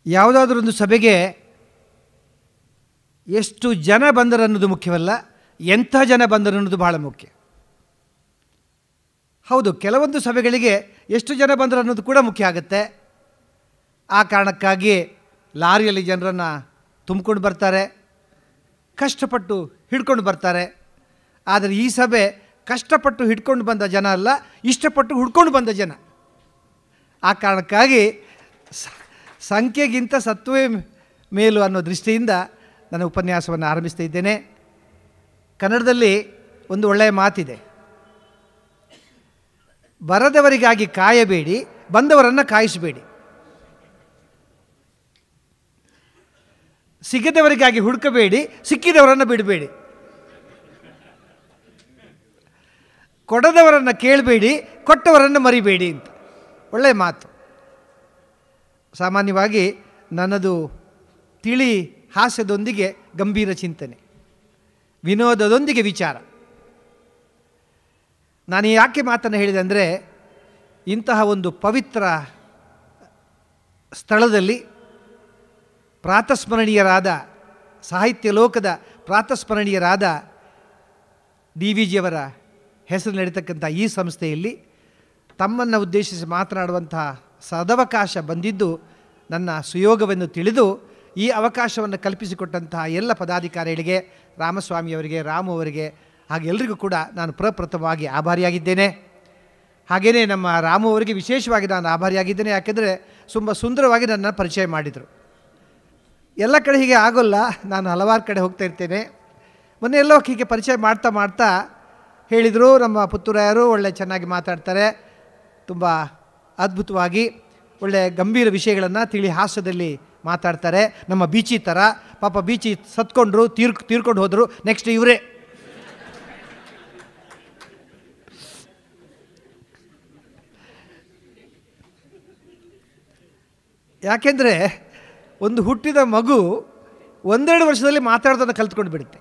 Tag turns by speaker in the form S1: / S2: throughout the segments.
S1: ಯಾವುದಾದ್ರೊಂದು ಸಭೆಗೆ ಎಷ್ಟು ಜನ ಬಂದರು ಅನ್ನೋದು ಮುಖ್ಯವಲ್ಲ, ಎಂಥ ಜನ ಬಂದರು ಅನ್ನೋದು ಬಹಳ ಮುಖ್ಯ. ಹೌದು, ಕೆಲವೊಂದು ಸಭೆಗಳಿಗೆ ಎಷ್ಟು ಜನ ಬಂದರು ಅನ್ನೋದು ಕೂಡ ಮುಖ್ಯ ಆಗುತ್ತೆ. ಆ ಕಾರಣಕ್ಕಾಗಿ ಲಾರಿಯಲ್ಲಿ ಜನರನ್ನು ತುಂಬಿಕೊಂಡು ಬರ್ತಾರೆ, ಕಷ್ಟಪಟ್ಟು ಹಿಡ್ಕೊಂಡು ಬರ್ತಾರೆ. ಆದರೆ ಈ ಸಭೆ ಕಷ್ಟಪಟ್ಟು ಹಿಡ್ಕೊಂಡು ಬಂದ ಜನ ಅಲ್ಲ, ಇಷ್ಟಪಟ್ಟು ಹುಡ್ಕೊಂಡು ಬಂದ ಜನ. ಆ ಕಾರಣಕ್ಕಾಗಿ ಸಂಖ್ಯೆಗಿಂತ ಸತ್ವವೇ ಮೇಲು ಅನ್ನೋ ದೃಷ್ಟಿಯಿಂದ ನಾನು ಉಪನ್ಯಾಸವನ್ನು ಆರಂಭಿಸ್ತಾ ಇದ್ದೇನೆ. ಕನ್ನಡದಲ್ಲಿ ಒಂದು ಒಳ್ಳೆಯ ಮಾತಿದೆ, ಬರದವರಿಗಾಗಿ ಕಾಯಬೇಡಿ, ಬಂದವರನ್ನು ಕಾಯಿಸಬೇಡಿ. ಸಿಗದವರಿಗಾಗಿ ಹುಡುಕಬೇಡಿ, ಸಿಕ್ಕಿದವರನ್ನು ಬಿಡಬೇಡಿ. ಕೊಡದವರನ್ನು ಕೇಳಬೇಡಿ, ಕೊಟ್ಟವರನ್ನು ಮರಿಬೇಡಿ ಅಂತ ಒಳ್ಳೆಯ ಮಾತು. ಸಾಮಾನ್ಯವಾಗಿ ನನ್ನದು ತಿಳಿ ಹಾಸ್ಯದೊಂದಿಗೆ ಗಂಭೀರ ಚಿಂತನೆ, ವಿನೋದದೊಂದಿಗೆ ವಿಚಾರ. ನಾನು ಯಾಕೆ ಮಾತನ್ನು ಹೇಳಿದೆ ಅಂದರೆ, ಇಂತಹ ಒಂದು ಪವಿತ್ರ ಸ್ಥಳದಲ್ಲಿ ಪ್ರಾತಸ್ಮರಣೀಯರಾದ, ಸಾಹಿತ್ಯ ಲೋಕದ ಪ್ರಾತಸ್ಮರಣೀಯರಾದ DVಜಿಯವರ ಹೆಸರು ನಡೀತಕ್ಕಂಥ ಈ ಸಂಸ್ಥೆಯಲ್ಲಿ ತಮ್ಮನ್ನು ಉದ್ದೇಶಿಸಿ ಮಾತನಾಡುವಂತಹ ಸದವಕಾಶ ಬಂದಿದ್ದು ನನ್ನ ಸುಯೋಗವೆಂದು ತಿಳಿದು ಈ ಅವಕಾಶವನ್ನು ಕಲ್ಪಿಸಿಕೊಟ್ಟಂತಹ ಎಲ್ಲ ಪದಾಧಿಕಾರಿಗಳಿಗೆ, ರಾಮಸ್ವಾಮಿಯವರಿಗೆ, ರಾಮು ಅವರಿಗೆ, ಹಾಗೆ ಎಲ್ರಿಗೂ ಕೂಡ ನಾನು ಪ್ರಪ್ರಥಮವಾಗಿ ಆಭಾರಿಯಾಗಿದ್ದೇನೆ. ಹಾಗೆಯೇ ನಮ್ಮ ರಾಮು ಅವರಿಗೆ ವಿಶೇಷವಾಗಿ ನಾನು ಆಭಾರಿಯಾಗಿದ್ದೇನೆ. ಯಾಕೆಂದರೆ ತುಂಬ ಸುಂದರವಾಗಿ ನನ್ನ ಪರಿಚಯ ಮಾಡಿದರು. ಎಲ್ಲ ಕಡೆ ಹೀಗೆ ಆಗೋಲ್ಲ, ನಾನು ಹಲವಾರು ಕಡೆ ಹೋಗ್ತಾ ಇರ್ತೇನೆ. ಮೊನ್ನೆ ಎಲ್ಲೋ ಹೀಗೆ ಪರಿಚಯ ಮಾಡ್ತಾ ಮಾಡ್ತಾ ಹೇಳಿದರು, ನಮ್ಮ ಪುತ್ತೂರಾಯರು ಒಳ್ಳೆ ಚೆನ್ನಾಗಿ ಮಾತಾಡ್ತಾರೆ, ತುಂಬ ಅದ್ಭುತವಾಗಿ ಒಳ್ಳೆಯ ಗಂಭೀರ ವಿಷಯಗಳನ್ನು ತಿಳಿ ಹಾಸ್ಯದಲ್ಲಿ ಮಾತಾಡ್ತಾರೆ. ನಮ್ಮ ಬೀಚಿ ಥರ, ಪಾಪ ಬೀಚಿ ಸತ್ಕೊಂಡ್ರು, ತೀರ್ಕೊಂಡು ಹೋದರು, ನೆಕ್ಸ್ಟ್ ಇವರೇ. ಯಾಕೆಂದರೆ ಒಂದು ಹುಟ್ಟಿದ ಮಗು 1-2 ವರ್ಷದಲ್ಲಿ ಮಾತಾಡೋದನ್ನು ಕಲ್ತ್ಕೊಂಡು ಬಿಡುತ್ತೆ.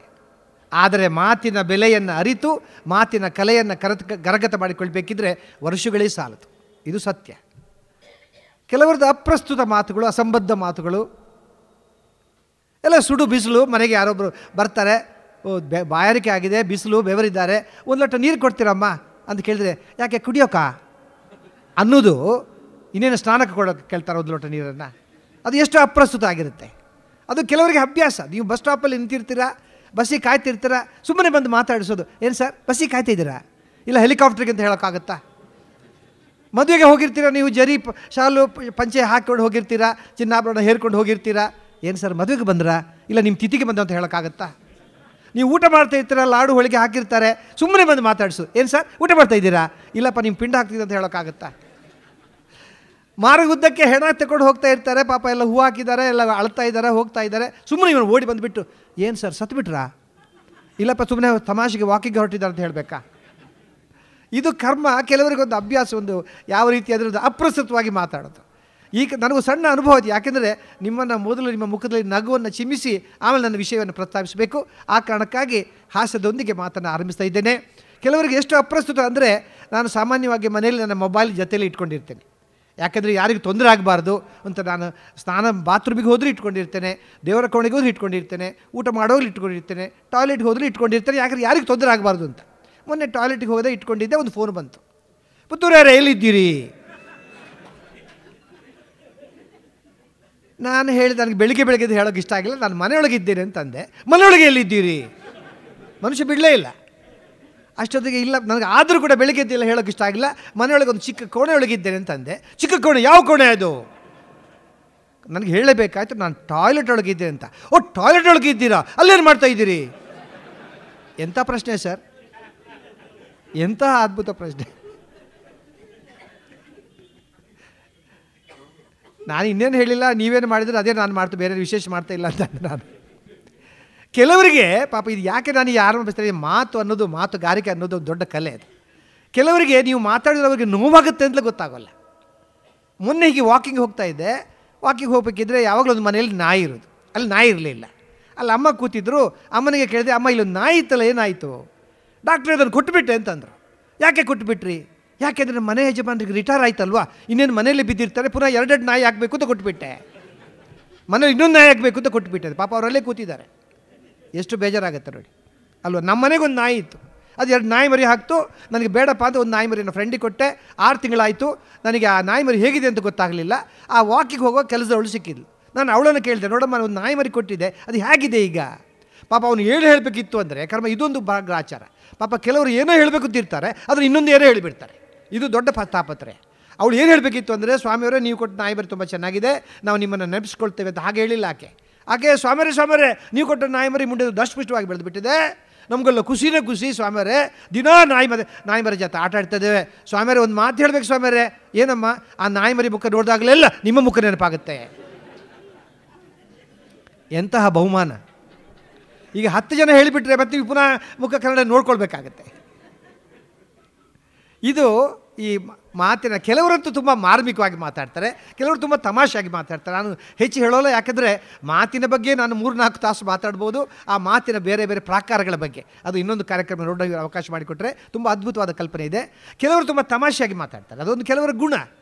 S1: ಆದರೆ ಮಾತಿನ ಬೆಲೆಯನ್ನು ಅರಿತು ಮಾತಿನ ಕಲೆಯನ್ನು ಕರಗತ ಮಾಡಿಕೊಳ್ಬೇಕಿದ್ರೆ ವರ್ಷಗಳೇ ಸಾಲದು. ಇದು ಸತ್ಯ. ಕೆಲವರದ್ದು ಅಪ್ರಸ್ತುತ ಮಾತುಗಳು, ಅಸಂಬದ್ಧ ಮಾತುಗಳು, ಎಲ್ಲ ಸುಡು ಬಿಸಿಲು. ಮನೆಗೆ ಯಾರೊಬ್ಬರು ಬರ್ತಾರೆ, ಬಾಯಾರಿಕೆ ಆಗಿದೆ, ಬಿಸಿಲು, ಬೆವರಿದ್ದಾರೆ, 1 ಲೋಟ ನೀರು ಕೊಡ್ತೀರಮ್ಮ ಅಂತ ಕೇಳಿದ್ರೆ, ಯಾಕೆ ಕುಡಿಯೋಕ ಅನ್ನೋದು, ಇನ್ನೇನು ಸ್ನಾನಕ್ಕೆ ಕೊಡೋಕೆ ಕೇಳ್ತಾರೆ 1 ಲೋಟ ನೀರನ್ನು. ಅದು ಎಷ್ಟು ಅಪ್ರಸ್ತುತ ಆಗಿರುತ್ತೆ. ಅದು ಕೆಲವರಿಗೆ ಅಭ್ಯಾಸ. ನೀವು ಬಸ್ ಸ್ಟಾಪಲ್ಲಿ ನಿಂತಿರ್ತೀರಾ, ಬಸ್ಸಿಗೆ ಕಾಯ್ತಿರ್ತೀರ, ಸುಮ್ಮನೆ ಬಂದು ಮಾತಾಡಿಸೋದು. ಏನು ಸರ್ ಬಸ್ಸಿಗೆ ಕಾಯ್ತಿದ್ದೀರಾ? ಇಲ್ಲ ಹೆಲಿಕಾಪ್ಟ್ರಿಗೆ ಅಂತ ಹೇಳೋಕ್ಕಾಗತ್ತಾ? ಮದುವೆಗೆ ಹೋಗಿರ್ತೀರ, ನೀವು ಜರಿ ಶಾಲು ಪಂಚೆ ಹಾಕ್ಕೊಂಡು ಹೋಗಿರ್ತೀರಾ, ಚಿನ್ನಾಭರಣ ಹೇರ್ಕೊಂಡು ಹೋಗಿರ್ತೀರಾ. ಏನು ಸರ್ ಮದುವೆಗೆ ಬಂದ್ರಾ? ಇಲ್ಲ ನಿಮ್ಮ ತಿಥಿಗೆ ಬಂದ ಅಂತ ಹೇಳೋಕ್ಕಾಗತ್ತಾ? ನೀವು ಊಟ ಮಾಡ್ತಾ ಇರ್ತೀರ, ಲಾಡು ಹೋಳಿಗೆ ಹಾಕಿರ್ತಾರೆ, ಸುಮ್ಮನೆ ಬಂದು ಮಾತಾಡಿಸು. ಏನು ಸರ್ ಊಟ ಮಾಡ್ತಾ ಇದ್ದೀರಾ? ಇಲ್ಲಪ್ಪ ನಿಮ್ಮ ಪಿಂಡ ಹಾಕ್ತಿದ್ದೆ ಅಂತ ಹೇಳೋಕ್ಕಾಗತ್ತಾ? ಮಾರ್ಗುದ್ದಕ್ಕೆ ಹೆಣ ತಗೊಂಡು ಹೋಗ್ತಾ ಇರ್ತಾರೆ, ಪಾಪ ಎಲ್ಲ ಹೂ ಹಾಕಿದ್ದಾರೆ, ಎಲ್ಲ ಅಳ್ತಾ ಇದ್ದಾರೆ, ಹೋಗ್ತಾ ಇದ್ದಾರೆ, ಸುಮ್ಮನೆ ಇವನು ಓಡಿ ಬಂದುಬಿಟ್ಟು, ಏನು ಸರ್ ಸತ್ಬಿಟ್ರಾ? ಇಲ್ಲಪ್ಪ ಸುಮ್ಮನೆ ತಮಾಷೆಗೆ ವಾಕಿಂಗ್ ಹೊರಟಿದ್ದಾರೆ ಅಂತ ಹೇಳಬೇಕಾ? ಇದು ಕರ್ಮ. ಕೆಲವರಿಗೊಂದು ಅಭ್ಯಾಸ, ಒಂದು ಯಾವ ರೀತಿ ಅದರದ್ದು ಅಪ್ರಸ್ತುತವಾಗಿ ಮಾತಾಡೋದು. ಈಗ ನನಗೂ ಸಣ್ಣ ಅನುಭವ ಇದೆ. ಯಾಕೆಂದರೆ ನಿಮ್ಮನ್ನು ಮೊದಲು ನಿಮ್ಮ ಮುಖದಲ್ಲಿ ನಗುವನ್ನು ಚಿಮ್ಮಿಸಿ ಆಮೇಲೆ ನನ್ನ ವಿಷಯವನ್ನು ಪ್ರಸ್ತಾವಿಸಬೇಕು. ಆ ಕಾರಣಕ್ಕಾಗಿ ಹಾಸ್ಯದೊಂದಿಗೆ ಮಾತನ್ನು ಆರಂಭಿಸ್ತಾ ಇದ್ದೇನೆ. ಕೆಲವರಿಗೆ ಎಷ್ಟು ಅಪ್ರಸ್ತುತ ಅಂದರೆ, ನಾನು ಸಾಮಾನ್ಯವಾಗಿ ಮನೆಯಲ್ಲಿ ನನ್ನ ಮೊಬೈಲ್ ಜೊತೆಯಲ್ಲಿ ಇಟ್ಕೊಂಡಿರ್ತೇನೆ. ಯಾಕೆಂದರೆ ಯಾರಿಗೂ ತೊಂದರೆ ಆಗಬಾರ್ದು ಅಂತ ನಾನು ಬಾತ್ರೂಮಿಗೆ ಹೋದರೂ ಇಟ್ಕೊಂಡಿರ್ತೇನೆ, ದೇವರ ಕೋಣೆಗೆ ಹೋದ್ರೂ ಇಟ್ಕೊಂಡಿರ್ತೇನೆ, ಊಟ ಮಾಡೋಗ್ಲಿ ಇಟ್ಕೊಂಡಿರ್ತೇನೆ, ಟಾಯ್ಲೆಟ್ಗೆ ಹೋದರೂ ಇಟ್ಕೊಂಡಿರ್ತೇನೆ. ಯಾಕಂದರೆ ಯಾರಿಗೂ ತೊಂದರೆ ಆಗಬಾರ್ದು ಅಂತ. ಮೊನ್ನೆ ಟಾಯ್ಲೆಟ್ಗೆ ಹೋಗೋದೇ ಇಟ್ಕೊಂಡಿದ್ದೆ, ಒಂದು ಫೋನ್ ಬಂತು. ಪುತ್ತೂರೇ ಎಲ್ಲಿದ್ದೀರಿ? ನಾನು ಹೇಳಿದೆ, ನನಗೆ ಬೆಳಗ್ಗೆ ಹೇಳೋಕೆ ಇಷ್ಟ ಆಗಿಲ್ಲ, ನಾನು ಮನೆಯೊಳಗಿದ್ದೇನೆ ಅಂತಂದೆ. ಮನೆಯೊಳಗೆ ಎಲ್ಲಿದ್ದೀರಿ? ಮನುಷ್ಯ ಬಿಡಲೇ ಇಲ್ಲ. ಅಷ್ಟೊತ್ತಿಗೆ ಇಲ್ಲ, ನನಗೆ ಆದರೂ ಕೂಡ ಬೆಳಗ್ಗೆ ಎದ್ದಿಲ್ಲ ಹೇಳೋಕೆ ಇಷ್ಟ ಆಗಿಲ್ಲ, ಮನೆಯೊಳಗೆ ಒಂದು ಚಿಕ್ಕ ಕೋಣೆ ಒಳಗಿದ್ದೇನೆ ಅಂತಂದೆ. ಚಿಕ್ಕ ಕೋಣೆ? ಯಾವ ಕೋಣೆ ಅದು? ನನಗೆ ಹೇಳಲೇಬೇಕಾಯ್ತು, ನಾನು ಟಾಯ್ಲೆಟ್ ಒಳಗಿದ್ದೇನೆ ಅಂತ. ಓ ಟಾಯ್ಲೆಟ್ ಒಳಗೆ ಇದ್ದೀರಾ? ಅಲ್ಲೇನು ಮಾಡ್ತಾ ಇದ್ದೀರಿ? ಎಂಥ ಪ್ರಶ್ನೆ ಸರ್, ಎಂಥ ಅದ್ಭುತ ಪ್ರಶ್ನೆ. ನಾನು ಇನ್ನೇನು ಹೇಳಿಲ್ಲ, ನೀವೇನು ಮಾಡಿದರೆ ಅದೇ ನಾನು ಮಾಡ್ತಾ, ಬೇರೆ ವಿಶೇಷ ಮಾಡ್ತಾ ಇಲ್ಲ ಅಂತ ನಾನು. ಕೆಲವರಿಗೆ ಪಾಪ ಇದು ಯಾಕೆ ನಾನು ಆರಂಭಿಸ್ತಾರೆ, ಮಾತು ಅನ್ನೋದು, ಮಾತುಗಾರಿಕೆ ಅನ್ನೋದು ಒಂದು ದೊಡ್ಡ ಕಲೆ ಅದು. ಕೆಲವರಿಗೆ ನೀವು ಮಾತಾಡಿದ್ರೆ ಅವರಿಗೆ ನೋವಾಗುತ್ತೆ ಅಂತಲೇ ಗೊತ್ತಾಗೋಲ್ಲ. ಮೊನ್ನೆ ಹೀಗೆ ವಾಕಿಂಗ್ ಹೋಗ್ತಾ ಇದ್ದೆ, ವಾಕಿಂಗ್ ಹೋಗ್ಬೇಕಿದ್ರೆ ಯಾವಾಗಲೂ ಒಂದು ಮನೆಯಲ್ಲಿ ನಾಯಿ ಇರೋದು, ಅಲ್ಲಿ ನಾಯಿ ಇರಲಿಲ್ಲ. ಅಲ್ಲಿ ಅಮ್ಮ ಕೂತಿದ್ರು, ಅಮ್ಮನಿಗೆ ಕೇಳಿದೆ, ಅಮ್ಮ ಇಲ್ಲೊಂದು ನಾಯಿ ಇತ್ತಲ್ಲ ಏನಾಯಿತು? ಡಾಕ್ಟ್ರೇ ಅದನ್ನು ಕೊಟ್ಟುಬಿಟ್ಟೆ ಅಂತಂದರು. ಯಾಕೆ ಕೊಟ್ಟುಬಿಟ್ರಿ? ಯಾಕೆಂದರೆ ಮನೆ ಯಜಮಾನರಿಗೆ ರಿಟೈರ್ ಆಯ್ತಲ್ವಾ, ಇನ್ನೇನು ಮನೆಯಲ್ಲಿ ಬಿದ್ದಿರ್ತಾರೆ, ಪುನಃ 2 ನಾಯಿ ಹಾಕಬೇಕು ಅಂತ ಕೊಟ್ಟುಬಿಟ್ಟೆ. ಮನೇಲಿ ಇನ್ನೊಂದು ನಾಯಿ ಆಗಬೇಕು ಅಂತ ಕೊಟ್ಟುಬಿಟ್ಟಿದೆ. ಪಾಪ ಅವರಲ್ಲೇ ಕೂತಿದ್ದಾರೆ. ಎಷ್ಟು ಬೇಜಾರಾಗುತ್ತೆ ನೋಡಿ ಅಲ್ವ. ನಮ್ಮ ಮನೆಗೊಂದು ನಾಯಿ ಇತ್ತು, ಅದು 2 ನಾಯಿ ಮರಿ ಹಾಕ್ತು. ನನಗೆ ಬೇಡಪ್ಪ ಅಂತ ಒಂದು ನಾಯಿ ಮರಿ ನನ್ನ ಫ್ರೆಂಡಿಗೆ ಕೊಟ್ಟೆ. 6 ತಿಂಗಳಾಯಿತು. ನನಗೆ ಆ ನಾಯಿ ಮರಿ ಹೇಗಿದೆ ಅಂತ ಗೊತ್ತಾಗಲಿಲ್ಲ. ಆ ವಾಕಿಗೆ ಹೋಗೋ ಕೆಲಸದವಳು ಸಿಕ್ಕಿದ್ಲು. ನಾನು ಅವಳನ್ನು ಕೇಳಿದೆ, ನೋಡಮ್ಮ ಒಂದು ನಾಯಿ ಮರಿ ಕೊಟ್ಟಿದ್ದೆ, ಅದು ಹೇಗಿದೆ ಈಗ? ಪಾಪ ಅವನು ಏನು ಹೇಳಬೇಕಿತ್ತು ಅಂದರೆ, ಕರ್ಮ ಇದೊಂದು ಆಚಾರ. ಪಾಪ ಕೆಲವರು ಏನೋ ಹೇಳಬೇಕು ಅಂತಿರ್ತಾರೆ, ಆದರೆ ಇನ್ನೊಂದು ಏನೋ ಹೇಳಿಬಿಡ್ತಾರೆ. ಇದು ದೊಡ್ಡ ತಾಪತ್ರೆ. ಅವಳು ಏನು ಹೇಳಬೇಕಿತ್ತು ಅಂದರೆ, ಸ್ವಾಮಿಯವರೇ ನೀವು ಕೊಟ್ಟು ನಾಯಿ ಮರಿ ತುಂಬ ಚೆನ್ನಾಗಿದೆ, ನಾವು ನಿಮ್ಮನ್ನು ನೆನಪಿಸ್ಕೊಳ್ತೇವೆ ಅಂತ ಹಾಗೆ ಹೇಳಿಲ್ಲ ಆಕೆ ಸ್ವಾಮಿಯವರೇ ನೀವು ಕೊಟ್ಟ ನಾಯಿ ಮರಿ ಮುಂದೆ ದಷ್ಟಪುಷ್ಟವಾಗಿ ಬೆಳೆದುಬಿಟ್ಟಿದೆ, ನಮಗೆಲ್ಲ ಖುಷಿನೇ ಖುಷಿ ಸ್ವಾಮಿಯವರೇ, ದಿನಾ ನಾಯಿ ಮರಿ ಜೊತೆ ಆಟ ಆಡ್ತಾಯಿದ್ದೇವೆ ಸ್ವಾಮಿಯವರೇ, ಒಂದು ಮಾತು ಹೇಳಬೇಕು ಸ್ವಾಮಿಯವರೇ. ಏನಮ್ಮ? ಆ ನಾಯಿ ಮರಿ ಮುಖ ನೋಡಿದಾಗಲೆಲ್ಲ ನಿಮ್ಮ ಮುಖ ನೆನಪಾಗುತ್ತೆ. ಎಂತಹ ಬಹುಮಾನ! ಈಗ 10 ಜನ ಹೇಳಿಬಿಟ್ರೆ ಮತ್ತೆ ನೀವು ಪುನಃ ಮುಖ ಕನ್ನಡ ನೋಡ್ಕೊಳ್ಬೇಕಾಗತ್ತೆ. ಇದು ಈ ಮಾತಿನ ಕೆಲವರಂತೂ ತುಂಬ ಮಾರ್ಮಿಕವಾಗಿ ಮಾತಾಡ್ತಾರೆ, ಕೆಲವರು ತುಂಬ ತಮಾಷೆಯಾಗಿ ಮಾತಾಡ್ತಾರೆ. ನಾನು ಹೆಚ್ಚು ಹೇಳೋಲ್ಲ, ಯಾಕಂದರೆ ಮಾತಿನ ಬಗ್ಗೆ ನಾನು 3-4 ತಾಸು ಮಾತಾಡ್ಬೋದು. ಆ ಮಾತಿನ ಬೇರೆ ಬೇರೆ ಪ್ರಾಕಾರಗಳ ಬಗ್ಗೆ ಅದು ಇನ್ನೊಂದು ಕಾರ್ಯಕ್ರಮ ನೋಡೋಕ್ಕೆ ಅವಕಾಶ ಮಾಡಿಕೊಟ್ರೆ ತುಂಬ ಅದ್ಭುತವಾದ ಕಲ್ಪನೆ ಇದೆ. ಕೆಲವರು ತುಂಬ ತಮಾಷೆಯಾಗಿ ಮಾತಾಡ್ತಾರೆ, ಅದೊಂದು ಕೆಲವರ ಗುಣ.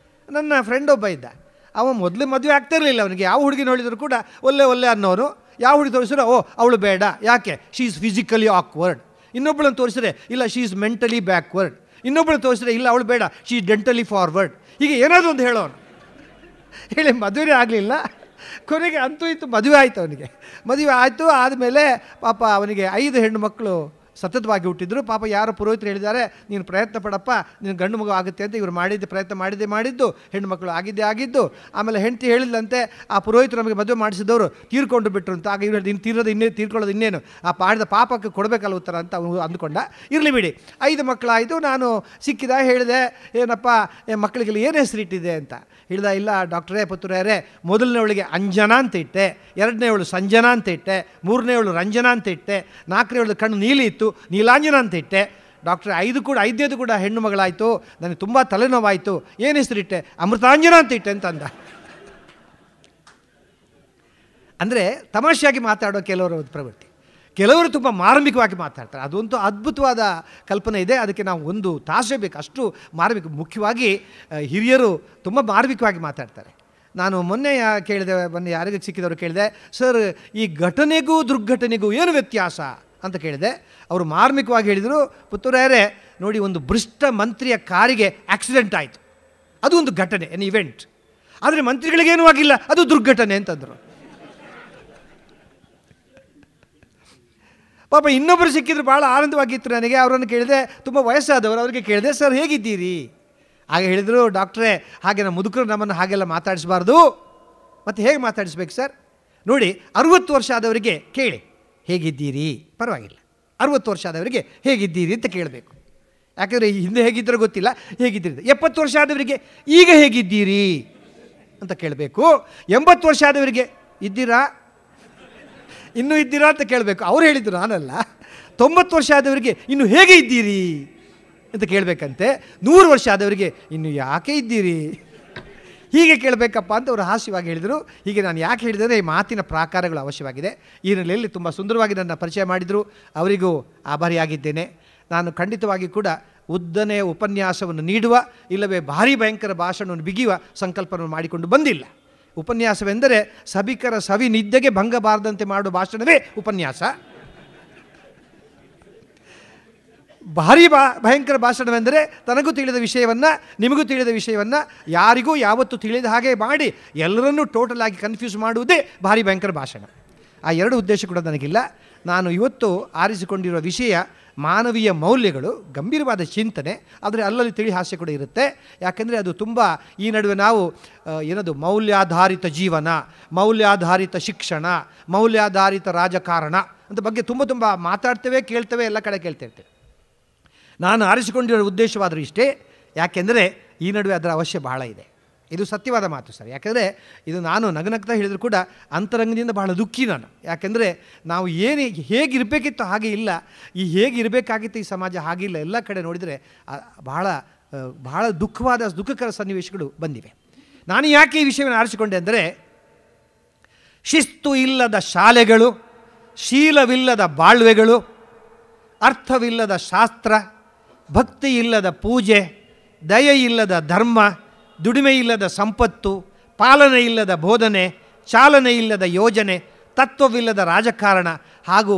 S1: ನನ್ನ ಫ್ರೆಂಡ್ ಒಬ್ಬ ಇದ್ದ, ಅವ ಮೊದಲು ಮದುವೆ ಆಗ್ತಾ ಇರಲಿಲ್ಲ. ಅವನಿಗೆ ಯಾವ ಹುಡುಗಿ ನೋಡಿದ್ರು ಕೂಡ ಒಳ್ಳೆ ಅನ್ನೋರು. ಯಾವ ಹುಡುಗಿ ತೋರಿಸಿದ್ರೆ ಅವಳು ಬೇಡ, ಯಾಕೆ? She is physically awkward. ಇನ್ನೊಬ್ಬಳನ್ನು ತೋರಿಸಿದ್ರೆ ಇಲ್ಲ, ಶೀ ಈಸ್ ಮೆಂಟಲಿ ಬ್ಯಾಕ್ವರ್ಡ್. ಇನ್ನೊಬ್ಬಳು ತೋರಿಸಿದ್ರೆ ಇಲ್ಲ, ಅವಳು ಬೇಡ, ಶೀ ಈಸ್ ಡೆಂಟಲಿ ಫಾರ್ವರ್ಡ್. ಹೀಗೆ ಏನಾದರೂ ಒಂದು ಹೇಳೋನು. ಹೇಳಿ ಮದುವೆ ಆಗಲಿಲ್ಲ. ಕೊನೆಗೆ ಅಂತೂ ಇತ್ತು ಮದುವೆ ಆಯಿತು. ಅವನಿಗೆ ಮದುವೆ ಆಯಿತು. ಆದಮೇಲೆ ಪಾಪ ಅವನಿಗೆ 5 ಹೆಣ್ಣು ಮಕ್ಕಳು ಸತತವಾಗಿ ಹುಟ್ಟಿದ್ರು. ಪಾಪ ಯಾರೋ ಪುರೋಹಿತರು ಹೇಳಿದ್ದಾರೆ, ನೀನು ಪ್ರಯತ್ನ ಪಡಪ್ಪ, ನೀನು ಗಂಡು ಮಗು ಆಗುತ್ತೆ ಅಂತ. ಇವರು ಪ್ರಯತ್ನ ಮಾಡಿದ್ದು ಹೆಣ್ಣು ಮಕ್ಕಳು ಆಗಿದ್ದು. ಆಮೇಲೆ ಹೆಂಡತಿ ಹೇಳಿಲ್ಲಂತೆ, ಆ ಪುರೋಹಿತರು ನಮಗೆ ಮದುವೆ ಮಾಡಿಸಿದವರು ತೀರ್ಕೊಂಡು ಬಿಟ್ಟರು ಅಂತ. ಆಗ ಇವರು ತೀರ್ಕೊಳ್ಳೋದು ಇನ್ನೇನು, ಆ ಮಾಡಿದ ಪಾಪಕ್ಕೆ ಕೊಡಬೇಕಲ್ಲ ಉತ್ತರ ಅಂತ ಅವನು ಅಂದ್ಕೊಂಡ. ಇರಲಿ ಬಿಡಿ, 5 ಮಕ್ಕಳಾಯಿತು. ನಾನು ಸಿಕ್ಕಿದ, ಹೇಳಿದೆ, ಏನಪ್ಪ ಮಕ್ಕಳಿಗೆಲ್ಲ ಏನು ಹೆಸರಿಟ್ಟಿದೆ ಅಂತ. ಹೇಳ್ದ, ಇಲ್ಲ ಡಾಕ್ಟ್ರೇ ಪುತ್ರರೇ, ಮೊದಲನೇವಳಿಗೆ ಅಂಜನಾ ಅಂತ ಇಟ್ಟೆ, 2ನೇವಳು ಸಂಜನಾ ಅಂತ ಇಟ್ಟೆ, 3ನೇವಳು ರಂಜನಾ ಅಂತ ಇಟ್ಟೆ, 4ನೇವಳು ಕಣ್ಣು ನೀಲಿ ಇತ್ತು, ನೀಲಾಂಜನ ಅಂತ ಇಟ್ಟೆ. ಡಾಕ್ಟ್ರೆ 5ನೇದು ಕೂಡ ಹೆಣ್ಣು ಮಗಳಾಯಿತು, ನನಗೆ ತುಂಬ ತಲೆನೋವಾಯಿತು, ಏನು ಹೆಸರಿಟ್ಟೆ? ಅಮೃತಾಂಜನ ಅಂತ ಇಟ್ಟೆ ಅಂತಂದ. ಅಂದರೆ ತಮಾಷೆಯಾಗಿ ಮಾತಾಡೋ ಕೆಲವರು ಪ್ರವೃತ್ತಿ, ಕೆಲವರು ತುಂಬ ಮಾರ್ಮಿಕವಾಗಿ ಮಾತಾಡ್ತಾರೆ. ಅದಂತೂ ಅದ್ಭುತವಾದ ಕಲ್ಪನೆ ಇದೆ. ಅದಕ್ಕೆ ನಾವು 1 ತಾಸೇ ಬೇಕು, ಅಷ್ಟು ಮಾರ್ಮಿಕ. ಮುಖ್ಯವಾಗಿ ಹಿರಿಯರು ತುಂಬ ಮಾರ್ಮಿಕವಾಗಿ ಮಾತಾಡ್ತಾರೆ. ನಾನು ಮೊನ್ನೆ ಯಾರಿಗೆ ಸಿಕ್ಕಿದವರು ಕೇಳಿದೆ, ಸರ್ ಈ ಘಟನೆಗೂ ದುರ್ಘಟನೆಗೂ ಏನು ವ್ಯತ್ಯಾಸ ಅಂತ ಕೇಳಿದೆ. ಅವರು ಮಾರ್ಮಿಕವಾಗಿ ಹೇಳಿದರು, ಪುತ್ತೂರೇ ನೋಡಿ, ಒಂದು ಭ್ರಷ್ಟ ಮಂತ್ರಿಯ ಕಾರಿಗೆ ಆಕ್ಸಿಡೆಂಟ್ ಆಯಿತು, ಅದು ಒಂದು ಘಟನೆ, ಎನ್ ಇವೆಂಟ್. ಆದರೆ ಮಂತ್ರಿಗಳಿಗೇನೂ ಆಗಿಲ್ಲ, ಅದು ದುರ್ಘಟನೆ ಅಂತಂದರು. ಪಾಪ ಇನ್ನೊಬ್ಬರು ಸಿಕ್ಕಿದ್ರು, ಭಾಳ ಆನಂದವಾಗಿತ್ತು ನನಗೆ. ಅವರನ್ನು ಕೇಳಿದೆ, ತುಂಬ ವಯಸ್ಸಾದವರು, ಅವರಿಗೆ ಕೇಳಿದೆ, ಸರ್ ಹೇಗಿದ್ದೀರಿ? ಹಾಗೆ ಹೇಳಿದರು, ಡಾಕ್ಟ್ರೇ ಹಾಗೆ ನಮ್ಮ ಮುದುಕರು ನಮ್ಮನ್ನು ಹಾಗೆಲ್ಲ ಮಾತಾಡಿಸಬಾರ್ದು. ಮತ್ತು ಹೇಗೆ ಮಾತಾಡಿಸ್ಬೇಕು ಸರ್? ನೋಡಿ, 60 ವರ್ಷ ಆದವರಿಗೆ ಕೇಳಿ ಹೇಗಿದ್ದೀರಿ, ಪರವಾಗಿಲ್ಲ. 60 ವರ್ಷ ಆದವರಿಗೆ ಹೇಗಿದ್ದೀರಿ ಅಂತ ಕೇಳಬೇಕು. ಯಾಕೆಂದರೆ ಹಿಂದೆ ಹೇಗಿದ್ದರೂ ಗೊತ್ತಿಲ್ಲ, ಹೇಗಿದ್ದೀರಿ. 70 ವರ್ಷ ಆದವರಿಗೆ ಈಗ ಹೇಗಿದ್ದೀರಿ ಅಂತ ಕೇಳಬೇಕು. 80 ವರ್ಷ ಆದವರಿಗೆ ಇದ್ದೀರಾ, ಇನ್ನೂ ಇದ್ದೀರಾ ಅಂತ ಕೇಳಬೇಕು. ಅವ್ರು ಹೇಳಿದ್ರು, ನಾನಲ್ಲ. 90 ವರ್ಷ ಆದವರಿಗೆ ಇನ್ನು ಹೇಗೆ ಇದ್ದೀರಿ ಅಂತ ಕೇಳಬೇಕಂತೆ. 100 ವರ್ಷ ಆದವರಿಗೆ ಇನ್ನು ಯಾಕೆ ಇದ್ದೀರಿ ಹೀಗೆ ಕೇಳಬೇಕಪ್ಪ ಅಂತ ಅವರು ಹಾಸ್ಯವಾಗಿ ಹೇಳಿದರು. ಹೀಗೆ ನಾನು ಯಾಕೆ ಹೇಳಿದರೆ, ಈ ಮಾತಿನ ಪ್ರಾಕಾರಗಳು ಅವಶ್ಯವಾಗಿದೆ. ಈ ನೆಲೆಯಲ್ಲಿ ತುಂಬ ಸುಂದರವಾಗಿ ನನ್ನ ಪರಿಚಯ ಮಾಡಿದರು, ಅವರಿಗೂ ಆಭಾರಿಯಾಗಿದ್ದೇನೆ. ನಾನು ಖಂಡಿತವಾಗಿ ಕೂಡ ಉದ್ದನೆಯ ಉಪನ್ಯಾಸವನ್ನು ನೀಡುವ, ಇಲ್ಲವೇ ಭಾರಿ ಭಯಂಕರ ಭಾಷಣವನ್ನು ಬಿಗಿಯುವ ಸಂಕಲ್ಪವನ್ನು ಮಾಡಿಕೊಂಡು ಬಂದಿಲ್ಲ. ಉಪನ್ಯಾಸವೆಂದರೆ ಸಭಿಕರ ಸವಿ ನಿದ್ದೆಗೆ ಭಂಗ ಬಾರದಂತೆ ಮಾಡುವ ಭಾಷಣವೇ ಉಪನ್ಯಾಸ. ಭಾರಿ ಭಯಂಕರ ಭಾಷಣವೆಂದರೆ ತನಗೂ ತಿಳಿದ ವಿಷಯವನ್ನು, ನಿಮಗೂ ತಿಳಿದ ವಿಷಯವನ್ನು ಯಾರಿಗೂ ಯಾವತ್ತೂ ತಿಳಿದ ಹಾಗೆ ಮಾಡಿ ಎಲ್ಲರನ್ನೂ ಟೋಟಲ್ ಆಗಿ ಕನ್ಫ್ಯೂಸ್ ಮಾಡುವುದೇ ಭಾರಿ ಭಯಂಕರ ಭಾಷಣ. ಆ 2 ಉದ್ದೇಶ ಕೂಡ ನನಗಿಲ್ಲ. ನಾನು ಇವತ್ತು ಆರಿಸಿಕೊಂಡಿರುವ ವಿಷಯ ಮಾನವೀಯ ಮೌಲ್ಯಗಳು, ಗಂಭೀರವಾದ ಚಿಂತನೆ, ಆದರೆ ಅಲ್ಲಲ್ಲಿ ತಿಳಿ ಹಾಸ್ಯ ಕೂಡ ಇರುತ್ತೆ. ಯಾಕೆಂದರೆ ಅದು ತುಂಬ ಈ ನಡುವೆ ನಾವು ಏನದು ಮೌಲ್ಯಾಧಾರಿತ ಜೀವನ, ಮೌಲ್ಯಾಧಾರಿತ ಶಿಕ್ಷಣ, ಮೌಲ್ಯಾಧಾರಿತ ರಾಜಕಾರಣ ಅಂತ ಬಗ್ಗೆ ತುಂಬ ಮಾತಾಡ್ತೇವೆ, ಕೇಳ್ತೇವೆ, ಎಲ್ಲ ಕಡೆ ಕೇಳ್ತಿರ್ತೇವೆ. ನಾನು ಆರಿಸಿಕೊಂಡಿರೋ ಉದ್ದೇಶವಾದರೂ ಇಷ್ಟೇ. ಯಾಕೆಂದರೆ ಈ ನಡುವೆ ಅದರ ಅವಶ್ಯ ಬಹಳ ಇದೆ. ಇದು ಸತ್ಯವಾದ ಮಾತು ಸರ್. ಯಾಕೆಂದರೆ ಇದು ನಾನು ನಗನಗ್ತಾ ಹೇಳಿದರೂ ಕೂಡ ಅಂತರಂಗದಿಂದ ಬಹಳ ದುಃಖಿ ನಾನು. ಯಾಕೆಂದರೆ ನಾವು ಹೇಗಿರಬೇಕಿತ್ತು ಹಾಗೆ ಇಲ್ಲ, ಈ ಹೇಗಿರಬೇಕಾಗಿತ್ತು ಈ ಸಮಾಜ ಹಾಗಿಲ್ಲ. ಎಲ್ಲ ಕಡೆ ನೋಡಿದರೆ ಬಹಳ ದುಃಖಕರ ಸನ್ನಿವೇಶಗಳು ಬಂದಿವೆ. ನಾನು ಯಾಕೆ ಈ ವಿಷಯವನ್ನು ಆರಿಸಿಕೊಂಡೆ ಅಂದರೆ, ಶಿಸ್ತು ಇಲ್ಲದ ಶಾಲೆಗಳು, ಶೀಲವಿಲ್ಲದ ಬಾಳ್ವೆಗಳು, ಅರ್ಥವಿಲ್ಲದ ಶಾಸ್ತ್ರ, ಭಕ್ತಿ ಇಲ್ಲದ ಪೂಜೆ, ದಯೆ ಇಲ್ಲದ ಧರ್ಮ, ದುಡಿಮೆ ಇಲ್ಲದ ಸಂಪತ್ತು, ಪಾಲನೆ ಇಲ್ಲದ ಬೋಧನೆ, ಚಾಲನೆ ಇಲ್ಲದ ಯೋಜನೆ, ತತ್ವವಿಲ್ಲದ ರಾಜಕಾರಣ ಹಾಗೂ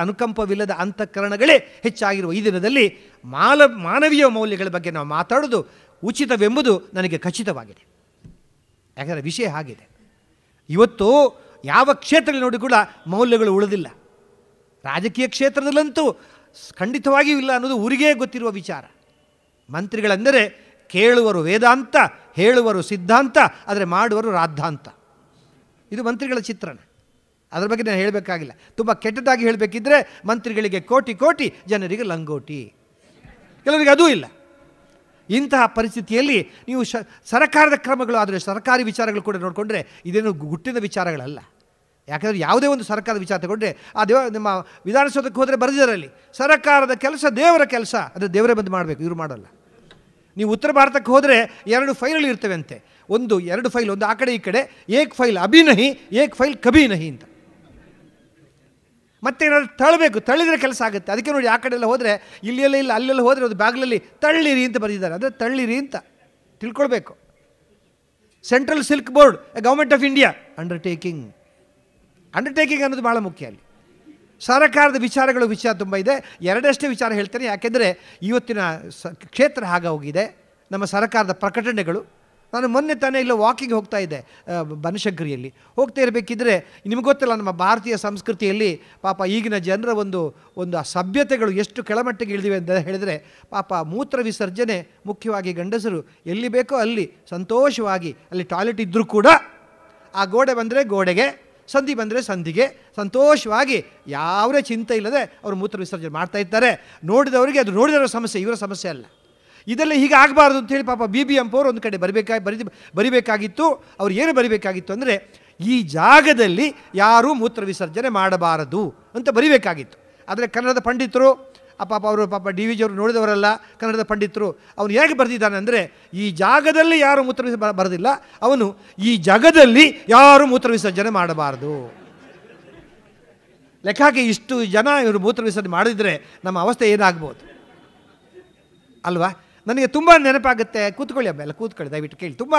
S1: ಅನುಕಂಪವಿಲ್ಲದ ಅಂತಃಕರಣಗಳೇ ಹೆಚ್ಚಾಗಿರುವ ಈ ದಿನದಲ್ಲಿ ಮಾನವೀಯ ಮೌಲ್ಯಗಳ ಬಗ್ಗೆ ನಾವು ಮಾತಾಡೋದು ಉಚಿತವೆಂಬುದು ನನಗೆ ಖಚಿತವಾಗಿದೆ. ಯಾಕಂದರೆ ವಿಷಯ ಆಗಿದೆ. ಇವತ್ತು ಯಾವ ಕ್ಷೇತ್ರದಲ್ಲಿ ನೋಡಿ ಕೂಡ ಮೌಲ್ಯಗಳು ಉಳಿದಿಲ್ಲ. ರಾಜಕೀಯ ಕ್ಷೇತ್ರದಲ್ಲಂತೂ ಖಂಡಿತವಾಗಿಯೂ ಇಲ್ಲ ಅನ್ನೋದು ಊರಿಗೇ ಗೊತ್ತಿರುವ ವಿಚಾರ. ಮಂತ್ರಿಗಳೆಂದರೆ ಕೇಳುವರು ವೇದಾಂತ, ಹೇಳುವರು ಸಿದ್ಧಾಂತ, ಆದರೆ ಮಾಡುವರು ರಾದ್ಧಾಂತ. ಇದು ಮಂತ್ರಿಗಳ ಚಿತ್ರಣ. ಅದರ ಬಗ್ಗೆ ನಾನು ಹೇಳಬೇಕಾಗಿಲ್ಲ. ತುಂಬ ಕೆಟ್ಟದಾಗಿ ಹೇಳಬೇಕಿದ್ರೆ ಮಂತ್ರಿಗಳಿಗೆ ಕೋಟಿ ಕೋಟಿ, ಜನರಿಗೆ ಲಂಗೋಟಿ, ಕೆಲವರಿಗೆ ಅದೂ ಇಲ್ಲ. ಇಂತಹ ಪರಿಸ್ಥಿತಿಯಲ್ಲಿ ನೀವು ಸರ್ಕಾರದ ಕ್ರಮಗಳು, ಆದರೆ ಸರ್ಕಾರಿ ವಿಚಾರಗಳು ಕೂಡ ನೋಡಿಕೊಂಡ್ರೆ ಇದೇನು ಗುಟ್ಟಿನ ವಿಚಾರಗಳಲ್ಲ. ಯಾಕಂದರೆ ಯಾವುದೇ ಒಂದು ಸರ್ಕಾರದ ವಿಚಾರ ತಗೊಂಡ್ರೆ ನಮ್ಮ ವಿಧಾನಸೌಧಕ್ಕೆ ಹೋದರೆ ಬರೆದಿರಲ್ಲಿ ಸರ್ಕಾರದ ಕೆಲಸ ದೇವರ ಕೆಲಸ, ಅದು ದೇವರೇ ಬಂದು ಮಾಡಬೇಕು, ಇವರು ಮಾಡೋಲ್ಲ. ನೀವು ಉತ್ತರ ಭಾರತಕ್ಕೆ ಹೋದರೆ 2 ಫೈಲ್ಗಳು ಇರ್ತವೆ ಅಂತೆ. 2 ಫೈಲ್, ಒಂದು ಆ ಕಡೆ ಈ ಕಡೆ, ಏಕ್ ಫೈಲ್ ಅಭಿನಹಿ, ಏಕ್ ಫೈಲ್ ಕಭಿನಹಿ ಅಂತ. ಮತ್ತೆ ಏನಾದರೂ ತಳ್ಳಬೇಕು, ತಳ್ಳಿದರೆ ಕೆಲಸ ಆಗುತ್ತೆ. ಅದಕ್ಕೆ ನೋಡಿ ಆ ಕಡೆ ಎಲ್ಲ ಹೋದರೆ ಇಲ್ಲೆಲ್ಲ ಇಲ್ಲ, ಅಲ್ಲೆಲ್ಲ ಹೋದರೆ ಒಂದು ಬ್ಯಾಗ್ಲಲ್ಲಿ ತಳ್ಳಿರಿ ಅಂತ ಬರೆದಿದ್ದಾರೆ. ಅಂದರೆ ತಳ್ಳಿರಿ ಅಂತ ತಿಳ್ಕೊಳ್ಬೇಕು. Central silk board, government of India, undertaking ಅನ್ನೋದು ಭಾಳ ಮುಖ್ಯ. ಅಲ್ಲಿ ಸರ್ಕಾರದ ವಿಚಾರ ತುಂಬ ಇದೆ. 2 ವಿಚಾರ ಹೇಳ್ತೇನೆ. ಯಾಕೆಂದರೆ ಇವತ್ತಿನ ಕ್ಷೇತ್ರ ಹಾಗೋಗಿದೆ. ನಮ್ಮ ಸರ್ಕಾರದ ಪ್ರಕಟಣೆಗಳು. ನಾನು ಮೊನ್ನೆ ತಾನೇ ಇಲ್ಲ ವಾಕಿಂಗ್ ಹೋಗ್ತಾ ಇದ್ದೆ ಬನಶಂಕರಿಯಲ್ಲಿ. ಹೋಗ್ತಾ ಇರಬೇಕಿದ್ರೆ ನಿಮಗೆ ಗೊತ್ತಿಲ್ಲ, ನಮ್ಮ ಭಾರತೀಯ ಸಂಸ್ಕೃತಿಯಲ್ಲಿ ಪಾಪ ಈಗಿನ ಜನರ ಒಂದು ಸಭ್ಯತೆಗಳು ಎಷ್ಟು ಕೆಳಮಟ್ಟಿಗೆ ಇಳಿದಿವೆ ಅಂತ ಹೇಳಿದರೆ, ಪಾಪ ಮೂತ್ರ ವಿಸರ್ಜನೆ ಮುಖ್ಯವಾಗಿ ಗಂಡಸರು ಎಲ್ಲಿ ಬೇಕೋ ಅಲ್ಲಿ ಸಂತೋಷವಾಗಿ, ಅಲ್ಲಿ ಟಾಯ್ಲೆಟ್ ಇದ್ದರೂ ಕೂಡ ಆ ಗೋಡೆ ಬಂದರೆ ಗೋಡೆಗೆ, ಸಂಧಿ ಬಂದರೆ ಸಂಧಿಗೆ ಸಂತೋಷವಾಗಿ ಯಾವುದೇ ಚಿಂತೆ ಇಲ್ಲದೆ ಅವರು ಮೂತ್ರ ವಿಸರ್ಜನೆ ಮಾಡ್ತಾ ಇರ್ತಾರೆ. ನೋಡಿದವರಿಗೆ ಅದು ನೋಡಿದವರ ಸಮಸ್ಯೆ, ಇವರ ಸಮಸ್ಯೆ ಅಲ್ಲ. ಇದೆಲ್ಲ ಹೀಗೆ ಆಗಬಾರ್ದು ಅಂತೇಳಿ ಪಾಪ BBMP ಅವರು ಒಂದು ಕಡೆ ಬರಿಬೇಕಾಗಿತ್ತು. ಅವ್ರು ಏನು ಬರಿಬೇಕಾಗಿತ್ತು ಅಂದರೆ, ಈ ಜಾಗದಲ್ಲಿ ಯಾರೂ ಮೂತ್ರ ವಿಸರ್ಜನೆ ಮಾಡಬಾರದು ಅಂತ ಬರಿಬೇಕಾಗಿತ್ತು. ಆದರೆ ಕನ್ನಡದ ಪಂಡಿತರು ಅವರು DVG ಅವರು ನೋಡಿದವರಲ್ಲ, ಕನ್ನಡದ ಪಂಡಿತರು. ಅವನು ಹೇಗೆ ಬರೆದಿದ್ದಾನೆ ಅಂದರೆ, ಈ ಜಾಗದಲ್ಲಿ ಯಾರು ಮೂತ್ರ ವಿಸರ್ಜನೆ ಬರೆದಿಲ್ಲ, ಅವನು ಈ ಜಾಗದಲ್ಲಿ ಯಾರು ಮೂತ್ರ ವಿಸರ್ಜನೆ ಮಾಡಬಾರದು. ಲೆಕ್ಕ ಹಾಕಿ ಇಷ್ಟು ಜನ ಇವರು ಮೂತ್ರ ವಿಸರ್ಜನೆ ಮಾಡಿದರೆ ನಮ್ಮ ಅವಸ್ಥೆ ಏನಾಗ್ಬೋದು ಅಲ್ವಾ? ನನಗೆ ತುಂಬ ನೆನಪಾಗುತ್ತೆ. ಕೂತ್ಕೊಳ್ಳಿ ಅಬ್ಬೆಲ್ಲ, ಕೂತ್ಕೊಳ್ಳಿ ದಯವಿಟ್ಟು ಕೇಳಿ. ತುಂಬ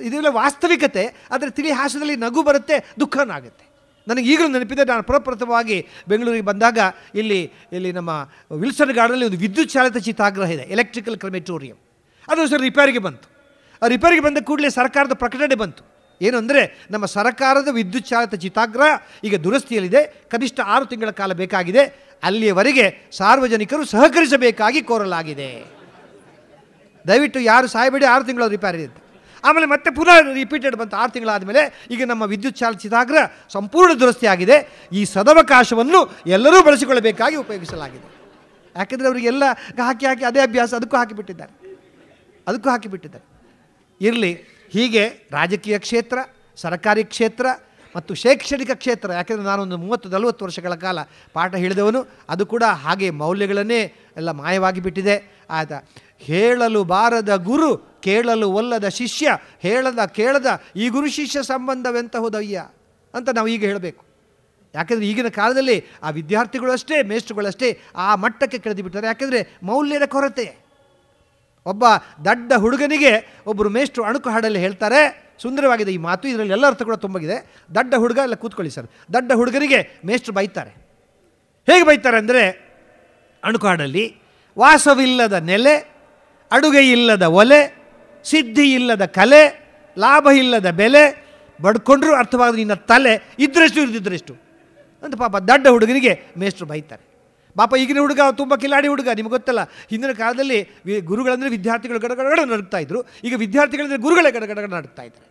S1: ಇದೆಲ್ಲ ವಾಸ್ತವಿಕತೆ, ಆದರೆ ತಿಳಿ ಹಾಸ್ಯದಲ್ಲಿ ನಗು ಬರುತ್ತೆ, ದುಃಖನೂ ಆಗುತ್ತೆ. ನನಗೆ ಈಗಲೂ ನೆನಪಿದೆ, ನಾನು ಪ್ರಪ್ರಥಮವಾಗಿ ಬೆಂಗಳೂರಿಗೆ ಬಂದಾಗ ಇಲ್ಲಿ ನಮ್ಮ ವಿಲ್ಸನ್ ಗಾರ್ಡನಲ್ಲಿ ಒಂದು ವಿದ್ಯುತ್ ಚಾಲಿತ ಚಿತಾಗ್ರಹ ಇದೆ, ಎಲೆಕ್ಟ್ರಿಕಲ್ ಕ್ರೆಮೆಟೋರಿಯಂ. ಅದು ಸರ್ ರಿಪೇರಿಗೆ ಬಂತು. ಆ ರಿಪೇರಿಗೆ ಬಂದ ಕೂಡಲೇ ಸರ್ಕಾರದ ಪ್ರಕಟಣೆ ಬಂತು. ಏನು ಅಂದರೆ, ನಮ್ಮ ಸರ್ಕಾರದ ವಿದ್ಯುತ್ ಚಾಲಿತ ಚಿತಾಗ್ರಹ ಈಗ ದುರಸ್ತಿಯಲ್ಲಿದೆ, ಕನಿಷ್ಠ 6 ತಿಂಗಳ ಕಾಲ ಬೇಕಾಗಿದೆ, ಅಲ್ಲಿಯವರೆಗೆ ಸಾರ್ವಜನಿಕರು ಸಹಕರಿಸಬೇಕಾಗಿ ಕೋರಲಾಗಿದೆ. ದಯವಿಟ್ಟು ಯಾರು ಸಾಯಬೇಡಿ, 6 ತಿಂಗಳ ರಿಪೇರಿ ಅಂತ. ಆಮೇಲೆ ಮತ್ತೆ ಪುನಃ ರಿಪೀಟೆಡ್ ಬಂತು 6 ತಿಂಗಳಾದಮೇಲೆ. ಈಗ ನಮ್ಮ ವಿದ್ಯುತ್ ಚಾಲಿತ ಚಿತಾಗ್ರಹ ಸಂಪೂರ್ಣ ದುರಸ್ತಿಯಾಗಿದೆ. ಈ ಸದವಕಾಶವನ್ನು ಎಲ್ಲರೂ ಬಳಸಿಕೊಳ್ಳಬೇಕಾಗಿ ಉಪಯೋಗಿಸಲಾಗಿದೆ. ಯಾಕೆಂದರೆ ಅವರಿಗೆಲ್ಲ ಹಾಕಿ ಅದೇ ಅಭ್ಯಾಸ, ಅದಕ್ಕೂ ಹಾಕಿಬಿಟ್ಟಿದ್ದಾರೆ. ಇರಲಿ. ಹೀಗೆ ರಾಜಕೀಯ ಕ್ಷೇತ್ರ, ಸರ್ಕಾರಿ ಕ್ಷೇತ್ರ ಮತ್ತು ಶೈಕ್ಷಣಿಕ ಕ್ಷೇತ್ರ, ಯಾಕೆಂದರೆ ನಾನೊಂದು 30-40 ವರ್ಷಗಳ ಕಾಲ ಪಾಠ ಹೇಳಿದವನು, ಅದು ಕೂಡ ಹಾಗೆ ಮೌಲ್ಯಗಳನ್ನೇ ಎಲ್ಲ ಮಾಯವಾಗಿ ಬಿಟ್ಟಿದೆ. ಆಯಿತಾ? ಹೇಳಲು ಬಾರದ ಗುರು, ಕೇಳಲು ಒಲ್ಲದ ಶಿಷ್ಯ, ಕೇಳದ ಈ ಗುರು ಶಿಷ್ಯ ಸಂಬಂಧವೆಂತಹುದಯ್ಯ ಅಂತ ನಾವು ಈಗ ಹೇಳಬೇಕು. ಯಾಕೆಂದರೆ ಈಗಿನ ಕಾಲದಲ್ಲಿ ಆ ವಿದ್ಯಾರ್ಥಿಗಳು ಅಷ್ಟೇ, ಮೇಷ್ಟ್ರುಗಳಷ್ಟೇ ಆ ಮಟ್ಟಕ್ಕೆ ಕೆಳೆದು ಬಿಡ್ತಾರೆ. ಯಾಕೆಂದರೆ ಮೌಲ್ಯದ ಕೊರತೆ. ಒಬ್ಬ ದಡ್ಡ ಹುಡುಗನಿಗೆ ಒಬ್ಬರು ಮೇಷ್ಟ್ರು ಅಣುಕು ಹಾಡಲ್ಲಿ ಹೇಳ್ತಾರೆ, ಸುಂದರವಾಗಿದೆ ಈ ಮಾತು, ಇದರಲ್ಲಿ ಎಲ್ಲ ಅರ್ಥ ಕೂಡ ತುಂಬಗಿದೆ. ದಡ್ಡ ಹುಡುಗ, ಎಲ್ಲ ಕೂತ್ಕೊಳ್ಳಿ ಸರ್. ದಡ್ಡ ಹುಡುಗನಿಗೆ ಮೇಷ್ಟ್ರು ಬೈತಾರೆ. ಹೇಗೆ ಬೈತಾರೆ ಅಂದರೆ, ಅಣುಕು ಹಾಡಲ್ಲಿ, ವಾಸವಿಲ್ಲದ ನೆಲೆ, ಅಡುಗೆ ಇಲ್ಲದ ಒಲೆ, ಸಿದ್ಧಿ ಇಲ್ಲದ ಕಲೆ, ಲಾಭ ಇಲ್ಲದ ಬೆಲೆ, ಬಡ್ಕೊಂಡ್ರೂ ಅರ್ಥವಾದ ನಿನ್ನ ತಲೆ, ಇದ್ದರೆಷ್ಟು ಇರ್ದಿದ್ದರೆಷ್ಟು ಅಂತ ಪಾಪ ದಡ್ಡ ಹುಡುಗನಿಗೆ ಮೇಷ್ಟ್ರು ಬೈತಾರೆ. ಪಾಪ ಈಗಿನ ಹುಡುಗ ತುಂಬ ಕಿಲಾಡಿ ಹುಡುಗ. ನಿಮ್ಗೆ ಗೊತ್ತಲ್ಲ, ಹಿಂದಿನ ಕಾಲದಲ್ಲಿ ಗುರುಗಳಂದರೆ ವಿದ್ಯಾರ್ಥಿಗಳು ಗಡಗಡ ನಡುಕ್ತಾ ಇದ್ರು, ಈಗ ವಿದ್ಯಾರ್ಥಿಗಳಂದರೆ ಗುರುಗಳೇ ಗಡಗಡ ನಡುಕ್ತಾ ಇದ್ದಾರೆ.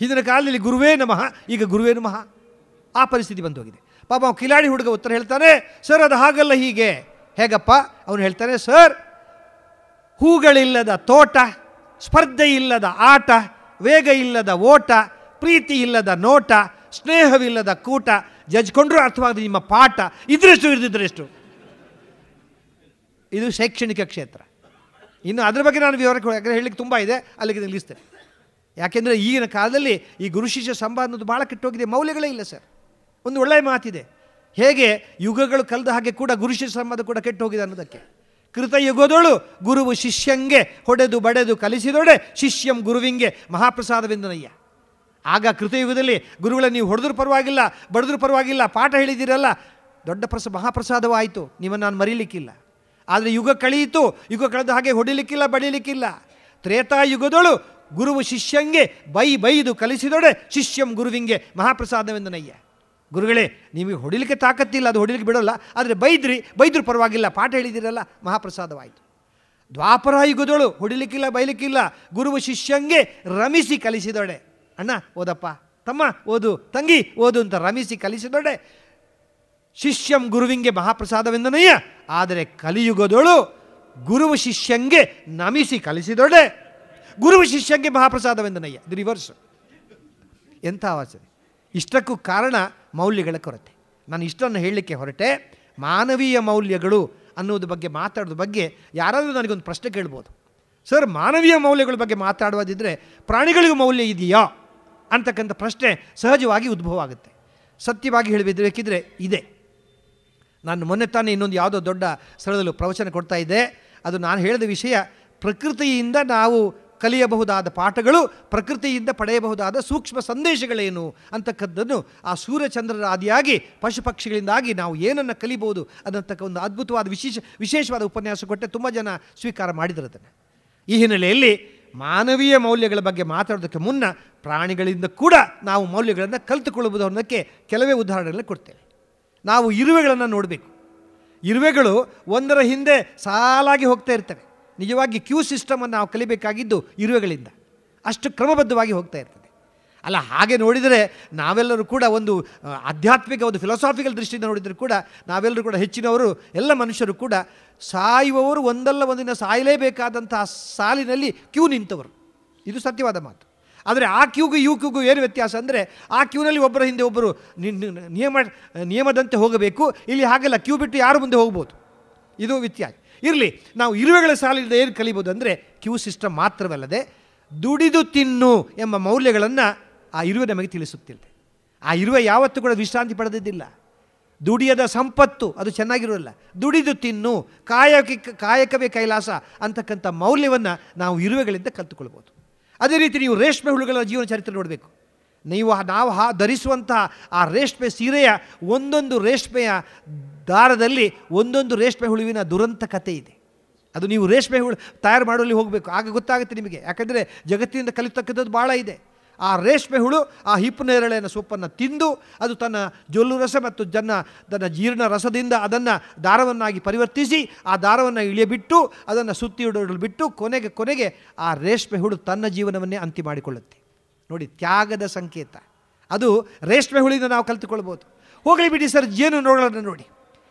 S1: ಹಿಂದಿನ ಕಾಲದಲ್ಲಿ ಗುರುವೇ ನಮಃ, ಈಗ ಗುರುವೇ ನಮಃ, ಆ ಪರಿಸ್ಥಿತಿ ಬಂದು ಹೋಗಿದೆ. ಪಾಪ ಕಿಲಾಡಿ ಹುಡುಗ ಉತ್ತರ ಹೇಳ್ತಾನೆ, ಸರ್ ಅದು ಹಾಗಲ್ಲ, ಹೀಗೆ. ಹೇಗಪ್ಪ? ಅವನು ಹೇಳ್ತಾನೆ, ಸರ್, ಹೂಗಳಿಲ್ಲದ ತೋಟ, ಸ್ಪರ್ಧೆ ಇಲ್ಲದ ಆಟ, ವೇಗ ಇಲ್ಲದ ಓಟ, ಪ್ರೀತಿ ಇಲ್ಲದ ನೋಟ, ಸ್ನೇಹವಿಲ್ಲದ ಕೂಟ, ಜಜ್ಕೊಂಡ್ರೂ ಅರ್ಥವಾಗದೆ ನಿಮ್ಮ ಪಾಠ, ಇದ್ರೆಷ್ಟು ಇರ್ದಿದ್ರೆಷ್ಟು. ಇದು ಶೈಕ್ಷಣಿಕ ಕ್ಷೇತ್ರ. ಇನ್ನು ಅದರ ಬಗ್ಗೆ ನಾನು ವಿವರಕ್ಕೆ ಯಾಕಂದರೆ ಹೇಳಲಿಕ್ಕೆ ತುಂಬ ಇದೆ, ಅಲ್ಲಿಗೆ ನಿಲ್ಲಿಸ್ತೇನೆ. ಯಾಕೆಂದರೆ ಈಗಿನ ಕಾಲದಲ್ಲಿ ಈ ಗುರು ಶಿಷ್ಯ ಸಂವಾದ ಅನ್ನೋದು ಭಾಳ ಕೆಟ್ಟೋಗಿದೆ, ಮೌಲ್ಯಗಳೇ ಇಲ್ಲ ಸರ್. ಒಂದು ಒಳ್ಳೆಯ ಮಾತಿದೆ, ಹೇಗೆ ಯುಗಗಳು ಕಳೆದ ಹಾಗೆ ಕೂಡ ಗುರು ಶಿಷ್ಯ ಸಂವಾದ ಕೂಡ ಕೆಟ್ಟು ಹೋಗಿದೆ ಅನ್ನೋದಕ್ಕೆ. ಕೃತಯುಗದೊಳು ಗುರುವು ಶಿಷ್ಯಂಗೆ ಹೊಡೆದು ಬಡೆದು ಕಲಿಸಿದೊಡೆ ಶಿಷ್ಯಂ ಗುರುವಿಂಗೆ ಮಹಾಪ್ರಸಾದವೆಂದನಯ್ಯ. ಆಗ ಕೃತಯುಗದಲ್ಲಿ ಗುರುಗಳ ನೀವು ಹೊಡೆದ್ರೂ ಪರವಾಗಿಲ್ಲ, ಬಡಿದ್ರೂ ಪರವಾಗಿಲ್ಲ, ಪಾಠ ಹೇಳಿದ್ದೀರಲ್ಲ, ದೊಡ್ಡ ಮಹಾಪ್ರಸಾದವಾಯಿತು, ನಿಮ್ಮನ್ನು ನಾನು ಮರೀಲಿಕ್ಕಿಲ್ಲ. ಆದರೆ ಯುಗ ಕಳೆಯಿತು, ಯುಗ ಕಳೆದ ಹಾಗೆ ಹೊಡಿಲಿಕ್ಕಿಲ್ಲ, ಬಡಿಲಿಕ್ಕಿಲ್ಲ. ತ್ರೇತಾಯುಗದಳು ಗುರುವು ಶಿಷ್ಯಂಗೆ ಬೈದು ಕಲಿಸಿದೊಡೆ ಶಿಷ್ಯಂ ಗುರುವಿಂಗೆ ಮಹಾಪ್ರಸಾದವೆಂದನಯ್ಯ. ಗುರುಗಳೇ, ನಿಮಗೆ ಹೊಡಿಲಿಕ್ಕೆ ತಾಕತ್ತಿಲ್ಲ, ಅದು ಹೊಡಿಲಿಕ್ಕೆ ಬಿಡೋಲ್ಲ, ಆದರೆ ಬೈದ್ರು ಪರವಾಗಿಲ್ಲ, ಪಾಠ ಹೇಳಿದಿರಲ್ಲ, ಮಹಾಪ್ರಸಾದವಾಯಿತು. ದ್ವಾಪರಾಯುಗದಳು ಹೊಡಿಲಿಕ್ಕಿಲ್ಲ, ಬೈಲಿಕ್ಕಿಲ್ಲ, ಗುರುವು ಶಿಷ್ಯಂಗೆ ರಮಿಸಿ ಕಲಿಸಿದೊಡೆ. ಅಣ್ಣ ಓದಪ್ಪ, ತಮ್ಮ ಓದು, ತಂಗಿ ಓದು ಅಂತ ರಮಿಸಿ ಕಲಿಸಿದೊಡೆ ಶಿಷ್ಯಂ ಗುರುವಿಂಗೆ ಮಹಾಪ್ರಸಾದವೆಂದನಯ್ಯ. ಆದರೆ ಕಲಿಯುಗದಳು ಗುರುವು ಶಿಷ್ಯಂಗೆ ನಮಿಸಿ ಕಲಿಸಿದೊಡೆ ಗುರುವು ಶಿಷ್ಯಂಗೆ ಮಹಾಪ್ರಸಾದವೆಂದನಯ್ಯ. ಇದು ರಿವರ್ಸ್. ಎಂಥ ಆವಾಸನೆ! ಇಷ್ಟಕ್ಕೂ ಕಾರಣ ಮೌಲ್ಯಗಳ ಕೊರತೆ. ನಾನು ಇಷ್ಟನ್ನು ಹೇಳಲಿಕ್ಕೆ ಹೊರಟೆ. ಮಾನವೀಯ ಮೌಲ್ಯಗಳು ಅನ್ನೋದ್ರ ಬಗ್ಗೆ ಮಾತಾಡೋದ್ರ ಬಗ್ಗೆ ಯಾರಾದರೂ ನನಗೊಂದು ಪ್ರಶ್ನೆ ಕೇಳ್ಬೋದು. ಸರ್, ಮಾನವೀಯ ಮೌಲ್ಯಗಳ ಬಗ್ಗೆ ಮಾತಾಡುವುದಿದ್ದರೆ ಪ್ರಾಣಿಗಳಿಗೂ ಮೌಲ್ಯ ಇದೆಯಾ ಅಂತಕ್ಕಂಥ ಪ್ರಶ್ನೆ ಸಹಜವಾಗಿ ಉದ್ಭವ ಆಗುತ್ತೆ. ಸತ್ಯವಾಗಿ ಹೇಳಬೇಕಿದ್ರೆ ಇದೆ. ನಾನು ಮೊನ್ನೆ ತಾನೇ ಇನ್ನೊಂದು ಯಾವುದೋ ದೊಡ್ಡ ಸ್ಥಳದಲ್ಲಿ ಪ್ರವಚನ ಕೊಡ್ತಾ ಇದ್ದೆ. ಅದು ನಾನು ಹೇಳಿದ ವಿಷಯ, ಪ್ರಕೃತಿಯಿಂದ ನಾವು ಕಲಿಯಬಹುದಾದ ಪಾಠಗಳು, ಪ್ರಕೃತಿಯಿಂದ ಪಡೆಯಬಹುದಾದ ಸೂಕ್ಷ್ಮ ಸಂದೇಶಗಳೇನು ಅಂತಕ್ಕಂಥದ್ದು ಆ ಸೂರ್ಯಚಂದ್ರರ ಆದಿಯಾಗಿ ಪಶು ಪಕ್ಷಿಗಳಿಂದಾಗಿ ನಾವು ಏನನ್ನು ಕಲಿಬೋದು ಅನ್ನತಕ್ಕ ಒಂದು ಅದ್ಭುತವಾದ ವಿಶೇಷವಾದ ಉಪನ್ಯಾಸ ಕೊಟ್ಟೆ. ತುಂಬ ಜನ ಸ್ವೀಕಾರ ಮಾಡಿದ್ರು ಅದನ್ನು. ಈ ಹಿನ್ನೆಲೆಯಲ್ಲಿ ಮಾನವೀಯ ಮೌಲ್ಯಗಳ ಬಗ್ಗೆ ಮಾತಾಡೋದಕ್ಕೆ ಮುನ್ನ ಪ್ರಾಣಿಗಳಿಂದ ಕೂಡ ನಾವು ಮೌಲ್ಯಗಳನ್ನು ಕಲಿತುಕೊಳ್ಳಬಹುದು ಅನ್ನೋದಕ್ಕೆ ಕೆಲವೇ ಉದಾಹರಣೆಗಳನ್ನು ಕೊಡ್ತೇವೆ. ನಾವು ಇರುವೆಗಳನ್ನು ನೋಡಬೇಕು. ಇರುವೆಗಳು ಒಂದರ ಹಿಂದೆ ಸಾಲಾಗಿ ಹೋಗ್ತಾ ಇರ್ತವೆ. ನಿಜವಾಗಿ ಕ್ಯೂ ಸಿಸ್ಟಮನ್ನು ನಾವು ಕಲಿಬೇಕಾಗಿದ್ದು ಇರುವೆಗಳಿಂದ. ಅಷ್ಟು ಕ್ರಮಬದ್ಧವಾಗಿ ಹೋಗ್ತಾ ಇರ್ತದೆ. ಅಲ್ಲ, ಹಾಗೆ ನೋಡಿದರೆ ನಾವೆಲ್ಲರೂ ಕೂಡ ಒಂದು ಆಧ್ಯಾತ್ಮಿಕ, ಒಂದು ಫಿಲಾಸಾಫಿಕಲ್ ದೃಷ್ಟಿಯಿಂದ ನೋಡಿದರೂ ಕೂಡ ನಾವೆಲ್ಲರೂ ಕೂಡ ಹೆಚ್ಚಿನವರು, ಎಲ್ಲ ಮನುಷ್ಯರು ಕೂಡ ಸಾಯುವವರು ಒಂದಲ್ಲ ಒಂದಿನ ಸಾಯಲೇಬೇಕಾದಂತಹ ಸಾಲಿನಲ್ಲಿ ಕ್ಯೂ ನಿಂತವರು. ಇದು ಸತ್ಯವಾದ ಮಾತು. ಆದರೆ ಆ ಕ್ಯೂಗೂ ಈ ಕ್ಯೂಗೂ ಏನು ವ್ಯತ್ಯಾಸ ಅಂದರೆ, ಆ ಕ್ಯೂನಲ್ಲಿ ಒಬ್ಬರ ಹಿಂದೆ ಒಬ್ಬರು ನಿಯಮದಂತೆ ಹೋಗಬೇಕು. ಇಲ್ಲಿ ಹಾಗೆಲ್ಲ, ಕ್ಯೂ ಬಿಟ್ಟು ಯಾರು ಮುಂದೆ ಹೋಗ್ಬೋದು. ಇದು ವ್ಯತ್ಯಾಸ. ಇರಲಿ, ನಾವು ಇರುವೆಗಳ ಸಾಲಿನಿಂದ ಏನು ಕಲಿಬೋದು ಅಂದರೆ, ಕ್ಯೂ ಸಿಸ್ಟಮ್ ಮಾತ್ರವಲ್ಲದೆ ದುಡಿದು ತಿನ್ನು ಎಂಬ ಮೌಲ್ಯಗಳನ್ನು ಆ ಇರುವೆ ನಮಗೆ ತಿಳಿಸುತ್ತಿಲ್ಲ. ಆ ಇರುವೆ ಯಾವತ್ತೂ ಕೂಡ ವಿಶ್ರಾಂತಿ ಪಡೆದಿದ್ದಿಲ್ಲ. ದುಡಿಯದ ಸಂಪತ್ತು ಅದು ಚೆನ್ನಾಗಿರೋಲ್ಲ. ದುಡಿದು ತಿನ್ನು, ಕಾಯಕವೇ ಕೈಲಾಸ ಅಂತಕ್ಕಂಥ ಮೌಲ್ಯವನ್ನು ನಾವು ಇರುವೆಗಳಿಂದ ಕಲಿತುಕೊಳ್ಬೋದು. ಅದೇ ರೀತಿ ನೀವು ರೇಷ್ಮೆ ಹುಳುಗಳ ಜೀವನ ಚರಿತ್ರೆ ನೋಡಬೇಕು. ನಾವು ಧರಿಸುವಂತಹ ಆ ರೇಷ್ಮೆ ಸೀರೆಯ ಒಂದೊಂದು ರೇಷ್ಮೆಯ ದಾರದಲ್ಲಿ ಒಂದೊಂದು ರೇಷ್ಮೆ ಹುಳುವಿನ ದುರಂತ ಕಥೆ ಇದೆ. ಅದು ನೀವು ರೇಷ್ಮೆ ಹುಳು ತಯಾರು ಮಾಡುವಲ್ಲಿ ಹೋಗಬೇಕು, ಆಗ ಗೊತ್ತಾಗುತ್ತೆ ನಿಮಗೆ. ಯಾಕಂದರೆ ಜಗತ್ತಿನಿಂದ ಕಲಿತಕ್ಕಂಥದ್ದು ಭಾಳ ಇದೆ. ಆ ರೇಷ್ಮೆ ಹುಳು ಆ ಹಿಪ್ಪನೇರಳೆಯ ಸೊಪ್ಪನ್ನು ತಿಂದು ಅದು ತನ್ನ ಜೊಲ್ಲು ರಸ ಮತ್ತು ತನ್ನ ಜೀರ್ಣ ರಸದಿಂದ ಅದನ್ನು ದಾರವನ್ನಾಗಿ ಪರಿವರ್ತಿಸಿ ಆ ದಾರವನ್ನು ಇಳಿಯಬಿಟ್ಟು ಅದನ್ನು ಸುತ್ತಿ ಇಡಲು ಬಿಟ್ಟು ಕೊನೆಗೆ ಆ ರೇಷ್ಮೆ ಹುಳು ತನ್ನ ಜೀವನವನ್ನೇ ಅಂತ್ಯ ಮಾಡಿಕೊಳ್ಳುತ್ತೆ. ನೋಡಿ, ತ್ಯಾಗದ ಸಂಕೇತ. ಅದು ರೇಷ್ಮೆ ಹುಳಿಂದ ನಾವು ಕಲಿತುಕೊಳ್ಬೋದು. ಹೋಗಲಿ ಬಿಡಿ ಸರ್, ಜೇನು ನೋಡೋಣ ನೋಡಿ.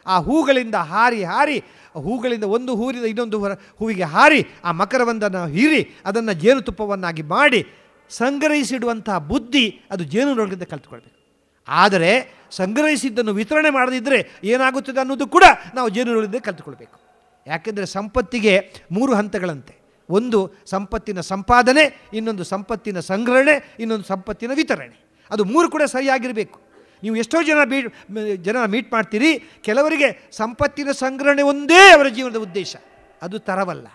S1: ಆ ಹೂಗಳಿಂದ ಹಾರಿ ಹೂಗಳಿಂದ ಒಂದು ಹೂವಿನಿಂದ ಇನ್ನೊಂದು ಹೂವಿಗೆ ಹಾರಿ ಆ ಮಕರವೊಂದನ್ನು ಹೀರಿ ಅದನ್ನು ಜೇನುತುಪ್ಪವನ್ನಾಗಿ ಮಾಡಿ ಸಂಗ್ರಹಿಸಿಡುವಂತಹ ಬುದ್ಧಿ ಅದು ಜೇನುನೊಳಗಿಂದ ಕಲಿತುಕೊಳ್ಬೇಕು. ಆದರೆ ಸಂಗ್ರಹಿಸಿದ್ದನ್ನು ವಿತರಣೆ ಮಾಡದಿದ್ದರೆ ಏನಾಗುತ್ತದೆ ಅನ್ನೋದು ಕೂಡ ನಾವು ಜೇನುನೊಳಗಿಂದ ಕಲಿತುಕೊಳ್ಬೇಕು. ಯಾಕೆಂದರೆ ಸಂಪತ್ತಿಗೆ 3 ಹಂತಗಳಂತೆ. ಒಂದು ಸಂಪತ್ತಿನ ಸಂಪಾದನೆ, ಇನ್ನೊಂದು ಸಂಪತ್ತಿನ ಸಂಗ್ರಹಣೆ, ಇನ್ನೊಂದು ಸಂಪತ್ತಿನ ವಿತರಣೆ. ಅದು 3 ಕೂಡ ಸರಿಯಾಗಿರಬೇಕು. ನೀವು ಎಷ್ಟೋ ಜನ ಮೀಟ್ ಮಾಡ್ತೀರಿ, ಕೆಲವರಿಗೆ ಸಂಪತ್ತಿನ ಸಂಗ್ರಹಣೆ ಒಂದೇ ಅವರ ಜೀವನದ ಉದ್ದೇಶ, ಅದು ತರವಲ್ಲ.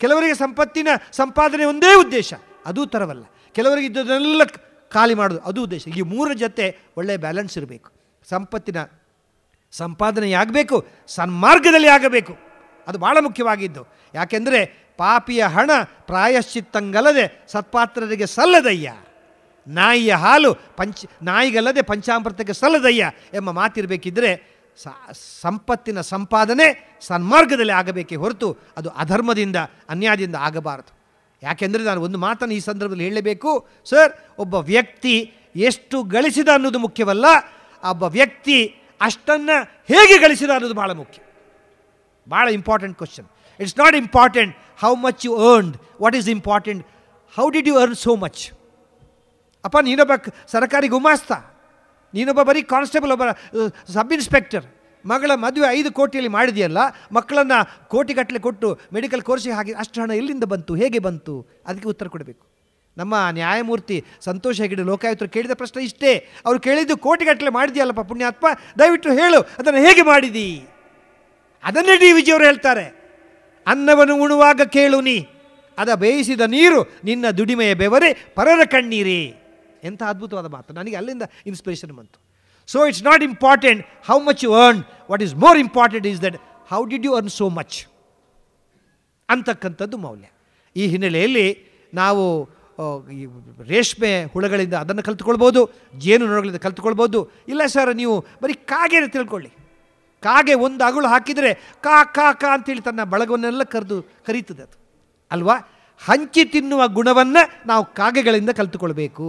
S1: ಕೆಲವರಿಗೆ ಸಂಪತ್ತಿನ ಸಂಪಾದನೆ ಒಂದೇ ಉದ್ದೇಶ, ಅದು ತರವಲ್ಲ. ಕೆಲವರಿಗೆ ಇದ್ದದನ್ನೆಲ್ಲ ಖಾಲಿ ಮಾಡೋದು, ಅದು ಉದ್ದೇಶ. ಈ 3 ಜೊತೆ ಒಳ್ಳೆಯ ಬ್ಯಾಲೆನ್ಸ್ ಇರಬೇಕು. ಸಂಪತ್ತಿನ ಸಂಪಾದನೆ ಆಗಬೇಕು, ಸನ್ಮಾರ್ಗದಲ್ಲಿ ಆಗಬೇಕು. ಅದು ಭಾಳ ಮುಖ್ಯವಾಗಿದ್ದು. ಯಾಕೆಂದರೆ ಪಾಪಿಯ ಹಣ ಪ್ರಾಯಶ್ಚಿತ್ತಂಗಲ್ಲದೆ ಸತ್ಪಾತ್ರರಿಗೆ ಸಲ್ಲದಯ್ಯ, ನಾಯಿಯ ಹಾಲು ನಾಯಿಗಲ್ಲದೆ ಪಂಚಾಮೃತಕ್ಕೆ ಸಲ್ಲದಯ್ಯ ಎಂಬ ಮಾತಿರಬೇಕಿದ್ದರೆ ಸಂಪತ್ತಿನ ಸಂಪಾದನೆ ಸನ್ಮಾರ್ಗದಲ್ಲಿ ಆಗಬೇಕೇ ಹೊರತು ಅದು ಅಧರ್ಮದಿಂದ ಅನ್ಯಾಯದಿಂದ ಆಗಬಾರದು. ಯಾಕೆಂದರೆ ನಾನು ಒಂದು ಮಾತನ್ನು ಈ ಸಂದರ್ಭದಲ್ಲಿ ಹೇಳಲೇಬೇಕು ಸರ್. ಒಬ್ಬ ವ್ಯಕ್ತಿ ಎಷ್ಟು ಗಳಿಸಿದ ಅನ್ನೋದು ಮುಖ್ಯವಲ್ಲ, ಒಬ್ಬ ವ್ಯಕ್ತಿ ಅಷ್ಟನ್ನು ಹೇಗೆ ಗಳಿಸಿದ ಅನ್ನೋದು ಭಾಳ ಮುಖ್ಯ. ಭಾಳ important question. It's not important how much you earned, what is important how did you earn so much. ಅಪ್ಪ, ನೀನೊಬ್ಬ ಸರ್ಕಾರಿ ಗುಮಾಸ್ತ, ನೀನೊಬ್ಬ ಬರೀ ಕಾನ್ಸ್ಟೇಬಲ್, ಒಬ್ಬ ಸಬ್ ಇನ್ಸ್ಪೆಕ್ಟರ್, ಮಗಳ ಮದುವೆ 5 ಕೋಟಿಯಲ್ಲಿ ಮಾಡಿದೆಯಲ್ಲ, ಮಕ್ಕಳನ್ನು ಕೋಟಿಗಟ್ಟಲೆ ಕೊಟ್ಟು ಮೆಡಿಕಲ್ ಕೋರ್ಸಿಗೆ ಹಾಕಿ, ಅಷ್ಟು ಹಣ ಎಲ್ಲಿಂದ ಬಂತು, ಹೇಗೆ ಬಂತು? ಅದಕ್ಕೆ ಉತ್ತರ ಕೊಡಬೇಕು. ನಮ್ಮ ನ್ಯಾಯಮೂರ್ತಿ ಸಂತೋಷ್ ಹೆಗಡೆ ಲೋಕಾಯುಕ್ತರು ಕೇಳಿದ ಪ್ರಶ್ನೆ ಇಷ್ಟೇ. ಅವರು ಕೇಳಿದ್ದು, ಕೋಟಿಗಟ್ಟಲೆ ಮಾಡಿದೆಯಲ್ಲಪ್ಪ ಪುಣ್ಯಾತ್ಮ, ದಯವಿಟ್ಟು ಹೇಳು ಅದನ್ನು ಹೇಗೆ ಮಾಡಿದಿ. ಅದನ್ನೇ ಡಿ ವಿಜಿಯವರು ಹೇಳ್ತಾರೆ, ಅನ್ನವನ್ನು ಉಣುವಾಗ ಕೇಳು ನೀ, ಅದ ಬೇಯಿಸಿದ ನೀರು ನಿನ್ನ ದುಡಿಮೆಯ ಬೆವರೇ ಪರರ ಕಣ್ಣೀರೇ. ಎಂಥ ಅದ್ಭುತವಾದ ಮಾತು, ನನಗೆ ಅಲ್ಲಿಂದ ಇನ್ಸ್ಪಿರೇಷನ್ ಬಂತು. So it's not important how much you earn, what is more important is that how did you earn so much ಅಂತಕ್ಕಂಥದ್ದು ಮೌಲ್ಯ. ಈ ಹಿನ್ನೆಲೆಯಲ್ಲಿ ನಾವು ಈ ರೇಷ್ಮೆ ಹುಳಗಳಿಂದ ಅದನ್ನು ಕಲ್ತ್ಕೊಳ್ಬೋದು, ಜೇನುನೊಣಗಳಿಂದ ಕಲ್ತ್ಕೊಳ್ಬೋದು. ಇಲ್ಲ ಸರ್ ನೀವು ಬರೀ ಕಾಗೆನ ತಿಳ್ಕೊಳ್ಳಿ, ಕಾಗೆ ಒಂದು ಅಗುಳು ಹಾಕಿದರೆ ಕಾ ಕಾ ಕಾ ಅಂತೇಳಿ ತನ್ನ ಬಳಗವನ್ನೆಲ್ಲ ಕರೀತದೆ ಅದು ಅಲ್ವಾ. ಹಂಚಿ ತಿನ್ನುವ ಗುಣವನ್ನು ನಾವು ಕಾಗೆಗಳಿಂದ ಕಲ್ತುಕೊಳ್ಬೇಕು.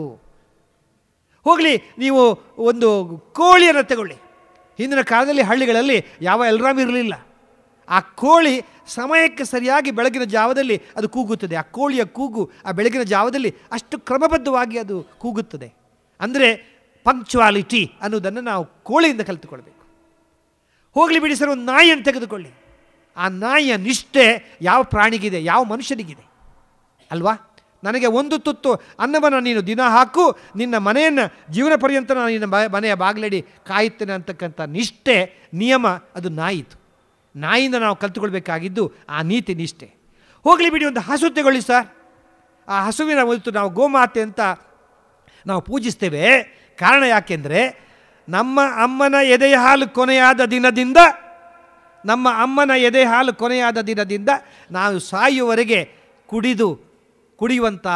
S1: ಹೋಗಲಿ, ನೀವು ಒಂದು ಕೋಳಿಯನ್ನು ತಗೊಳ್ಳಿ. ಹಿಂದಿನ ಕಾಲದಲ್ಲಿ ಹಳ್ಳಿಗಳಲ್ಲಿ ಯಾವ ಅಲಾರಾಮ್ ಇರಲಿಲ್ಲ. ಆ ಕೋಳಿ ಸಮಯಕ್ಕೆ ಸರಿಯಾಗಿ ಬೆಳಗಿನ ಜಾವದಲ್ಲಿ ಅದು ಕೂಗುತ್ತದೆ. ಆ ಕೋಳಿಯ ಕೂಗು ಆ ಬೆಳಗಿನ ಜಾವದಲ್ಲಿ ಅಷ್ಟು ಕ್ರಮಬದ್ಧವಾಗಿ ಅದು ಕೂಗುತ್ತದೆ. ಅಂದರೆ ಪಂಕ್ಚುವಾಲಿಟಿ ಅನ್ನೋದನ್ನು ನಾವು ಕೋಳಿಯಿಂದ ಕಲಿತುಕೊಳ್ಬೇಕು. ಹೋಗಲಿ ಬಿಡಿ ಸರ್, ಒಂದು ನಾಯಿಯನ್ನು ತೆಗೆದುಕೊಳ್ಳಿ. ಆ ನಾಯಿಯ ನಿಷ್ಠೆ ಯಾವ ಪ್ರಾಣಿಗಿದೆ, ಯಾವ ಮನುಷ್ಯನಿಗಿದೆ ಅಲ್ವಾ. ನನಗೆ ಒಂದು ತುತ್ತು ಅನ್ನವನ್ನು ನೀನು ದಿನ ಹಾಕು, ನಿನ್ನ ಮನೆಯನ್ನು ಜೀವನ ಪರ್ಯಂತ ನಾನು ನಿನ್ನ ಮನೆಯ ಬಾಗಿಲಡಿ ಕಾಯುತ್ತೇನೆ ಅಂತಕ್ಕಂಥ ನಿಷ್ಠೆ, ನಿಯಮ ಅದು ನಾಯಿತು. ನಾಯಿಯಿಂದ ನಾವು ಕಲ್ತುಕೊಳ್ಬೇಕಾಗಿದ್ದು ಆ ನೀತಿ ನಿಷ್ಠೆ. ಹೋಗಲಿ ಬಿಡಿ, ಒಂದು ಹಸು ತಗೊಳ್ಳಿ ಸರ್. ಆ ಹಸುವಿನ ಹೊತ್ತು ನಾವು ಗೋಮಾತೆ ಅಂತ ನಾವು ಪೂಜಿಸ್ತೇವೆ. ಕಾರಣ ಯಾಕೆಂದರೆ ನಮ್ಮ ಅಮ್ಮನ ಎದೆಯ ಹಾಲು ಕೊನೆಯಾದ ದಿನದಿಂದ, ನಮ್ಮ ಅಮ್ಮನ ಎದೆ ಹಾಲು ಕೊನೆಯಾದ ದಿನದಿಂದ ನಾವು ಸಾಯುವವರೆಗೆ ಕುಡಿಯುವಂಥ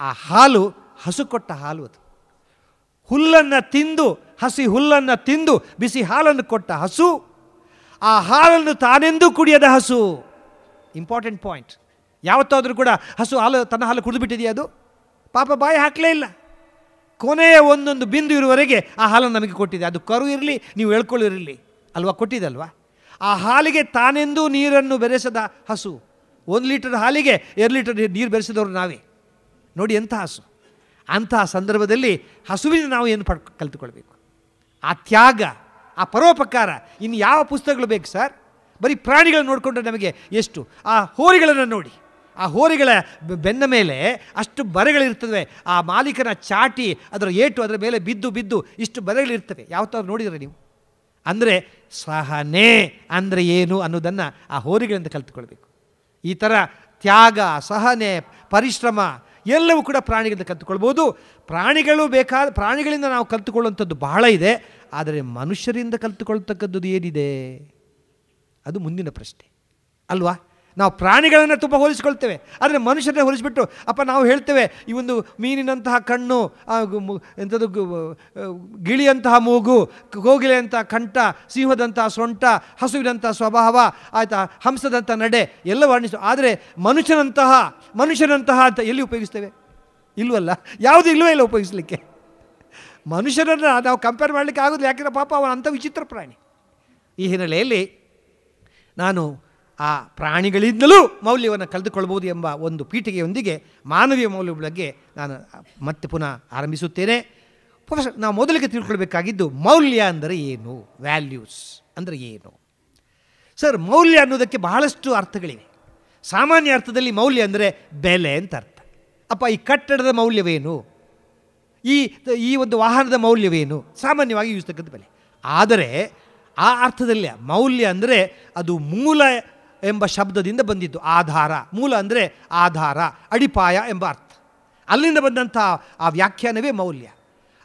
S1: ಆ ಹಾಲು ಹಸು ಕೊಟ್ಟ ಹಾಲು. ಅದು ಹುಲ್ಲನ್ನು ತಿಂದು, ಹಸಿ ಹುಲ್ಲನ್ನು ತಿಂದು ಬಿಸಿ ಹಾಲನ್ನು ಕೊಟ್ಟ ಹಸು, ಆ ಹಾಲನ್ನು ತಾನೆಂದೂ ಕುಡಿಯದ ಹಸು. Important point. ಯಾವತ್ತಾದರೂ ಕೂಡ ಹಸು ತನ್ನ ಹಾಲು ಕುಡಿದು ಬಿಟ್ಟಿದೆಯಾ? ಅದು ಪಾಪ ಬಾಯಿ ಹಾಕಲೇ ಇಲ್ಲ. ಕೊನೆಯ ಒಂದೊಂದು ಬಿಂದು ಇರುವವರೆಗೆ ಆ ಹಾಲನ್ನು ನಮಗೆ ಕೊಟ್ಟಿದೆ. ಅದು ಕರು ಇರಲಿ, ನೀವು ಎಳ್ಕೊಳ್ಳಿರಲಿ ಅಲ್ವಾ, ಕೊಟ್ಟಿದ್ದಲ್ವಾ. ಆ ಹಾಲಿಗೆ ತಾನೆಂದೂ ನೀರನ್ನು ಬೆರೆಸದ ಹಸು. 1 ಲೀಟರ್ ಹಾಲಿಗೆ 2 ಲೀಟರ್ ನೀರು ಬೆರೆಸಿದವರು ನಾವೇ. ನೋಡಿ ಎಂಥ ಹಸು. ಅಂತಹ ಸಂದರ್ಭದಲ್ಲಿ ಹಸುವಿನ ನಾವು ಏನು ಕಲಿತುಕೊಳ್ಬೇಕು? ಆ ತ್ಯಾಗ, ಆ ಪರೋಪಕಾರ. ಇನ್ನು ಯಾವ ಪುಸ್ತಕಗಳು ಬೇಕು ಸರ್? ಬರೀ ಪ್ರಾಣಿಗಳನ್ನು ನೋಡಿಕೊಂಡ್ರೆ ನಮಗೆ ಎಷ್ಟು. ಆ ಹೋರಿಗಳನ್ನು ನೋಡಿ, ಆ ಹೋರಿಗಳ ಬೆನ್ನ ಮೇಲೆ ಅಷ್ಟು ಬರೆಗಳಿರ್ತವೆ. ಆ ಮಾಲೀಕನ ಚಾಟಿ, ಅದರ ಏಟು ಅದರ ಮೇಲೆ ಬಿದ್ದು ಬಿದ್ದು ಇಷ್ಟು ಬರೆಗಳಿರ್ತವೆ. ಯಾವತ್ತಾದ್ರು ನೋಡಿದರೆ ನೀವು? ಅಂದರೆ ಸಹನೆ ಅಂದರೆ ಏನು ಅನ್ನೋದನ್ನು ಆ ಹೋರಿಗಳಿಂದ ಕಲಿತುಕೊಳ್ಬೇಕು. ಈ ಥರ ತ್ಯಾಗ, ಸಹನೆ, ಪರಿಶ್ರಮ ಎಲ್ಲವೂ ಕೂಡ ಪ್ರಾಣಿಗಳಿಂದ ಕಲಿತುಕೊಳ್ಬೋದು. ಪ್ರಾಣಿಗಳಿಂದ ನಾವು ಕಲಿತುಕೊಳ್ಳುವಂಥದ್ದು ಬಹಳ ಇದೆ. ಆದರೆ ಮನುಷ್ಯರಿಂದ ಕಲಿತುಕೊಳ್ತಕ್ಕದ್ದು ಏನಿದೆ? ಅದು ಮುಂದಿನ ಪ್ರಶ್ನೆ ಅಲ್ವಾ. ನಾವು ಪ್ರಾಣಿಗಳನ್ನು ತುಂಬ ಹೋಲಿಸ್ಕೊಳ್ತೇವೆ, ಆದರೆ ಮನುಷ್ಯರನ್ನೇ ಹೋಲಿಸಿಬಿಟ್ಟು ಅಪ್ಪ ನಾವು ಹೇಳ್ತೇವೆ ಈ ಒಂದು ಮೀನಿನಂತಹ ಕಣ್ಣು, ಎಂಥದ್ದು ಗಿಳಿಯಂತಹ ಮೂಗು, ಕೋಗಿಲೆಯಂತಹ ಕಂಠ, ಸಿಂಹದಂತಹ ಸೊಂಟ, ಹಸುವಿನಂತಹ ಸ್ವಭಾವ, ಆಯಿತಾ, ಹಂಸದಂಥ ನಡೆ ಎಲ್ಲ ವರ್ಣಿಸು. ಆದರೆ ಮನುಷ್ಯನಂತಹ ಅಂತ ಎಲ್ಲಿ ಉಪಯೋಗಿಸ್ತೇವೆ? ಇಲ್ವಲ್ಲ, ಯಾವುದೂ ಇಲ್ಲವೇ ಇಲ್ಲ ಉಪಯೋಗಿಸಲಿಕ್ಕೆ. ಮನುಷ್ಯರನ್ನು ನಾವು ಕಂಪೇರ್ ಮಾಡಲಿಕ್ಕೆ ಆಗೋದಿಲ್ಲ. ಯಾಕೆಂದರೆ ಪಾಪ ಅವನ ಅಂಥ ವಿಚಿತ್ರ ಪ್ರಾಣಿ. ಈ ಹಿನ್ನೆಲೆಯಲ್ಲಿ ನಾನು ಆ ಪ್ರಾಣಿಗಳಿಂದಲೂ ಮೌಲ್ಯವನ್ನು ಕಳೆದುಕೊಳ್ಬೋದು ಎಂಬ ಒಂದು ಪೀಠಿಗೆಯೊಂದಿಗೆ ಮಾನವೀಯ ಮೌಲ್ಯದ ಬಗ್ಗೆ ನಾನು ಮತ್ತೆ ಪುನಃ ಆರಂಭಿಸುತ್ತೇನೆ. ನಾವು ಮೊದಲಿಗೆ ತಿಳ್ಕೊಳ್ಬೇಕಾಗಿದ್ದು ಮೌಲ್ಯ ಅಂದರೆ ಏನು, ವ್ಯಾಲ್ಯೂಸ್ ಅಂದರೆ ಏನು. ಸರ್, ಮೌಲ್ಯ ಅನ್ನೋದಕ್ಕೆ ಬಹಳಷ್ಟು ಅರ್ಥಗಳಿವೆ. ಸಾಮಾನ್ಯ ಅರ್ಥದಲ್ಲಿ ಮೌಲ್ಯ ಅಂದರೆ ಬೆಲೆ ಅಂತ ಅರ್ಥ. ಅಪ್ಪ ಈ ಕಟ್ಟಡದ ಮೌಲ್ಯವೇನು, ಈ ಒಂದು ವಾಹನದ ಮೌಲ್ಯವೇನು, ಸಾಮಾನ್ಯವಾಗಿ ಯೂಸ್ತಕ್ಕಂಥ ಬೆಲೆ. ಆದರೆ ಆ ಅರ್ಥದಲ್ಲಿ ಮೌಲ್ಯ ಅಂದರೆ ಅದು ಮೂಲ ಎಂಬ ಶಬ್ದದಿಂದ ಬಂದಿದ್ದು. ಆಧಾರ, ಮೂಲ ಅಂದರೆ ಆಧಾರ, ಅಡಿಪಾಯ ಎಂಬ ಅರ್ಥ. ಅಲ್ಲಿಂದ ಬಂದಂಥ ಆ ವ್ಯಾಖ್ಯಾನವೇ ಮೌಲ್ಯ.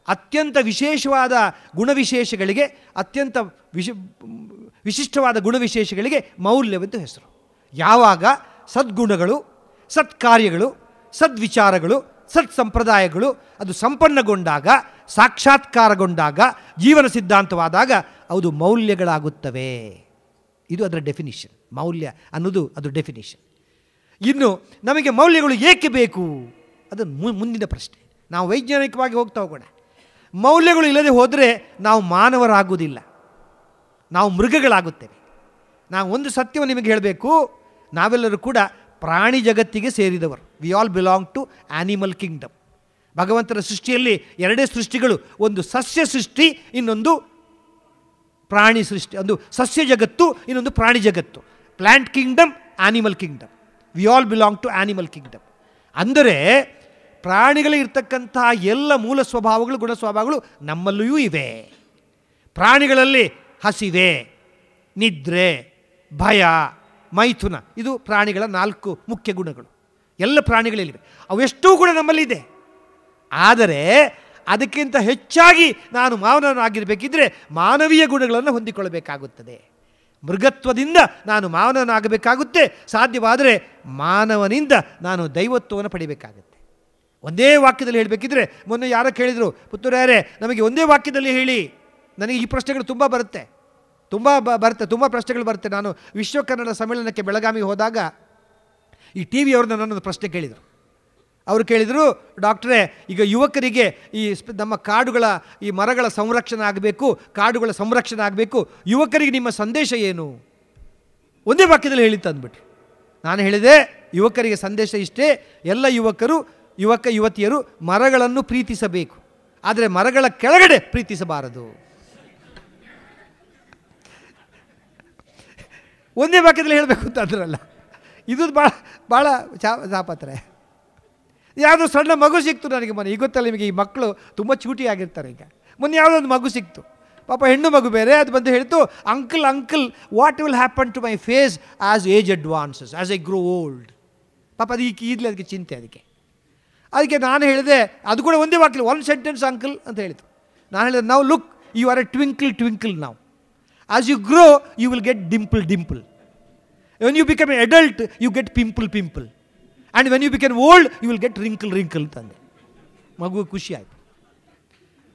S1: ಅತ್ಯಂತ ವಿಶೇಷವಾದ ಗುಣವಿಶೇಷಗಳಿಗೆ, ಅತ್ಯಂತ ವಿಶಿಷ್ಟವಾದ ಗುಣವಿಶೇಷಗಳಿಗೆ ಮೌಲ್ಯವೆಂದು ಹೆಸರು. ಯಾವಾಗ ಸದ್ಗುಣಗಳು, ಸತ್ಕಾರ್ಯಗಳು, ಸದ್ವಿಚಾರಗಳು, ಸತ್ಸಂಪ್ರದಾಯಗಳು ಅದು ಸಂಪನ್ನಗೊಂಡಾಗ, ಸಾಕ್ಷಾತ್ಕಾರಗೊಂಡಾಗ, ಜೀವನ ಸಿದ್ಧಾಂತವಾದಾಗ ಅದು ಮೌಲ್ಯಗಳಾಗುತ್ತವೆ. ಇದು ಅದರ ಡೆಫಿನಿಷನ್. ಮೌಲ್ಯ ಅನ್ನೋದು ಅದು ಡೆಫಿನಿಷನ್. ಇನ್ನು ನಮಗೆ ಮೌಲ್ಯಗಳು ಏಕೆ ಬೇಕು? ಅದು ಮುಂದಿನ ಪ್ರಶ್ನೆ. ನಾವು ವೈಜ್ಞಾನಿಕವಾಗಿ ಹೋಗ್ತಾ ಹೋಗೋಣ. ಮೌಲ್ಯಗಳು ಇಲ್ಲದೆ ಹೋದರೆ ನಾವು ಮಾನವರಾಗುವುದಿಲ್ಲ, ನಾವು ಮೃಗಗಳಾಗುತ್ತೇವೆ. ನಾವು ಒಂದು ಸತ್ಯವನ್ನು ನಿಮಗೆ ಹೇಳಬೇಕು, ನಾವೆಲ್ಲರೂ ಕೂಡ ಪ್ರಾಣಿ ಜಗತ್ತಿಗೆ ಸೇರಿದವರು. We all belong to animal kingdom. ಭಗವಂತನ ಸೃಷ್ಟಿಯಲ್ಲಿ 2 ಸೃಷ್ಟಿಗಳು, ಒಂದು ಸಸ್ಯ ಸೃಷ್ಟಿ, ಇನ್ನೊಂದು ಪ್ರಾಣಿ ಸೃಷ್ಟಿ. ಒಂದು ಸಸ್ಯ ಜಗತ್ತು, ಇನ್ನೊಂದು ಪ್ರಾಣಿ ಜಗತ್ತು. Plant kingdom, animal kingdom. We all belong to animal kingdom. ಅಂದರೆ ಪ್ರಾಣಿಗಳಿರ್ತಕ್ಕಂತಹ ಎಲ್ಲ ಮೂಲ ಸ್ವಭಾವಗಳು, ಗುಣ ಸ್ವಭಾವಗಳು ನಮ್ಮಲ್ಲಿಯೂ ಇವೆ. ಪ್ರಾಣಿಗಳಲ್ಲಿ ಹಸಿವೆ, ನಿದ್ರೆ, ಭಯ, ಮೈಥುನ, ಇದು ಪ್ರಾಣಿಗಳ 4 ಮುಖ್ಯ ಗುಣಗಳು. ಎಲ್ಲ ಪ್ರಾಣಿಗಳಲ್ಲಿವೆ. ಅವೆಷ್ಟೂ ಕೂಡ ನಮ್ಮಲ್ಲಿದೆ. ಆದರೆ ಅದಕ್ಕಿಂತ ಹೆಚ್ಚಾಗಿ ನಾನು ಮಾನವನಾಗಿರಬೇಕಿದ್ರೆ ಮಾನವೀಯ ಗುಣಗಳನ್ನು ಹೊಂದಿಕೊಳ್ಳಬೇಕಾಗುತ್ತದೆ. ಮೃಗತ್ವದಿಂದ ನಾನು ಮಾನವನಾಗಬೇಕಾಗುತ್ತೆ. ಸಾಧ್ಯವಾದರೆ ಮಾನವನಿಂದ ನಾನು ದೈವತ್ವವನ್ನು ಪಡಿಬೇಕಾಗುತ್ತೆ. ಒಂದೇ ವಾಕ್ಯದಲ್ಲಿ ಹೇಳಬೇಕಿದ್ರೆ, ಮೊನ್ನೆ ಯಾರೋ ಕೇಳಿದರು, ಪುತ್ತೂರೇ ನಮಗೆ ಒಂದೇ ವಾಕ್ಯದಲ್ಲಿ ಹೇಳಿ. ನನಗೆ ಈ ಪ್ರಶ್ನೆಗಳು ತುಂಬ ಬರುತ್ತೆ, ತುಂಬ ಪ್ರಶ್ನೆಗಳು ಬರುತ್ತೆ. ನಾನು ವಿಶ್ವ ಕನ್ನಡ ಸಮ್ಮೇಳನಕ್ಕೆ ಬೆಳಗಾವಿಗೆ ಹೋದಾಗ ಈ ಟಿ ವಿಯವ್ರನ್ನ ನನ್ನೊಂದು ಪ್ರಶ್ನೆ ಕೇಳಿದರು. ಅವರು ಕೇಳಿದರು, ಡಾಕ್ಟ್ರೇ, ಈಗ ಯುವಕರಿಗೆ ಈ ನಮ್ಮ ಕಾಡುಗಳ ಈ ಮರಗಳ ಸಂರಕ್ಷಣೆ ಆಗಬೇಕು, ಕಾಡುಗಳ ಸಂರಕ್ಷಣೆ ಆಗಬೇಕು, ಯುವಕರಿಗೆ ನಿಮ್ಮ ಸಂದೇಶ ಏನು? ಒಂದೇ ವಾಕ್ಯದಲ್ಲಿ ಹೇಳಿ ತಂದುಬಿಟ್ರು. ನಾನು ಹೇಳಿದೆ, ಯುವಕರಿಗೆ ಸಂದೇಶ ಇಷ್ಟೇ, ಎಲ್ಲ ಯುವತಿಯರು ಮರಗಳನ್ನು ಪ್ರೀತಿಸಬೇಕು, ಆದರೆ ಮರಗಳ ಕೆಳಗಡೆ ಪ್ರೀತಿಸಬಾರದು. ಒಂದೇ ವಾಕ್ಯದಲ್ಲಿ ಹೇಳಬೇಕು ಅಂತ ಅಂದ್ರಲ್ಲ, ಇದು ಭಾಳ ಚಾಪತ್ರೆ. ಯಾವುದೋ ಸಣ್ಣ ಮಗು ಸಿಕ್ತು ನನಗೆ ಮೊನ್ನೆ. ಈಗ ಗೊತ್ತಲ್ಲ ನಿಮಗೆ, ಈ ಮಕ್ಕಳು ತುಂಬ ಚೂಟಿಯಾಗಿರ್ತಾರೆ. ಈಗ ಮೊನ್ನೆ ಯಾವುದೊಂದು ಮಗು ಸಿಕ್ತು, ಪಾಪ ಹೆಣ್ಣು ಮಗು ಬೇರೆ. ಅದು ಬಂದು ಹೇಳ್ತು, uncle what will happen to my face as age advances, as I grow old. ಪಾಪ ಅದು ಈಗಲೇ ಅದಕ್ಕೆ ಚಿಂತೆ. ಅದಕ್ಕೆ ನಾನು ಹೇಳಿದೆ, ಅದು ಕೂಡ ಒಂದೇ ವಾಕ್ಯ, ಒನ್ ಸೆಂಟೆನ್ಸ್ ಅಂಕಲ್ ಅಂತ ಹೇಳಿತು. ನಾನು ಹೇಳಿದೆ, ನಾವು look, you are a twinkle ನಾವು. As you grow you will get dimple. When you become a adult you get pimple. And when you become old you will get wrinkle ತಂದೆ. ಮಗು ಖುಷಿ ಆಯಿತು.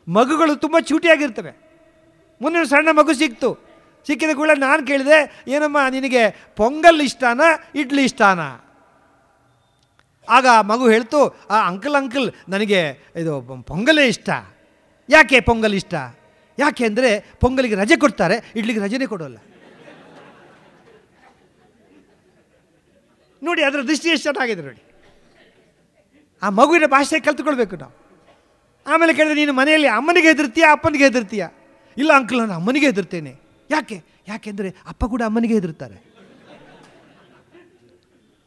S1: ಮಗುಗಳು ತುಂಬ ಚೂಟಿಯಾಗಿರ್ತವೆ. ಮೊನ್ನೆ ಸಣ್ಣ ಮಗು ಸಿಕ್ಕಿದ ಕೂಡ ನಾನು ಕೇಳಿದೆ, ಏನಮ್ಮ ನಿನಗೆ ಪೊಂಗಲ್ ಇಷ್ಟನಾ ಇಡ್ಲಿ ಇಷ್ಟನಾ? ಆಗ ಮಗು ಹೇಳ್ತು, ಅಂಕಲ್ ನನಗೆ ಇದು ಪೊಂಗಲೇ ಇಷ್ಟ. ಯಾಕೆ ಪೊಂಗಲ್ ಇಷ್ಟ? ಯಾಕೆ ಅಂದರೆ ಪೊಂಗಲಿಗೆ ರಜೆ ಕೊಡ್ತಾರೆ, ಇಡ್ಲಿಗೆ ರಜೆನೇ ಕೊಡೋಲ್ಲ. ನೋಡಿ ಅದರ ದೃಷ್ಟಿ ಎಷ್ಟು ಚೆನ್ನಾಗಿದೆ ನೋಡಿ. ಆ ಮಗುವಿನ ಭಾಷೆ ಕಲ್ತ್ಕೊಳ್ಬೇಕು ನಾವು. ಆಮೇಲೆ ಕೇಳಿದ್ರೆ, ನೀನು ಮನೆಯಲ್ಲಿ ಅಮ್ಮನಿಗೆ ಹೆದರ್ತೀಯಾ ಅಪ್ಪನಿಗೆ ಹೆದರ್ತೀಯಾ? ಇಲ್ಲ ಅಂಕಲ್, ನಾನು ಅಮ್ಮನಿಗೆ ಹೆದರ್ತೇನೆ. ಯಾಕೆಂದರೆ ಅಪ್ಪ ಕೂಡ ಅಮ್ಮನಿಗೆ ಹೆದರ್ತಾರೆ.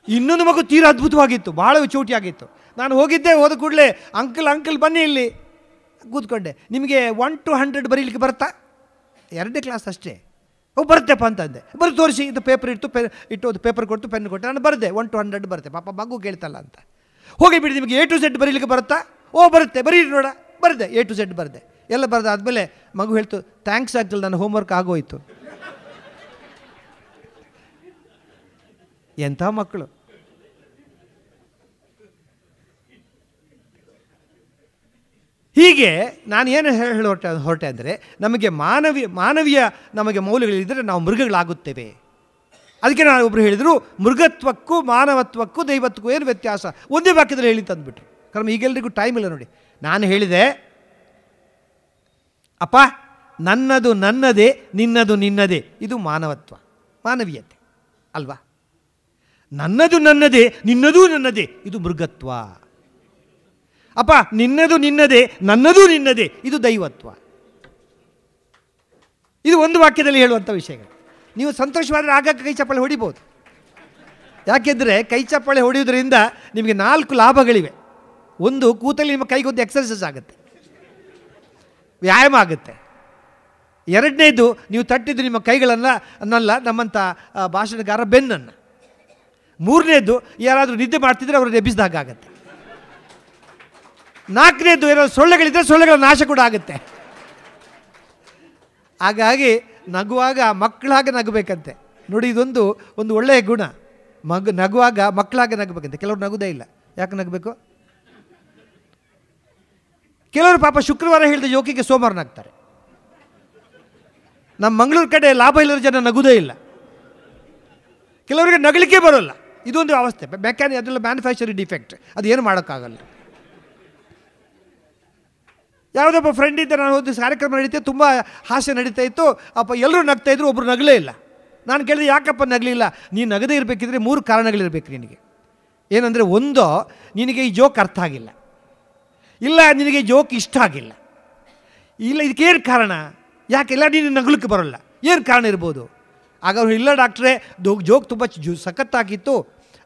S1: ಇನ್ನೊಂದು ಮಗು ತೀರಾ ಅದ್ಭುತವಾಗಿತ್ತು, ಭಾಳ ಚೋಟಿಯಾಗಿತ್ತು. ನಾನು ಹೋದ ಕೂಡಲೇ, ಅಂಕಲ್ ಬನ್ನಿ ಇಲ್ಲಿ ಕೂತ್ಕೊಂಡೆ. ನಿಮಗೆ 1 to 100 ಬರೀಲಿಕ್ಕೆ ಬರ್ತಾ? 2ನೇ ಕ್ಲಾಸ್ ಅಷ್ಟೇ. ಬರುತ್ತೆಪ್ಪ ಅಂತಂದೆ. ತೋರಿಸಿ ಇದು ಪೇಪರ್ ಇಟ್ಟು ಅದು ಪೇಪರ್ ಕೊಟ್ಟು ಪೆನ್ ಕೊಟ್ಟು ನಾನು ಬರೆದೆ. 1 to 100 ಬರುತ್ತೆ. ಪಾಪ ಮಗು ಕೇಳ್ತಲ್ಲ ಅಂತ. ಹೋಗಿ ಬಿಡಿ, ನಿಮಗೆ A to Z ಬರೀಲಿಕ್ಕೆ ಬರುತ್ತಾ? ಬರುತ್ತೆ, ಬರೀರಿ ನೋಡ. ಬರೆದೆ, A to Z ಬರೆದೆ. ಎಲ್ಲ ಬರೆದಾದ್ಮೇಲೆ ಮಗು ಹೇಳ್ತು, ಥ್ಯಾಂಕ್ಸ್ ಅಂಕಲ್, ನನ್ನ ಹೋಮ್ವರ್ಕ್ ಆಗೋಯ್ತು. ಎಂಥ ಮಕ್ಕಳು! ಹೀಗೆ ನಾನು ಏನು ಹೊರಟೆ ಅಂದರೆ, ನಮಗೆ ಮಾನವೀಯ ನಮಗೆ ಮೌಲ್ಯಗಳಿದ್ದರೆ ನಾವು ಮೃಗಗಳಾಗುತ್ತೇವೆ. ಅದಕ್ಕೆ ನಾನು ಒಬ್ಬರು ಹೇಳಿದರು, ಮೃಗತ್ವಕ್ಕೂ ಮಾನವತ್ವಕ್ಕೂ ದೈವತ್ವಕ್ಕೂ ಏನು ವ್ಯತ್ಯಾಸ? ಒಂದೇ ವಾಕ್ಯದಲ್ಲಿ ಹೇಳಿ ತಂದುಬಿಟ್ರು. ಕಾರಣ ಈಗೆಲ್ಲರಿಗೂ ಟೈಮ್ ಇಲ್ಲ ನೋಡಿ. ನಾನು ಹೇಳಿದೆ, ಅಪ್ಪ, ನನ್ನದು ನನ್ನದೇ, ನಿನ್ನದು ನಿನ್ನದೇ, ಇದು ಮಾನವತ್ವ, ಮಾನವೀಯತೆ ಅಲ್ವಾ? ನನ್ನದು ನನ್ನದೇ, ನಿನ್ನದೂ ನನ್ನದೇ, ಇದು ಮೃಗತ್ವ. ಅಪ್ಪ, ನಿನ್ನದು ನಿನ್ನದೇ, ನನ್ನದೂ ನಿನ್ನದೇ, ಇದು ದೈವತ್ವ. ಇದು ಒಂದು ವಾಕ್ಯದಲ್ಲಿ ಹೇಳುವಂಥ ವಿಷಯಗಳು. ನೀವು ಸಂತೋಷವಾದರೆ ಆಗಾಗ ಕೈ ಚಪ್ಪಾಳೆ ಹೊಡಿಬೋದು. ಯಾಕೆಂದರೆ ಕೈ ಚಪ್ಪಾಳೆ ಹೊಡೆಯೋದ್ರಿಂದ ನಿಮಗೆ 4 ಲಾಭಗಳಿವೆ. ಒಂದು, ಕೂತಲ್ಲಿ ನಿಮ್ಮ ಕೈಗೊಂದು ಎಕ್ಸರ್ಸೈಸ್ ಆಗುತ್ತೆ, ವ್ಯಾಯಾಮ ಆಗುತ್ತೆ. 2ನೇದು, ನೀವು ತಟ್ಟಿದ್ದು ನಿಮ್ಮ ಕೈಗಳನ್ನಲ್ಲ, ನಮ್ಮಂಥ ಭಾಷಣಗಾರ ಬೆನ್ನನ್ನು. 3ನೇದು, ಯಾರಾದರೂ ನಿದ್ದೆ ಮಾಡ್ತಿದ್ರೆ ಅವರು ಎಬ್ಬಿಸಿದಾಗ ಆಗುತ್ತೆ. 4ನೇದು, ಏನಾದರೂ ಸೊಳ್ಳೆಗಳಿದ್ದರೆ ಸೊಳ್ಳೆಗಳ ನಾಶ ಕೂಡ ಆಗುತ್ತೆ. ಹಾಗಾಗಿ ನಗುವಾಗ ಮಕ್ಕಳಾಗೆ ನಗಬೇಕಂತೆ. ನೋಡಿ, ಇದೊಂದು ಒಳ್ಳೆಯ ಗುಣ. ನಗುವಾಗ ಮಕ್ಕಳಾಗೆ ನಗಬೇಕಂತೆ. ಕೆಲವರು ನಗುವುದೇ ಇಲ್ಲ. ಯಾಕೆ ನಗಬೇಕು? ಕೆಲವರು ಪಾಪ ಶುಕ್ರವಾರ ಹೇಳಿದ ಜೋಕಿಗೆ ಸೋಮವಾರ ನಗ್ತಾರೆ. ನಮ್ಮ ಮಂಗಳೂರು ಕಡೆ ಲಾಭ ಇಲ್ಲದ ಜನ ನಗುವುದೇ ಇಲ್ಲ. ಕೆಲವರಿಗೆ ನಗಲಿಕ್ಕೆ ಬರೋಲ್ಲ. ಇದೊಂದು ಅವಸ್ಥೆ, ಅದೆಲ್ಲ ಮ್ಯಾನುಫ್ಯಾಕ್ಚರಿಂಗ್ ಡಿಫೆಕ್ಟ್. ಅದು ಏನು ಮಾಡೋಕ್ಕಾಗಲ್ಲ. ಯಾವುದೊಬ್ಬ ಫ್ರೆಂಡ್ ಇದ್ದ, ನಾನು ಒಂದು ಕಾರ್ಯಕ್ರಮ ನಡೀತೆ, ತುಂಬ ಹಾಸ್ಯ ನಡೀತಾ ಇತ್ತು. ಅಪ್ಪ ಎಲ್ಲರೂ ನಗ್ತಾಯಿದ್ರು, ಒಬ್ಬರು ನಗಲೇ ಇಲ್ಲ. ನಾನು ಕೇಳಿದೆ, ಯಾಕಪ್ಪ ನಗಲಿಲ್ಲ? ನೀನು ನಗದೇ ಇರಬೇಕಿದ್ರೆ 3 ಕಾರಣಗಳಿರಬೇಕು ನಿನಗೆ. ಏನಂದರೆ, ಒಂದು, ನಿನಗೆ ಈ ಜೋಕ್ ಅರ್ಥ ಆಗಿಲ್ಲ, ಇಲ್ಲ ನಿನಗೆ ಜೋಕ್ ಇಷ್ಟ ಆಗಿಲ್ಲ, ಇಲ್ಲ ಇದಕ್ಕೇನು ಕಾರಣ? ಯಾಕೆಲ್ಲ ನೀನು ನಗಲಿಕ್ಕೆ ಬರೋಲ್ಲ, ಏನು ಕಾರಣ ಇರ್ಬೋದು? ಆಗ ಅವರು, ಇಲ್ಲ ಡಾಕ್ಟ್ರೇ, ಜೋಕ್ ತುಂಬ ಸಖತ್ತಾಗಿತ್ತು,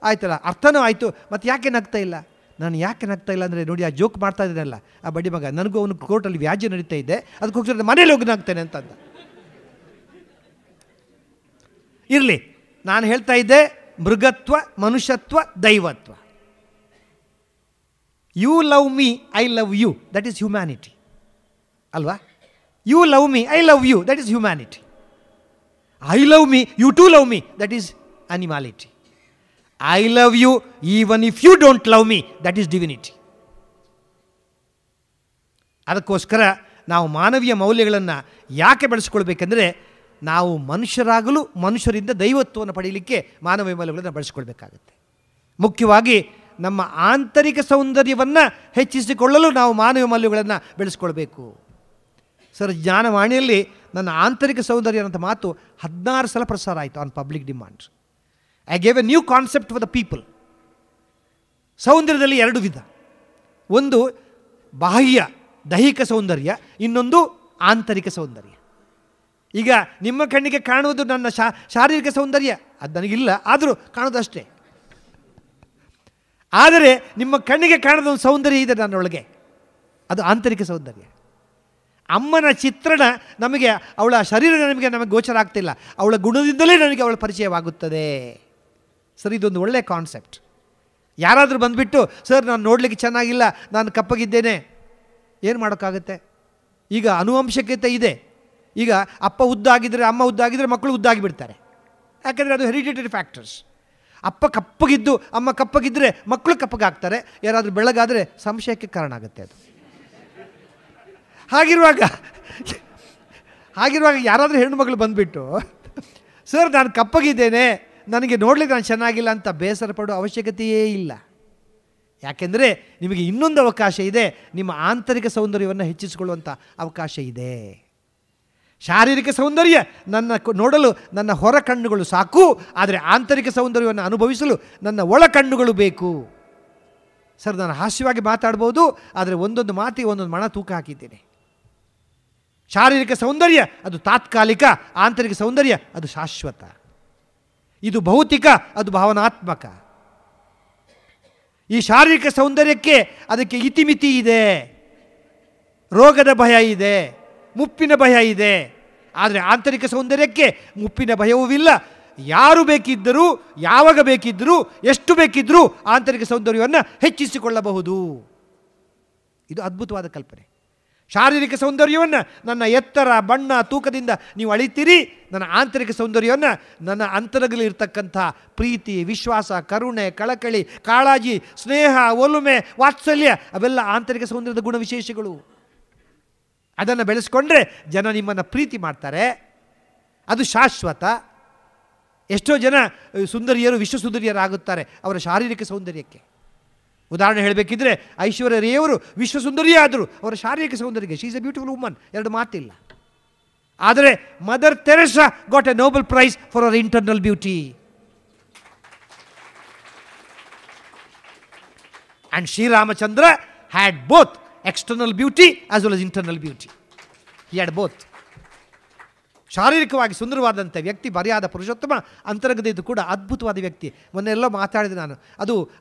S1: ಆಯ್ತಲ್ಲ, ಅರ್ಥನೂ ಆಯಿತು, ಮತ್ತು ಯಾಕೆ ನಗ್ತಾ ಇಲ್ಲ? ನಾನು ಯಾಕೆ ನಗ್ತಾ ಇಲ್ಲ ಅಂದರೆ, ನೋಡಿ, ಆ ಜೋಕ್ ಮಾಡ್ತಾ ಇದ್ದೀನಲ್ಲ ಆ ಬಡ್ಡಿ ಮಗ, ನನಗೂ ಅವನು ಕೋರ್ಟಲ್ಲಿ ವ್ಯಾಜ್ಯ ನಡೀತಾ ಇದ್ದೆ, ಅದಕ್ಕೋಸ್ಕರ ಮನೇಲಿ ಹೋಗಿ ನಗ್ತೇನೆ ಅಂತಂದ. ಇರಲಿ, ನಾನು ಹೇಳ್ತಾ ಇದ್ದೆ ಮೃಗತ್ವ, ಮನುಷ್ಯತ್ವ, ದೈವತ್ವ. You love me, I love you, that is humanity ಅಲ್ವಾ? You love me, I love you, that is humanity. I love me, you to love me, that is animality. I love you even if you don't love me, that is divinity. ಅದಕ್ಕೋಸ್ಕರ ನಾವು ಮಾನವೀಯ ಮೌಲ್ಯಗಳನ್ನು ಯಾಕೆ ಬೆಳೆಸ್ಕೊಳ್ಬೇಕೆಂದರೆ, ನಾವು ಮನುಷ್ಯರಾಗಲು ಮನುಷ್ಯರಿಂದ ದೈವತ್ವವನ್ನು ಪಡೆಯಲಿಕ್ಕೆ ಮಾನವೀಯ ಮೌಲ್ಯಗಳನ್ನು ಬೆಳೆಸ್ಕೊಳ್ಬೇಕಾಗುತ್ತೆ. ಮುಖ್ಯವಾಗಿ ನಮ್ಮ ಆಂತರಿಕ ಸೌಂದರ್ಯವನ್ನು ಹೆಚ್ಚಿಸಿಕೊಳ್ಳಲು ನಾವು ಮಾನವೀಯ ಮೌಲ್ಯಗಳನ್ನು ಬೆಳೆಸ್ಕೊಳ್ಬೇಕು. ಸರ್, ಜ್ಞಾನವಾಣಿಯಲ್ಲಿ ನನ್ನ ಆಂತರಿಕ ಸೌಂದರ್ಯ ಅಂತ ಮಾತು 16 ಸಲ ಪ್ರಸಾರ ಆಯಿತು on public demand. I gave a new concept for the people. ಸೌಂದರ್ಯದಲ್ಲಿ 2 ವಿಧ. ಒಂದು ಬಾಹ್ಯ ದೈಹಿಕ ಸೌಂದರ್ಯ, ಇನ್ನೊಂದು ಆಂತರಿಕ ಸೌಂದರ್ಯ. ಈಗ ನಿಮ್ಮ ಕಣ್ಣಿಗೆ ಕಾಣುವುದು ನನ್ನ ಶಾರೀರಿಕ ಸೌಂದರ್ಯ, ಅದು ನನಗಿಲ್ಲ, ಆದರೂ ಕಾಣೋದಷ್ಟೇ. ಆದರೆ ನಿಮ್ಮ ಕಣ್ಣಿಗೆ ಕಾಣದ ಒಂದು ಸೌಂದರ್ಯ ಇದೆ ನನ್ನೊಳಗೆ, ಅದು ಆಂತರಿಕ ಸೌಂದರ್ಯ. ಅಮ್ಮನ ಚಿತ್ರಣ ನಮಗೆ, ಅವಳ ಶರೀರ ನಮಗೆ ಗೋಚರ ಆಗ್ತಿಲ್ಲ, ಅವಳ ಗುಣದಿಂದಲೇ ನನಗೆ ಅವಳ ಪರಿಚಯವಾಗುತ್ತದೆ. ಸರ್, ಇದೊಂದು ಒಳ್ಳೆಯ ಕಾನ್ಸೆಪ್ಟ್. ಯಾರಾದರೂ ಬಂದುಬಿಟ್ಟು, ಸರ್ ನಾನು ನೋಡಲಿಕ್ಕೆ ಚೆನ್ನಾಗಿಲ್ಲ, ನಾನು ಕಪ್ಪಗಿದ್ದೇನೆ, ಏನು ಮಾಡೋಕ್ಕಾಗುತ್ತೆ? ಈಗ ಆನುವಂಶಿಕತೆ ಇದೆ. ಈಗ ಅಪ್ಪ ಉದ್ದಾಗಿದ್ದರೆ, ಅಮ್ಮ ಉದ್ದಾಗಿದ್ದರೆ ಮಕ್ಕಳು ಉದ್ದಾಗಿಬಿಡ್ತಾರೆ. ಯಾಕೆಂದರೆ ಅದು ಹೆರಿಡಿಟರಿ ಫ್ಯಾಕ್ಟರ್ಸ್. ಅಪ್ಪ ಕಪ್ಪಗಿದ್ದು ಅಮ್ಮ ಕಪ್ಪಗಿದ್ದರೆ ಮಕ್ಕಳು ಕಪ್ಪಗಾಗ್ತಾರೆ. ಯಾರಾದರೂ ಬೆಳಗಾದರೆ ಸಂಶಯಕ್ಕೆ ಕಾರಣ ಆಗುತ್ತೆ ಅದು. ಹಾಗಿರುವಾಗ ಯಾರಾದರೂ ಹೆಣ್ಣುಮಗಳು ಬಂದುಬಿಟ್ಟು, ಸರ್ ನಾನು ಕಪ್ಪಗಿದ್ದೇನೆ, ನನಗೆ ನೋಡಲಿಕ್ಕೆ ನಾನು ಚೆನ್ನಾಗಿಲ್ಲ ಅಂತ ಬೇಸರ ಪಡೋ ಅವಶ್ಯಕತೆಯೇ ಇಲ್ಲ. ಯಾಕೆಂದರೆ ನಿಮಗೆ ಇನ್ನೊಂದು ಅವಕಾಶ ಇದೆ, ನಿಮ್ಮ ಆಂತರಿಕ ಸೌಂದರ್ಯವನ್ನು ಹೆಚ್ಚಿಸಿಕೊಳ್ಳುವಂಥ ಅವಕಾಶ ಇದೆ. ಶಾರೀರಿಕ ಸೌಂದರ್ಯ ನೋಡಲು ನನ್ನ ಹೊರ ಕಣ್ಣುಗಳು ಸಾಕು, ಆದರೆ ಆಂತರಿಕ ಸೌಂದರ್ಯವನ್ನು ಅನುಭವಿಸಲು ನನ್ನ ಒಳ ಕಣ್ಣುಗಳು ಬೇಕು. ಸರ್, ನಾನು ಹಾಸ್ಯವಾಗಿ ಮಾತಾಡ್ಬೋದು, ಆದರೆ ಒಂದೊಂದು ಮಾತಿಗೆ ಒಂದೊಂದು ಮಣ ತೂಕ ಹಾಕಿದ್ದೇನೆ. ಶಾರೀರಿಕ ಸೌಂದರ್ಯ ಅದು ತಾತ್ಕಾಲಿಕ, ಆಂತರಿಕ ಸೌಂದರ್ಯ ಅದು ಶಾಶ್ವತ. ಇದು ಭೌತಿಕ, ಅದು ಭಾವನಾತ್ಮಕ. ಈ ಶಾರೀರಿಕ ಸೌಂದರ್ಯಕ್ಕೆ ಅದಕ್ಕೆ ಇತಿಮಿತಿ ಇದೆ, ರೋಗದ ಭಯ ಇದೆ, ಮುಪ್ಪಿನ ಭಯ ಇದೆ. ಆದರೆ ಆಂತರಿಕ ಸೌಂದರ್ಯಕ್ಕೆ ಮುಪ್ಪಿನ ಭಯವೂ ಇಲ್ಲ. ಯಾರು ಬೇಕಿದ್ದರೂ, ಯಾವಾಗ ಬೇಕಿದ್ದರೂ, ಎಷ್ಟು ಬೇಕಿದ್ದರೂ ಆಂತರಿಕ ಸೌಂದರ್ಯವನ್ನು ಹೆಚ್ಚಿಸಿಕೊಳ್ಳಬಹುದು. ಇದು ಅದ್ಭುತವಾದ ಕಲ್ಪನೆ. ಶಾರೀರಿಕ ಸೌಂದರ್ಯವನ್ನು ನನ್ನ ಎತ್ತರ, ಬಣ್ಣ, ತೂಕದಿಂದ ನೀವು ಅಳಿತೀರಿ. ನನ್ನ ಆಂತರಿಕ ಸೌಂದರ್ಯವನ್ನು ನನ್ನ ಅಂತರದಲ್ಲಿರ್ತಕ್ಕಂಥ ಪ್ರೀತಿ, ವಿಶ್ವಾಸ, ಕರುಣೆ, ಕಳಕಳಿ, ಕಾಳಜಿ, ಸ್ನೇಹ, ಒಲುಮೆ, ವಾತ್ಸಲ್ಯ ಅವೆಲ್ಲ ಆಂತರಿಕ ಸೌಂದರ್ಯದ ಗುಣವಿಶೇಷಗಳು. ಅದನ್ನು ಬೆಳೆಸ್ಕೊಂಡ್ರೆ ಜನ ನಿಮ್ಮನ್ನು ಪ್ರೀತಿ ಮಾಡ್ತಾರೆ. ಅದು ಶಾಶ್ವತ. ಎಷ್ಟೋ ಜನ ಸುಂದರಿಯರು ವಿಶ್ವ ಸುಂದರಿಯರಾಗುತ್ತಾರೆ ಅವರ ಶಾರೀರಿಕ ಸೌಂದರ್ಯಕ್ಕೆ. ಉದಾಹರಣೆ ಹೇಳಬೇಕಿದ್ರೆ, ಐಶ್ವರ್ಯ ರೈ ಅವರು ವಿಶ್ವ ಸುಂದರಿಯೇ ಆದರು, ಅವರ ಶಾರೀರಿಕ ಸೌಂದರ್ಯಕ್ಕೆ. She is a beautiful woman, 2 ಮಾತಿಲ್ಲ. ಆದರೆ mother Teresa got a Nobel prize for our internal beauty. And Shri Ramachandra had both external beauty as well as internal beauty. He had both. ಶಾರೀರಿಕವಾಗಿ ಸುಂದರವಾದಂಥ ವ್ಯಕ್ತಿ ಬರಿಯಾದ ಪುರುಷೋತ್ತಮ, ಅಂತರಂಗದಿದ್ದು ಕೂಡ ಅದ್ಭುತವಾದ ವ್ಯಕ್ತಿ. ಮೊನ್ನೆಲ್ಲೋ ಮಾತಾಡಿದೆ ನಾನು. ಅದು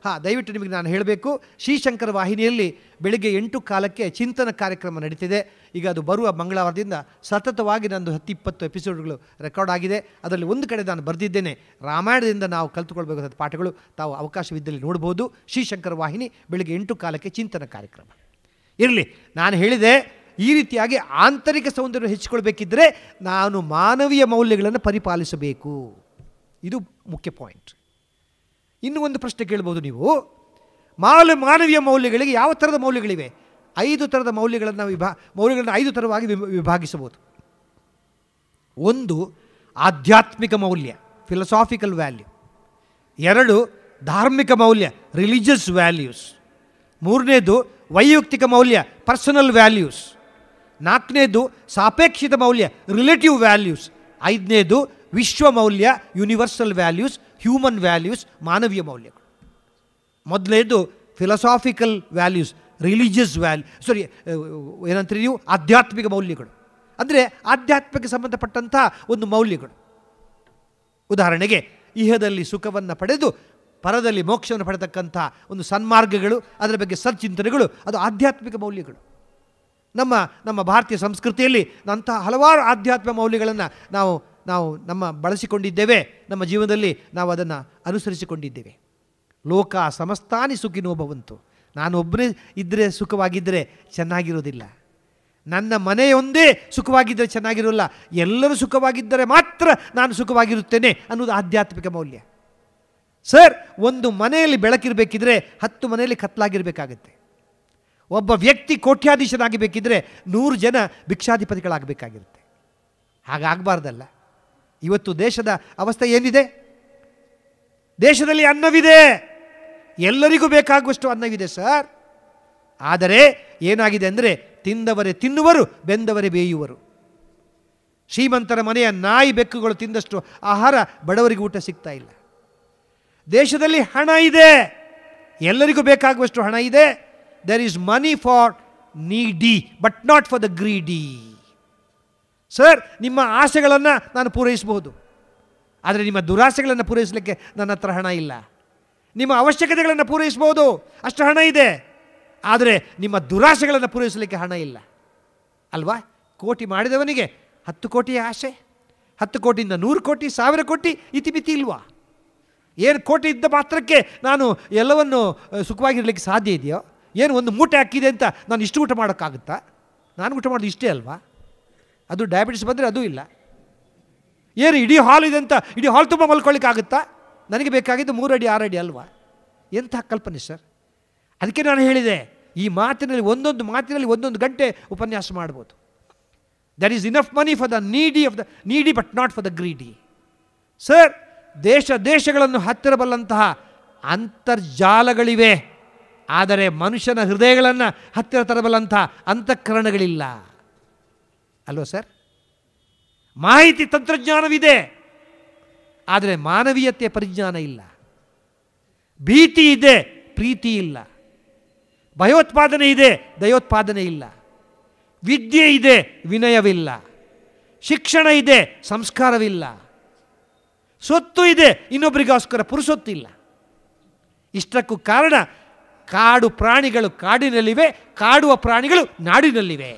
S1: ದಯವಿಟ್ಟು ನಿಮಗೆ ನಾನು ಹೇಳಬೇಕು, ಶ್ರೀಶಂಕರ ವಾಹಿನಿಯಲ್ಲಿ ಬೆಳಿಗ್ಗೆ 8:15 ಚಿಂತನ ಕಾರ್ಯಕ್ರಮ ನಡೀತಿದೆ. ಈಗ ಅದು ಬರುವ ಮಂಗಳವಾರದಿಂದ ಸತತವಾಗಿ ನಂದು 10-20 ಎಪಿಸೋಡ್ಗಳು ರೆಕಾರ್ಡ್ ಆಗಿದೆ. ಅದರಲ್ಲಿ ಒಂದು ಕಡೆ ನಾನು ಬರೆದಿದ್ದೇನೆ, ರಾಮಾಯಣದಿಂದ ನಾವು ಕಲಿತುಕೊಳ್ಬೇಕಾದ ಪಾಠಗಳು. ತಾವು ಅವಕಾಶವಿದ್ದಲ್ಲಿ ನೋಡ್ಬೋದು. ಶ್ರೀಶಂಕರ ವಾಹಿನಿ ಬೆಳಿಗ್ಗೆ 8:15 ಚಿಂತನ ಕಾರ್ಯಕ್ರಮ ಇರಲಿ. ನಾನು ಹೇಳಿದೆ, ಈ ರೀತಿಯಾಗಿ ಆಂತರಿಕ ಸೌಂದರ್ಯ ಹೆಚ್ಚಿಕೊಳ್ಬೇಕಿದ್ದರೆ ನಾನು ಮಾನವೀಯ ಮೌಲ್ಯಗಳನ್ನು ಪರಿಪಾಲಿಸಬೇಕು. ಇದು ಮುಖ್ಯ ಪಾಯಿಂಟ್. ಇನ್ನೂ ಒಂದು ಪ್ರಶ್ನೆ ಕೇಳ್ಬೋದು ನೀವು, ಮಾನವೀಯ ಮೌಲ್ಯಗಳಿಗೆ ಯಾವ ಥರದ ಮೌಲ್ಯಗಳಿವೆ? 5 ಥರದ ಮೌಲ್ಯಗಳನ್ನು 5 ಥರವಾಗಿ ವಿಭಾಗಿಸಬಹುದು. ಒಂದು ಆಧ್ಯಾತ್ಮಿಕ ಮೌಲ್ಯ, ಫಿಲಸಾಫಿಕಲ್ ವ್ಯಾಲ್ಯೂ. 2 ಧಾರ್ಮಿಕ ಮೌಲ್ಯ, ರಿಲಿಜಿಯಸ್ ವ್ಯಾಲ್ಯೂಸ್. 3ನೇದು ವೈಯಕ್ತಿಕ ಮೌಲ್ಯ, ಪರ್ಸನಲ್ ವ್ಯಾಲ್ಯೂಸ್. 4ನೇದು ಸಾಪೇಕ್ಷಿತ ಮೌಲ್ಯ, ರಿಲೇಟಿವ್ ವ್ಯಾಲ್ಯೂಸ್. 5ನೇದು ವಿಶ್ವ ಮೌಲ್ಯ, ಯೂನಿವರ್ಸಲ್ ವ್ಯಾಲ್ಯೂಸ್, ಹ್ಯೂಮನ್ ವ್ಯಾಲ್ಯೂಸ್, ಮಾನವೀಯ ಮೌಲ್ಯಗಳು. ಮೊದಲನೇದು ಫಿಲಸಾಫಿಕಲ್ ವ್ಯಾಲ್ಯೂಸ್, ರಿಲಿಜಿಯಸ್ ಏನಂತೀರಿ ನೀವು, ಆಧ್ಯಾತ್ಮಿಕ ಮೌಲ್ಯಗಳು. ಅಂದರೆ ಆಧ್ಯಾತ್ಮಕ್ಕೆ ಸಂಬಂಧಪಟ್ಟಂಥ ಒಂದು ಮೌಲ್ಯಗಳು. ಉದಾಹರಣೆಗೆ, ಇಹದಲ್ಲಿ ಸುಖವನ್ನು ಪಡೆದು ಪರದಲ್ಲಿ ಮೋಕ್ಷವನ್ನು ಪಡೆತಕ್ಕಂಥ ಒಂದು ಸನ್ಮಾರ್ಗಗಳು, ಅದರ ಬಗ್ಗೆ ಸಚ್ಚಿಂತನೆಗಳು, ಅದು ಆಧ್ಯಾತ್ಮಿಕ ಮೌಲ್ಯಗಳು. ನಮ್ಮ ಭಾರತೀಯ ಸಂಸ್ಕೃತಿಯಲ್ಲಿ ಅಂತಹ ಹಲವಾರು ಆಧ್ಯಾತ್ಮಿಕ ಮೌಲ್ಯಗಳನ್ನು ನಾವು ಬಳಸಿಕೊಂಡಿದ್ದೇವೆ. ನಮ್ಮ ಜೀವನದಲ್ಲಿ ನಾವು ಅದನ್ನು ಅನುಸರಿಸಿಕೊಂಡಿದ್ದೇವೆ. ಲೋಕ ಸಮಸ್ತಾನಿ ಸುಖಿನೋ ಭವಂತು, ನಾನು ಒಬ್ಬನೇ ಇದ್ದರೆ ಸುಖವಾಗಿದ್ದರೆ ಚೆನ್ನಾಗಿರೋದಿಲ್ಲ, ನನ್ನ ಮನೆಯೊಂದೇ ಸುಖವಾಗಿದ್ದರೆ ಚೆನ್ನಾಗಿರೋಲ್ಲ, ಎಲ್ಲರೂ ಸುಖವಾಗಿದ್ದರೆ ಮಾತ್ರ ನಾನು ಸುಖವಾಗಿರುತ್ತೇನೆ ಅನ್ನೋದು ಆಧ್ಯಾತ್ಮಿಕ ಮೌಲ್ಯ. ಸರ್, ಒಂದು ಮನೆಯಲ್ಲಿ ಬೆಳಕಿರಬೇಕಿದ್ರೆ 10 ಮನೆಯಲ್ಲಿ ಕತ್ತಲಾಗಿರಬೇಕಾಗತ್ತೆ. ಒಬ್ಬ ವ್ಯಕ್ತಿ ಕೋಟ್ಯಾಧೀಶನಾಗಬೇಕಿದ್ರೆ 100 ಜನ ಭಿಕ್ಷಾಧಿಪತಿಗಳಾಗಬೇಕಾಗಿರುತ್ತೆ. ಹಾಗಾಗಬಾರ್ದಲ್ಲ. ಇವತ್ತು ದೇಶದ ಅವಸ್ಥೆ ಏನಿದೆ? ದೇಶದಲ್ಲಿ ಅನ್ನವಿದೆ, ಎಲ್ಲರಿಗೂ ಬೇಕಾಗುವಷ್ಟು ಅನ್ನವಿದೆ ಸರ್. ಆದರೆ ಏನಾಗಿದೆ ಅಂದರೆ, ತಿಂದವರೇ ತಿನ್ನುವರು, ಬೆಂದವರೇ ಬೇಯುವರು. ಶ್ರೀಮಂತರ ಮನೆಯ ನಾಯಿ ಬೆಕ್ಕುಗಳು ತಿಂದಷ್ಟು ಆಹಾರ ಬಡವರಿಗೆ ಊಟ ಸಿಗ್ತಾ ಇಲ್ಲ. ದೇಶದಲ್ಲಿ ಹಣ ಇದೆ, ಎಲ್ಲರಿಗೂ ಬೇಕಾಗುವಷ್ಟು ಹಣ ಇದೆ. ದೇರ್ ಈಸ್ ಮನಿ ಫಾರ್ ನೀಡಿ but not for the greedy. Sir, ನಿಮ್ಮ ಆಸೆಗಳನ್ನು ನಾನು ಪೂರೈಸಬಹುದು, ಆದರೆ ನಿಮ್ಮ ದುರಾಸೆಗಳನ್ನು ಪೂರೈಸಲಿಕ್ಕೆ ನನ್ನ ಹತ್ರ ಹಣ ಇಲ್ಲ. ನಿಮ್ಮ ಅವಶ್ಯಕತೆಗಳನ್ನು ಪೂರೈಸಬಹುದು, ಅಷ್ಟು ಹಣ ಇದೆ, ಆದರೆ ನಿಮ್ಮ ದುರಾಸೆಗಳನ್ನು ಪೂರೈಸಲಿಕ್ಕೆ ಹಣ ಇಲ್ಲ ಅಲ್ವಾ? ಕೋಟಿ ಮಾಡಿದವನಿಗೆ 10 ಕೋಟಿಯ ಆಸೆ, 10 ಕೋಟಿಯಿಂದ 100 ಕೋಟಿ, 1000 ಕೋಟಿ, ಇತಿಮಿತಿ ಇಲ್ವಾ? ಏನು ಕೋಟಿ ಇದ್ದ ಮಾತ್ರಕ್ಕೆ ನಾನು ಎಲ್ಲವನ್ನು ಸುಖವಾಗಿರಲಿಕ್ಕೆ ಸಾಧ್ಯ ಇದೆಯೋ? ಏನು ಒಂದು ಮೂಟೆ ಹಾಕಿದೆ ಅಂತ ನಾನು ಇಷ್ಟು ಊಟ ಮಾಡೋಕ್ಕಾಗುತ್ತಾ? ನಾನು ಊಟ ಮಾಡೋದು ಇಷ್ಟೇ ಅಲ್ವಾ? ಅದು ಡಯಾಬಿಟಿಸ್ ಬಂದರೆ ಅದೂ ಇಲ್ಲ. ಏನು ಇಡೀ ಹಾಲ್ ಇದೆ ಅಂತ ಇಡೀ ಹಾಲ್ ತುಂಬ ಮಲ್ಕೊಳ್ಳಿಕ್ಕಾಗುತ್ತಾ? ನನಗೆ ಬೇಕಾಗಿದ್ದು 3 ಅಡಿ 6 ಅಡಿ ಅಲ್ವಾ? ಎಂಥ ಕಲ್ಪನೆ ಸರ್. ಅದಕ್ಕೆ ನಾನು ಹೇಳಿದೆ, ಈ ಮಾತಿನಲ್ಲಿ ಒಂದೊಂದು ಗಂಟೆ ಉಪನ್ಯಾಸ ಮಾಡ್ಬೋದು. That is enough money for the needy but not for the greedy. Sir, ದೇಶಗಳನ್ನು ಹತ್ತಿರಬಲ್ಲಂತಹ ಅಂತರ್ಜಾಲಗಳಿವೆ, ಆದರೆ ಮನುಷ್ಯನ ಹೃದಯಗಳನ್ನು ಹತ್ತಿರ ತರಬಲ್ಲಂತಹ ಅಂತಃಕರಣಗಳಿಲ್ಲ ಅಲ್ವಾ ಸರ್? ಮಾಹಿತಿ ತಂತ್ರಜ್ಞಾನವಿದೆ, ಆದರೆ ಮಾನವೀಯತೆಯ ಪರಿಜ್ಞಾನ ಇಲ್ಲ. ಭೀತಿ ಇದೆ, ಪ್ರೀತಿ ಇಲ್ಲ. ಭಯೋತ್ಪಾದನೆ ಇದೆ, ದಯೋತ್ಪಾದನೆ ಇಲ್ಲ. ವಿದ್ಯೆ ಇದೆ, ವಿನಯವಿಲ್ಲ. ಶಿಕ್ಷಣ ಇದೆ, ಸಂಸ್ಕಾರವಿಲ್ಲ. ಸೊತ್ತು ಇದೆ, ಇನ್ನೊಬ್ಬರಿಗೋಸ್ಕರ ಪುರುಸೊತ್ತಿಲ್ಲ. ಇಷ್ಟಕ್ಕೂ ಕಾರಣ, ಕಾಡು ಪ್ರಾಣಿಗಳು ಕಾಡಿನಲ್ಲಿವೆ, ಕಾಡುವ ಪ್ರಾಣಿಗಳು ನಾಡಿನಲ್ಲಿವೆ.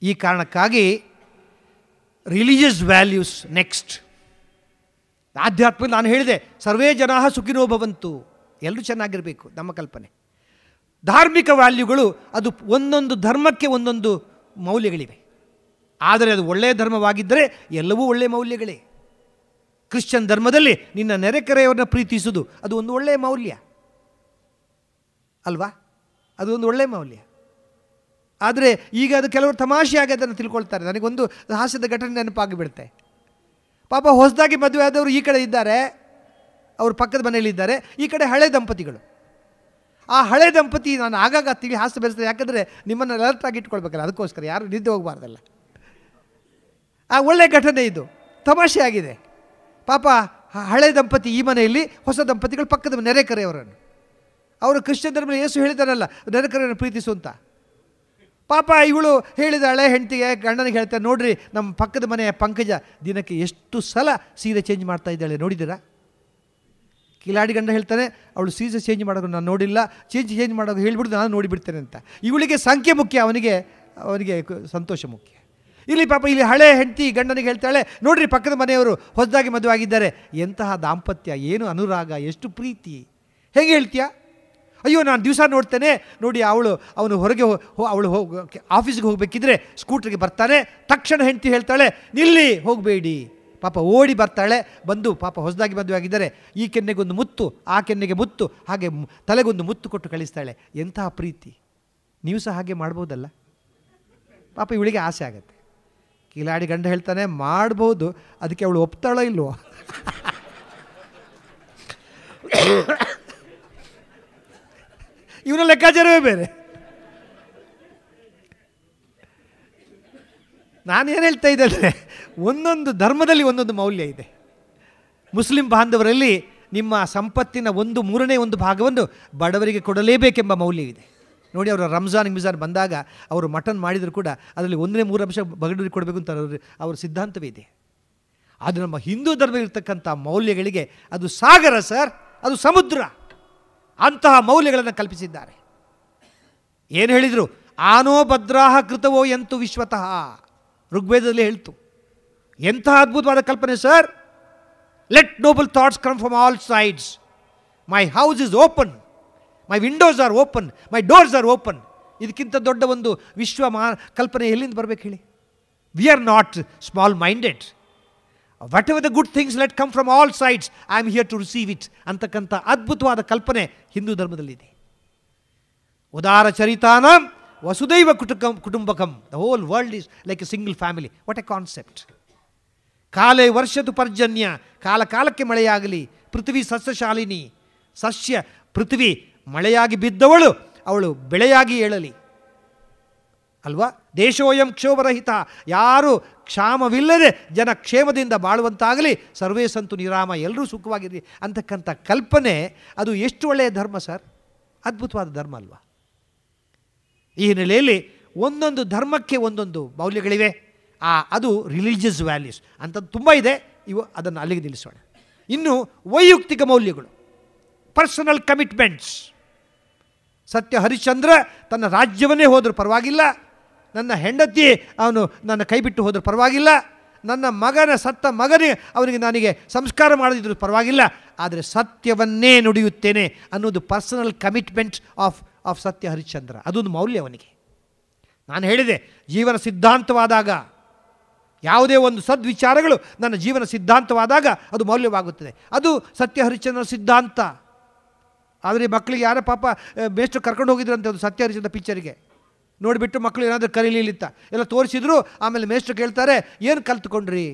S1: ಈ ಕಾರಣಕ್ಕಾಗಿ ರಿಲಿಜಿಯಸ್ ವ್ಯಾಲ್ಯೂಸ್ ನೆಕ್ಸ್ಟ್. ಆಧ್ಯಾತ್ಮ, ನಾನು ಹೇಳಿದೆ, ಸರ್ವೇ ಜನಾ ಸುಖಿನೋ ಭವಂತು, ಎಲ್ಲರೂ ಚೆನ್ನಾಗಿರಬೇಕು ನಮ್ಮ ಕಲ್ಪನೆ. ಧಾರ್ಮಿಕ ವ್ಯಾಲ್ಯೂಗಳು, ಅದು ಒಂದೊಂದು ಧರ್ಮಕ್ಕೆ ಒಂದೊಂದು ಮೌಲ್ಯಗಳಿವೆ. ಆದರೆ ಅದು ಒಳ್ಳೆಯ ಧರ್ಮವಾಗಿದ್ದರೆ ಎಲ್ಲವೂ ಒಳ್ಳೆಯ ಮೌಲ್ಯಗಳೇ. ಕ್ರಿಶ್ಚಿಯನ್ ಧರ್ಮದಲ್ಲಿ ನಿನ್ನ ನೆರೆಕೆರೆಯವರನ್ನು ಪ್ರೀತಿಸುವುದು ಅದು ಒಂದು ಒಳ್ಳೆಯ ಮೌಲ್ಯ ಅಲ್ವಾ? ಅದು ಒಂದು ಒಳ್ಳೆಯ ಮೌಲ್ಯ. ಆದರೆ ಈಗ ಅದು ಕೆಲವರು ತಮಾಷೆಯಾಗಿ ಅದನ್ನು ತಿಳ್ಕೊಳ್ತಾರೆ. ನನಗೊಂದು ಹಾಸ್ಯದ ಘಟನೆ ನೆನಪಾಗಿಬಿಡುತ್ತೆ. ಪಾಪ ಹೊಸದಾಗಿ ಮದುವೆ ಆದವರು ಈ ಕಡೆ ಇದ್ದಾರೆ, ಅವರು ಪಕ್ಕದ ಮನೆಯಲ್ಲಿದ್ದಾರೆ, ಈ ಕಡೆ ಹಳೆ ದಂಪತಿಗಳು. ಆ ಹಳೆ ದಂಪತಿ, ನಾನು ಆಗಾಗ ಹಾಸ್ಯ ಬೆರೆಸ್ತೇನೆ, ಯಾಕಂದರೆ ನಿಮ್ಮನ್ನು ಅಲರ್ಟ್ ಆಗಿ ಇಟ್ಕೊಳ್ಬೇಕಲ್ಲ, ಅದಕ್ಕೋಸ್ಕರ ಯಾರು ನಿದ್ದೆ ಹೋಗಬಾರ್ದಲ್ಲ. ಆ ಒಳ್ಳೆಯ ಘಟನೆ ಇದು, ತಮಾಷೆ ಆಗಿದೆ. ಪಾಪ ಹಳೆ ದಂಪತಿ ಈ ಮನೆಯಲ್ಲಿ, ಹೊಸ ದಂಪತಿಗಳು ಪಕ್ಕದ ನೆರೆಕರೆಯವರನ್ನು. ಅವರು ಕ್ರಿಶ್ಚಿಯನ್ ಧರ್ಮದಲ್ಲಿ ಯೇಸು ಹೇಳಿದಾರಲ್ಲ, ನೆರೆಕರೆಯನ್ನು ಪ್ರೀತಿಸು ಅಂತ. ಪಾಪ ಇವಳು ಹೇಳಿದಾಳೆ ಹೆಂಡತಿಗೆ, ಗಂಡನಿಗೆ ಹೇಳ್ತಾರೆ, ನೋಡ್ರಿ ನಮ್ಮ ಪಕ್ಕದ ಮನೆಯ ಪಂಕಜ ದಿನಕ್ಕೆ ಎಷ್ಟು ಸಲ ಸೀರೆ ಚೇಂಜ್ ಮಾಡ್ತಾ ಇದ್ದಾಳೆ ನೋಡಿದ್ದೀರಾ? ಕಿಲಾಡಿ ಗಂಡ ಹೇಳ್ತಾನೆ, ಅವಳು ಸೀರೆ ಚೇಂಜ್ ಮಾಡೋದು ನಾನು ನೋಡಿಲ್ಲ, ಚೇಂಜ್ ಮಾಡೋದು ಹೇಳಿಬಿಟ್ಟು ನಾನು ನೋಡಿಬಿಡ್ತೇನೆ ಅಂತ. ಇವಳಿಗೆ ಸಂಖ್ಯೆ ಮುಖ್ಯ, ಅವನಿಗೆ ಸಂತೋಷ ಮುಖ್ಯ. ಇಲ್ಲಿ ಪಾಪ ಇಲ್ಲಿ ಹಳೆ ಹೆಂಡತಿ ಗಂಡನಿಗೆ ಹೇಳ್ತಾಳೆ, ನೋಡ್ರಿ ಪಕ್ಕದ ಮನೆಯವರು ಹೊಸದಾಗಿ ಮದುವೆ ಆಗಿದ್ದಾರೆ, ಎಂತಹ ದಾಂಪತ್ಯ, ಏನು ಅನುರಾಗ, ಎಷ್ಟು ಪ್ರೀತಿ. ಹೇಗೆ ಹೇಳ್ತೀಯಾ? ಅಯ್ಯೋ ನಾನು ದಿವಸ ನೋಡ್ತೇನೆ ನೋಡಿ, ಅವನು ಹೊರಗೆ ಅವಳು ಆಫೀಸ್ಗೆ ಹೋಗಬೇಕಿದ್ರೆ ಸ್ಕೂಟ್ರಿಗೆ ಬರ್ತಾನೆ, ತಕ್ಷಣ ಹೆಂಡತಿ ಹೇಳ್ತಾಳೆ, ನಿಲ್ಲಿ ಹೋಗಬೇಡಿ. ಪಾಪ ಓಡಿ ಬರ್ತಾಳೆ, ಬಂದು ಪಾಪ ಹೊಸದಾಗಿ ಮದುವೆ ಆಗಿದ್ದಾರೆ, ಈ ಕೆನ್ನೆಗೊಂದು ಮುತ್ತು, ಆ ಕೆನ್ನೆಗೆ ಮುತ್ತು, ಹಾಗೆ ತಲೆಗೊಂದು ಮುತ್ತು ಕೊಟ್ಟು ಕಳಿಸ್ತಾಳೆ. ಎಂತಹ ಪ್ರೀತಿ. ನೀವು ಸಹ ಹಾಗೆ ಮಾಡ್ಬೋದಲ್ಲ? ಪಾಪ ಇವಳಿಗೆ ಆಸೆ ಆಗುತ್ತೆ. ಕಿಲಾಡಿ ಗಂಡ ಹೇಳ್ತಾನೆ, ಮಾಡ್ಬೋದು, ಅದಕ್ಕೆ ಅವಳು ಒಪ್ತಾಳೋ ಇಲ್ವೋ? ಇವನ ಲೆಕ್ಕಾಚಾರವೇ ಬೇರೆ. ನಾನೇನು ಹೇಳ್ತಾ ಇದ್ದರೆ, ಒಂದೊಂದು ಧರ್ಮದಲ್ಲಿ ಒಂದೊಂದು ಮೌಲ್ಯ ಇದೆ. ಮುಸ್ಲಿಂ ಬಾಂಧವರಲ್ಲಿ ನಿಮ್ಮ ಸಂಪತ್ತಿನ 1/3 ಭಾಗವನ್ನು ಬಡವರಿಗೆ ಕೊಡಲೇಬೇಕೆಂಬ ಮೌಲ್ಯವಿದೆ. ನೋಡಿ, ಅವರು ರಂಜಾನ್ ಬಂದಾಗ ಅವರು ಮಟನ್ ಮಾಡಿದರೂ ಕೂಡ ಅದರಲ್ಲಿ 1/3 ಅಂಶ ಬಡವರಿಗೆ ಕೊಡಬೇಕು ಅಂತ ಅವ್ರ ಸಿದ್ಧಾಂತವೇ ಇದೆ. ಅದು ನಮ್ಮ ಹಿಂದೂ ಧರ್ಮದಲ್ಲಿರ್ತಕ್ಕಂಥ ಮೌಲ್ಯಗಳಿಗೆ ಅದು ಸಾಗರ ಸರ್, ಅದು ಸಮುದ್ರ. ಅಂತಹ ಮೌಲ್ಯಗಳನ್ನು ಕಲ್ಪಿಸಿದ್ದಾರೆ. ಏನು ಹೇಳಿದರು? ಆನೋ ಭದ್ರಾಹ ಕೃತವೋ ಎಂತು ವಿಶ್ವತಃ, ಋಗ್ವೇದದಲ್ಲಿ ಹೇಳ್ತು. ಎಂತಹ ಅದ್ಭುತವಾದ ಕಲ್ಪನೆ sir. Let noble thoughts come from all sides. My house is open, my windows are open, my doors are open. ಇದಕ್ಕಿಂತ ದೊಡ್ಡ ಒಂದು ಕಲ್ಪನೆ ಎಲ್ಲಿಂದ ಬರಬೇಕು ಹೇಳಿ? We are not small minded. Whatever the good things let come from all sides, I am here to receive it ಅಂತಕ್ಕಂಥ ಅದ್ಭುತವಾದ ಕಲ್ಪನೆ ಹಿಂದೂ ಧರ್ಮದಲ್ಲಿದೆ. ಉದಾರ ಚರಿತಾನಾಂ ವಸುದೈವ ಕುಟುಂಬಕಂ. The whole world is like a single family. What A concept. ಕಾಲೇ ವರ್ಷತು ಪರ್ಜನ್ಯ, ಕಾಲ ಕಾಲಕ್ಕೆ ಮಳೆಯಾಗಲಿ. ಪೃಥ್ವಿ ಸಸ್ಯಶಾಲಿನಿ, ಸಸ್ಯ ಪೃಥ್ವಿ ಮಳೆಯಾಗಿ ಬಿದ್ದವಳು ಅವಳು ಬೆಳೆಯಾಗಿ ಏಳಲಿ ಅಲ್ವಾ. ದೇಶೋಯಂ ಕ್ಷೋಭರಹಿತ, ಯಾರು ಕ್ಷಾಮವಿಲ್ಲದೆ ಜನ ಕ್ಷೇಮದಿಂದ ಬಾಳುವಂತಾಗಲಿ. ಸರ್ವೇ ಸಂತು ನಿರಾಮ, ಎಲ್ಲರೂ ಸುಖವಾಗಿರಲಿ ಅಂತಕ್ಕಂಥ ಕಲ್ಪನೆ, ಅದು ಎಷ್ಟು ಒಳ್ಳೆಯ ಧರ್ಮ ಸರ್, ಅದ್ಭುತವಾದ ಧರ್ಮ ಅಲ್ವಾ. ಈ ಹಿನ್ನೆಲೆಯಲ್ಲಿ ಒಂದೊಂದು ಧರ್ಮಕ್ಕೆ ಒಂದೊಂದು ಮೌಲ್ಯಗಳಿವೆ. ಅದು ರಿಲಿಜಿಯಸ್ ವ್ಯಾಲ್ಯೂಸ್ ಅಂಥದ್ದು ತುಂಬ ಇದೆ. ಅದನ್ನು ಅಲ್ಲಿಗೆ ನಿಲ್ಲಿಸೋಣ. ಇನ್ನು ವೈಯಕ್ತಿಕ ಮೌಲ್ಯಗಳು, ಪರ್ಸನಲ್ ಕಮಿಟ್ಮೆಂಟ್ಸ್. ಸತ್ಯ ಹರಿಶ್ಚಂದ್ರ ತನ್ನ ರಾಜ್ಯವನ್ನೇ ಹೋದರೂ ಪರವಾಗಿಲ್ಲ, ನನ್ನ ಹೆಂಡತಿ ಅವನು ನನ್ನ ಕೈ ಬಿಟ್ಟು ಹೋದರೂ ಪರವಾಗಿಲ್ಲ, ನನ್ನ ಮಗನ ಸತ್ತ ಮಗನೇ ಅವನಿಗೆ ನನಗೆ ಸಂಸ್ಕಾರ ಮಾಡದಿದ್ರೂ ಪರವಾಗಿಲ್ಲ, ಆದರೆ ಸತ್ಯವನ್ನೇ ನುಡಿಯುತ್ತೇನೆ ಅನ್ನೋದು personal commitment of Satya Harishchandra. ಅದೊಂದು ಮೌಲ್ಯ ಅವನಿಗೆ. ನಾನು ಹೇಳಿದೆ, ಜೀವನ ಸಿದ್ಧಾಂತವಾದಾಗ, ಯಾವುದೇ ಒಂದು ಸದ್ವಿಚಾರಗಳು ನನ್ನ ಜೀವನ ಸಿದ್ಧಾಂತವಾದಾಗ ಅದು ಮೌಲ್ಯವಾಗುತ್ತದೆ. ಅದು ಸತ್ಯ ಹರಿಶ್ಚಂದ್ರ ಸಿದ್ಧಾಂತ. ಆದರೆ ಮಕ್ಕಳಿಗೆ ಯಾರ ಪಾಪ ಮೇಷ್ಟ್ರು ಕರ್ಕೊಂಡು ಹೋಗಿದ್ರಂತೆ ಒಂದು ಸತ್ಯ ಹರಿಶ್ಚಂದ್ರ ಪಿಕ್ಚರಿಗೆ. ನೋಡಿಬಿಟ್ಟು ಮಕ್ಕಳು ಏನಾದರೂ ಕರೀಲಿಲ್ಲ ಎಲ್ಲ ತೋರಿಸಿದ್ರು. ಆಮೇಲೆ ಮೇಷ್ಟ್ರು ಕೇಳ್ತಾರೆ, ಏನು ಕಲ್ತ್ಕೊಂಡ್ರಿ?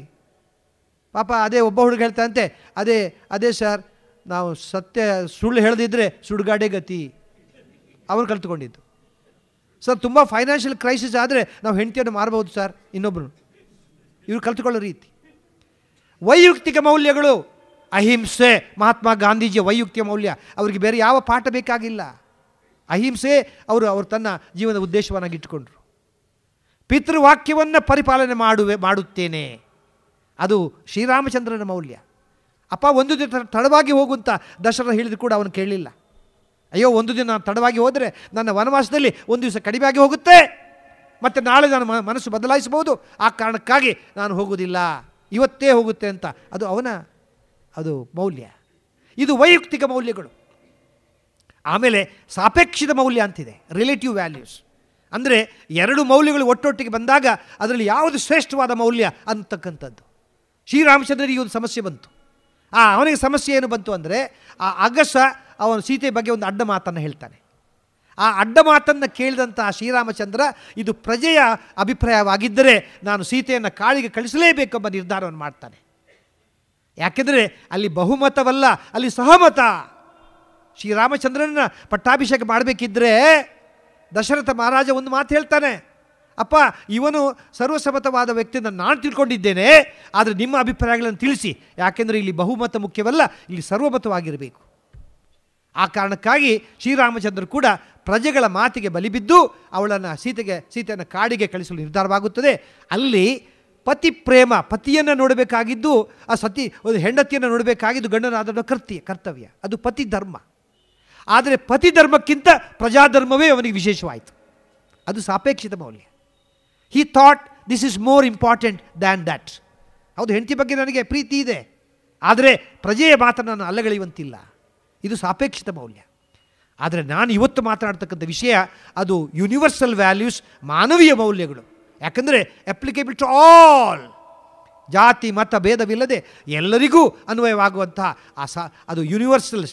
S1: ಪಾಪ ಅದೇ ಒಬ್ಬ ಹುಡುಗ ಹೇಳ್ತಾರಂತೆ, ಅದೇ ಸರ್, ನಾವು ಸುಳ್ಳು ಹೇಳದಿದ್ದರೆ ಸುಡುಗಾಡೆ ಗತಿ. ಅವನು ಕಲ್ತ್ಕೊಂಡಿದ್ದು. ಸರ್ ತುಂಬ ಫೈನಾನ್ಷಿಯಲ್ ಕ್ರೈಸಿಸ್ ಆದರೆ ನಾವು ಹೆಂಡತಿಯನ್ನು ಮಾರಬಹುದು ಸರ್ ಇನ್ನೊಬ್ಬರು. ಇವರು ಕಲ್ತ್ಕೊಳ್ಳೋ ರೀತಿ. ವೈಯಕ್ತಿಕ ಮೌಲ್ಯಗಳು, ಅಹಿಂಸೆ. ಮಹಾತ್ಮ ಗಾಂಧೀಜಿಯ ವೈಯಕ್ತಿಕ ಮೌಲ್ಯ. ಅವರಿಗೆ ಬೇರೆ ಯಾವ ಪಾಠ ಬೇಕಾಗಿಲ್ಲ. ಅಹಿಂಸೆ ಅವರು ತನ್ನ ಜೀವನದ ಉದ್ದೇಶವನ್ನಾಗಿಟ್ಟುಕೊಂಡ್ರು. ಪಿತೃವಾಕ್ಯವನ್ನು ಪರಿಪಾಲನೆ ಮಾಡುತ್ತೇನೆ, ಅದು ಶ್ರೀರಾಮಚಂದ್ರನ ಮೌಲ್ಯ. ಅಪ್ಪ ಒಂದು ದಿನ ತಡವಾಗಿ ಹೋಗುವಂತ ದಶರಥ ಹೇಳಿದ್ರು ಕೂಡ ಅವನು ಕೇಳಲಿಲ್ಲ. ಅಯ್ಯೋ, ಒಂದು ದಿನ ತಡವಾಗಿ ಹೋದರೆ ನನ್ನ ವನವಾಸದಲ್ಲಿ ಒಂದು ದಿವಸ ಕಡಿಮೆಯಾಗಿ ಹೋಗುತ್ತೆ, ಮತ್ತು ನಾಳೆ ನಾನು ಮನಸ್ಸು ಬದಲಾಯಿಸಬಹುದು, ಆ ಕಾರಣಕ್ಕಾಗಿ ನಾನು ಹೋಗುವುದಿಲ್ಲ, ಇವತ್ತೇ ಹೋಗುತ್ತೆ ಅಂತ. ಅದು ಮೌಲ್ಯ. ಇದು ವೈಯಕ್ತಿಕ ಮೌಲ್ಯಗಳು. ಆಮೇಲೆ ಸಾಪೇಕ್ಷಿತ ಮೌಲ್ಯ ಅಂತಿದೆ, ರಿಲೇಟಿವ್ ವ್ಯಾಲ್ಯೂಸ್. ಅಂದರೆ ಎರಡು ಮೌಲ್ಯಗಳು ಒಟ್ಟೊಟ್ಟಿಗೆ ಬಂದಾಗ ಅದರಲ್ಲಿ ಯಾವುದು ಶ್ರೇಷ್ಠವಾದ ಮೌಲ್ಯ ಅಂತಕ್ಕಂಥದ್ದು. ಶ್ರೀರಾಮಚಂದ್ರನಿಗೆ ಒಂದು ಸಮಸ್ಯೆ ಬಂತು. ಅವನಿಗೆ ಸಮಸ್ಯೆ ಏನು ಬಂತು ಅಂದರೆ, ಆ ಅಗಸ ಅವನು ಸೀತೆ ಬಗ್ಗೆ ಒಂದು ಅಡ್ಡ ಮಾತನ್ನು ಹೇಳ್ತಾನೆ. ಆ ಅಡ್ಡ ಮಾತನ್ನು ಕೇಳಿದಂಥ ಶ್ರೀರಾಮಚಂದ್ರ, ಇದು ಪ್ರಜೆಯ ಅಭಿಪ್ರಾಯವಾಗಿದ್ದರೆ ನಾನು ಸೀತೆಯನ್ನು ಕಾಡಿಗೆ ಕಳಿಸಲೇಬೇಕೆಂಬ ನಿರ್ಧಾರವನ್ನು ಮಾಡ್ತಾನೆ. ಯಾಕೆಂದರೆ ಅಲ್ಲಿ ಬಹುಮತವಲ್ಲ, ಅಲ್ಲಿ ಸಹಮತ. ಶ್ರೀರಾಮಚಂದ್ರನ ಪಟ್ಟಾಭಿಷೇಕ ಮಾಡಬೇಕಿದ್ದರೆ ದಶರಥ ಮಹಾರಾಜ ಒಂದು ಮಾತು ಹೇಳ್ತಾನೆ, ಅಪ್ಪ, ಇವನು ಸರ್ವಸಮ್ಮತವಾದ ವ್ಯಕ್ತಿಯನ್ನು ನಾನು ತಿಳ್ಕೊಂಡಿದ್ದೇನೆ, ಆದರೆ ನಿಮ್ಮ ಅಭಿಪ್ರಾಯಗಳನ್ನು ತಿಳಿಸಿ, ಯಾಕೆಂದರೆ ಇಲ್ಲಿ ಬಹುಮತ ಮುಖ್ಯವಲ್ಲ, ಇಲ್ಲಿ ಸರ್ವಮತವಾಗಿರಬೇಕು. ಆ ಕಾರಣಕ್ಕಾಗಿ ಶ್ರೀರಾಮಚಂದ್ರ ಕೂಡ ಪ್ರಜೆಗಳ ಮಾತಿಗೆ ಬಲಿಬಿದ್ದು ಸೀತೆಯನ್ನು ಕಾಡಿಗೆ ಕಳಿಸಲು ನಿರ್ಧಾರವಾಗುತ್ತದೆ. ಅಲ್ಲಿ ಪತಿ ಪ್ರೇಮ, ಪತಿಯನ್ನು ನೋಡಬೇಕಾಗಿದ್ದು, ಒಂದು ಹೆಂಡತಿಯನ್ನು ನೋಡಬೇಕಾಗಿದ್ದು ಗಂಡನಾದ ಕರ್ತವ್ಯ. ಅದು ಪತಿ ಧರ್ಮ. ಆದರೆ ಪತಿ ಧರ್ಮಕ್ಕಿಂತ ಪ್ರಜಾಧರ್ಮವೇ ಅವನಿಗೆ ವಿಶೇಷವಾಯಿತು. ಅದು ಸಾಪೇಕ್ಷಿತ ಮೌಲ್ಯ. He thought this is more important than that. ಹೌದು, ಹೆಂಡತಿ ಬಗ್ಗೆ ನನಗೆ ಪ್ರೀತಿ ಇದೆ, ಆದರೆ ಪ್ರಜೆಯ ಮಾತನ್ನು ನಾನು ಅಲ್ಲಗಳೆಯುವಂತಿಲ್ಲ. ಇದು ಸಾಪೇಕ್ಷಿತ ಮೌಲ್ಯ. ಆದರೆ ನಾನು ಇವತ್ತು ಮಾತನಾಡ್ತಕ್ಕಂಥ ವಿಷಯ ಅದು ಯೂನಿವರ್ಸಲ್ ವ್ಯಾಲ್ಯೂಸ್, ಮಾನವೀಯ ಮೌಲ್ಯಗಳು. ಯಾಕಂದರೆ ಅಪ್ಲಿಕೇಬಲ್ ಟು ಆಲ್, ಜಾತಿ ಮತ ಭೇದವಿಲ್ಲದೆ ಎಲ್ಲರಿಗೂ ಅನ್ವಯವಾಗುವಂತಹ ಅದು ಯೂನಿವರ್ಸಲ್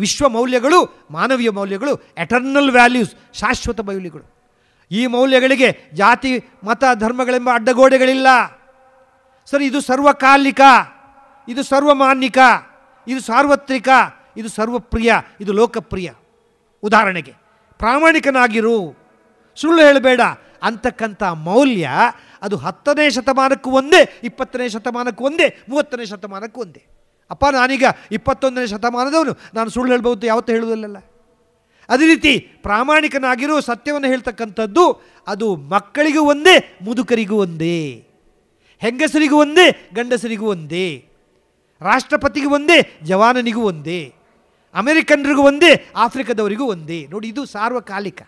S1: ವಿಶ್ವ ಮೌಲ್ಯಗಳು, ಮಾನವೀಯ ಮೌಲ್ಯಗಳು, ಎಟರ್ನಲ್ ವ್ಯಾಲ್ಯೂಸ್, ಶಾಶ್ವತ ಮೌಲ್ಯಗಳು. ಈ ಮೌಲ್ಯಗಳಿಗೆ ಜಾತಿ ಮತ ಧರ್ಮಗಳೆಂಬ ಅಡ್ಡಗೋಡೆಗಳಿಲ್ಲ. ಸರಿ, ಇದು ಸರ್ವಕಾಲಿಕ, ಇದು ಸರ್ವಮಾನ್ಯಿಕ, ಇದು ಸಾರ್ವತ್ರಿಕ, ಇದು ಸರ್ವಪ್ರಿಯ, ಇದು ಲೋಕಪ್ರಿಯ. ಉದಾಹರಣೆಗೆ, ಪ್ರಾಮಾಣಿಕನಾಗಿರು, ಸುಳ್ಳು ಹೇಳಬೇಡ ಅಂತಕ್ಕಂಥ ಮೌಲ್ಯ ಅದು 10ನೇ ಶತಮಾನಕ್ಕೂ ಒಂದೇ, 20ನೇ ಶತಮಾನಕ್ಕೂ ಒಂದೇ, 30ನೇ ಶತಮಾನಕ್ಕೂ ಒಂದೇ. ಅಪ್ಪ, ನಾನೀಗ 21ನೇ ಶತಮಾನದವನು, ನಾನು ಸುಳ್ಳು ಹೇಳ್ಬೋದು ಯಾವತ್ತೂ ಹೇಳುವುದಿಲ್ಲ. ಅದೇ ರೀತಿ ಪ್ರಾಮಾಣಿಕನಾಗಿರೋ, ಸತ್ಯವನ್ನು ಹೇಳ್ತಕ್ಕಂಥದ್ದು ಅದು ಮಕ್ಕಳಿಗೂ ಒಂದೇ, ಮುದುಕರಿಗೂ ಒಂದೇ, ಹೆಂಗಸರಿಗೂ ಒಂದೇ, ಗಂಡಸರಿಗೂ ಒಂದೇ, ರಾಷ್ಟ್ರಪತಿಗೂ ಒಂದೇ, ಜವಾನನಿಗೂ ಒಂದೇ, ಅಮೆರಿಕನ್ರಿಗೂ ಒಂದೇ, ಆಫ್ರಿಕಾದವರಿಗೂ ಒಂದೇ. ನೋಡಿ, ಇದು ಸಾರ್ವಕಾಲಿಕ.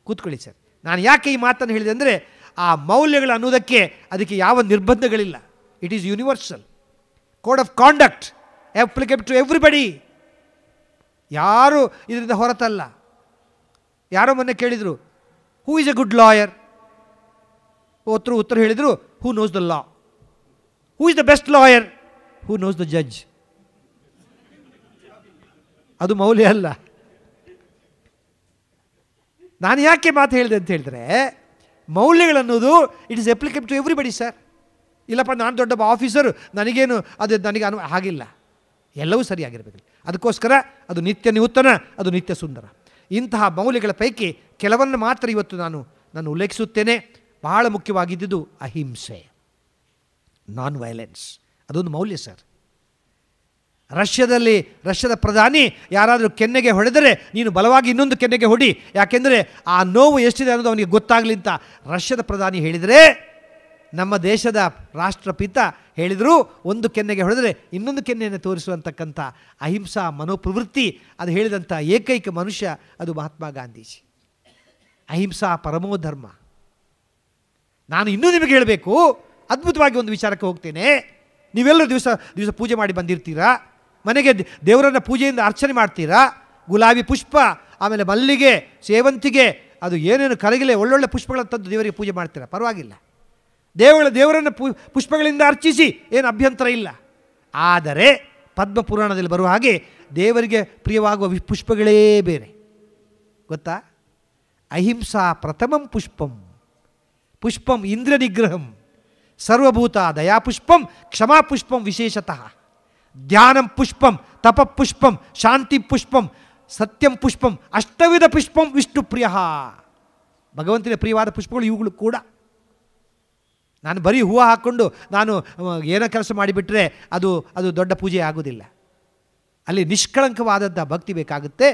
S1: ಕೂತ್ಕೊಳ್ಳಿ ಸರ್. ನಾನು ಯಾಕೆ ಈ ಮಾತನ್ನು ಹೇಳಿದೆ ಅಂದರೆ, ಆ ಮೌಲ್ಯಗಳು ಅನ್ನೋದಕ್ಕೆ ಅದಕ್ಕೆ ಯಾವ ನಿರ್ಬಂಧಗಳಿಲ್ಲ. It is universal. Code of conduct applicable to everybody. ಯಾರು ಇದರಿಂದ ಹೊರತಲ್ಲ. ಯಾರೋ ಮೊನ್ನೆ ಕೇಳಿದರು, who is a good lawyer? ಉತ್ತರ ಹೇಳಿದರು, who knows the law. Who is the best lawyer? Who knows the judge. ಅದು ಮೌಲ್ಯ ಅಲ್ಲ. ನಾನು ಯಾಕೆ ಮಾತು ಹೇಳಿದೆ ಅಂತ ಹೇಳಿದ್ರೆ, ಮೌಲ್ಯಗಳನ್ನೋದು it is applicable to everybody sir. ಇಲ್ಲಪ್ಪ ನಾನು ದೊಡ್ಡ ಆಫೀಸರು, ನನಗೇನು ಅದು ನನಗೆ ಹಾಗಿಲ್ಲ. ಎಲ್ಲವೂ ಸರಿಯಾಗಿರಬೇಕು. ಅದಕ್ಕೋಸ್ಕರ ಅದು ನಿತ್ಯ ನೂತನ, ಅದು ನಿತ್ಯ ಸುಂದರ. ಇಂತಹ ಮೌಲ್ಯಗಳ ಪೈಕಿ ಕೆಲವನ್ನು ಮಾತ್ರ ಇವತ್ತು ನಾನು ಉಲ್ಲೇಖಿಸುತ್ತೇನೆ. ಬಹಳ ಮುಖ್ಯವಾಗಿದ್ದುದು ಅಹಿಂಸೆ, ನಾನ್ ವೈಲೆನ್ಸ್. ಅದೊಂದು ಮೌಲ್ಯ ಸರ್. ರಷ್ಯಾದ ಪ್ರಧಾನಿ ಯಾರಾದರೂ ಕೆನ್ನೆಗೆ ಹೊಡೆದರೆ ನೀನು ಬಲವಾಗಿ ಇನ್ನೊಂದು ಕೆನ್ನೆಗೆ ಹೊಡಿ, ಯಾಕೆಂದರೆ ಆ ನೋವು ಎಷ್ಟಿದೆ ಅನ್ನೋದು ಅವನಿಗೆ ಗೊತ್ತಾಗಲಿ ಅಂತ ರಷ್ಯಾದ ಪ್ರಧಾನಿ ಹೇಳಿದರೆ, ನಮ್ಮ ದೇಶದ ರಾಷ್ಟ್ರಪಿತ ಹೇಳಿದರು, ಒಂದು ಕೆನ್ನೆಗೆ ಹೊಡೆದರೆ ಇನ್ನೊಂದು ಕೆನ್ನೆಯನ್ನು ತೋರಿಸುವಂತಕ್ಕಂಥ ಅಹಿಂಸಾ ಮನೋಪ್ರವೃತ್ತಿ ಅದು ಹೇಳಿದಂಥ ಏಕೈಕ ಮನುಷ್ಯ ಅದು ಮಹಾತ್ಮ ಗಾಂಧೀಜಿ. ಅಹಿಂಸಾ ಪರಮೋ ಧರ್ಮ. ನಾನು ಇನ್ನೂ ನಿಮಗೆ ಹೇಳಬೇಕು, ಅದ್ಭುತವಾಗಿ ಒಂದು ವಿಚಾರಕ್ಕೆ ಹೋಗ್ತೇನೆ. ನೀವೆಲ್ಲರೂ ದಿವಸ ಪೂಜೆ ಮಾಡಿ ಬಂದಿರ್ತೀರಾ, ಮನೆಗೆ ದೇವರನ್ನ ಪೂಜೆಯಿಂದ ಅರ್ಚನೆ ಮಾಡ್ತೀರಾ. ಗುಲಾಬಿ ಪುಷ್ಪ, ಆಮೇಲೆ ಮಲ್ಲಿಗೆ, ಸೇವಂತಿಗೆ, ಅದು ಏನೇನು ಕರಗಿಲೆ ಒಳ್ಳೊಳ್ಳೆ ಪುಷ್ಪಗಳನ್ನು ತಂದು ದೇವರಿಗೆ ಪೂಜೆ ಮಾಡ್ತೀರಾ, ಪರವಾಗಿಲ್ಲ. ದೇವರನ್ನು ಪುಷ್ಪಗಳಿಂದ ಅರ್ಚಿಸಿ, ಏನು ಅಭ್ಯಂತರ ಇಲ್ಲ. ಆದರೆ ಪದ್ಮಪುರಾಣದಲ್ಲಿ ಬರುವ ಹಾಗೆ ದೇವರಿಗೆ ಪ್ರಿಯವಾಗುವ ಪುಷ್ಪಗಳೇ ಬೇರೆ, ಗೊತ್ತಾ? ಅಹಿಂಸಾ ಪ್ರಥಮಂ ಪುಷ್ಪಂ, ಪುಷ್ಪಂ ಇಂದ್ರ ನಿಗ್ರಹಂ, ಸರ್ವಭೂತ ದಯಾಪುಷ್ಪಂ, ಕ್ಷಮಾಪುಷ್ಪಂ ವಿಶೇಷತಃ, ಧ್ಯಾನಂ ಪುಷ್ಪಂ, ತಪ ಪುಷ್ಪಂ, ಶಾಂತಿ ಪುಷ್ಪಂ, ಸತ್ಯಂ ಪುಷ್ಪಂ, ಅಷ್ಟವಿಧ ಪುಷ್ಪಂ ವಿಷ್ಣು ಪ್ರಿಯ. ಭಗವಂತನ ಪ್ರಿಯವಾದ ಪುಷ್ಪಗಳು ಇವುಗಳು ಕೂಡ. ನಾನು ಬರೀ ಹೂವು ಹಾಕ್ಕೊಂಡು ನಾನು ಏನೋ ಕೆಲಸ ಮಾಡಿಬಿಟ್ರೆ ಅದು ದೊಡ್ಡ ಪೂಜೆ ಆಗೋದಿಲ್ಲ. ಅಲ್ಲಿ ನಿಷ್ಕಳಂಕವಾದಂಥ ಭಕ್ತಿ ಬೇಕಾಗುತ್ತೆ.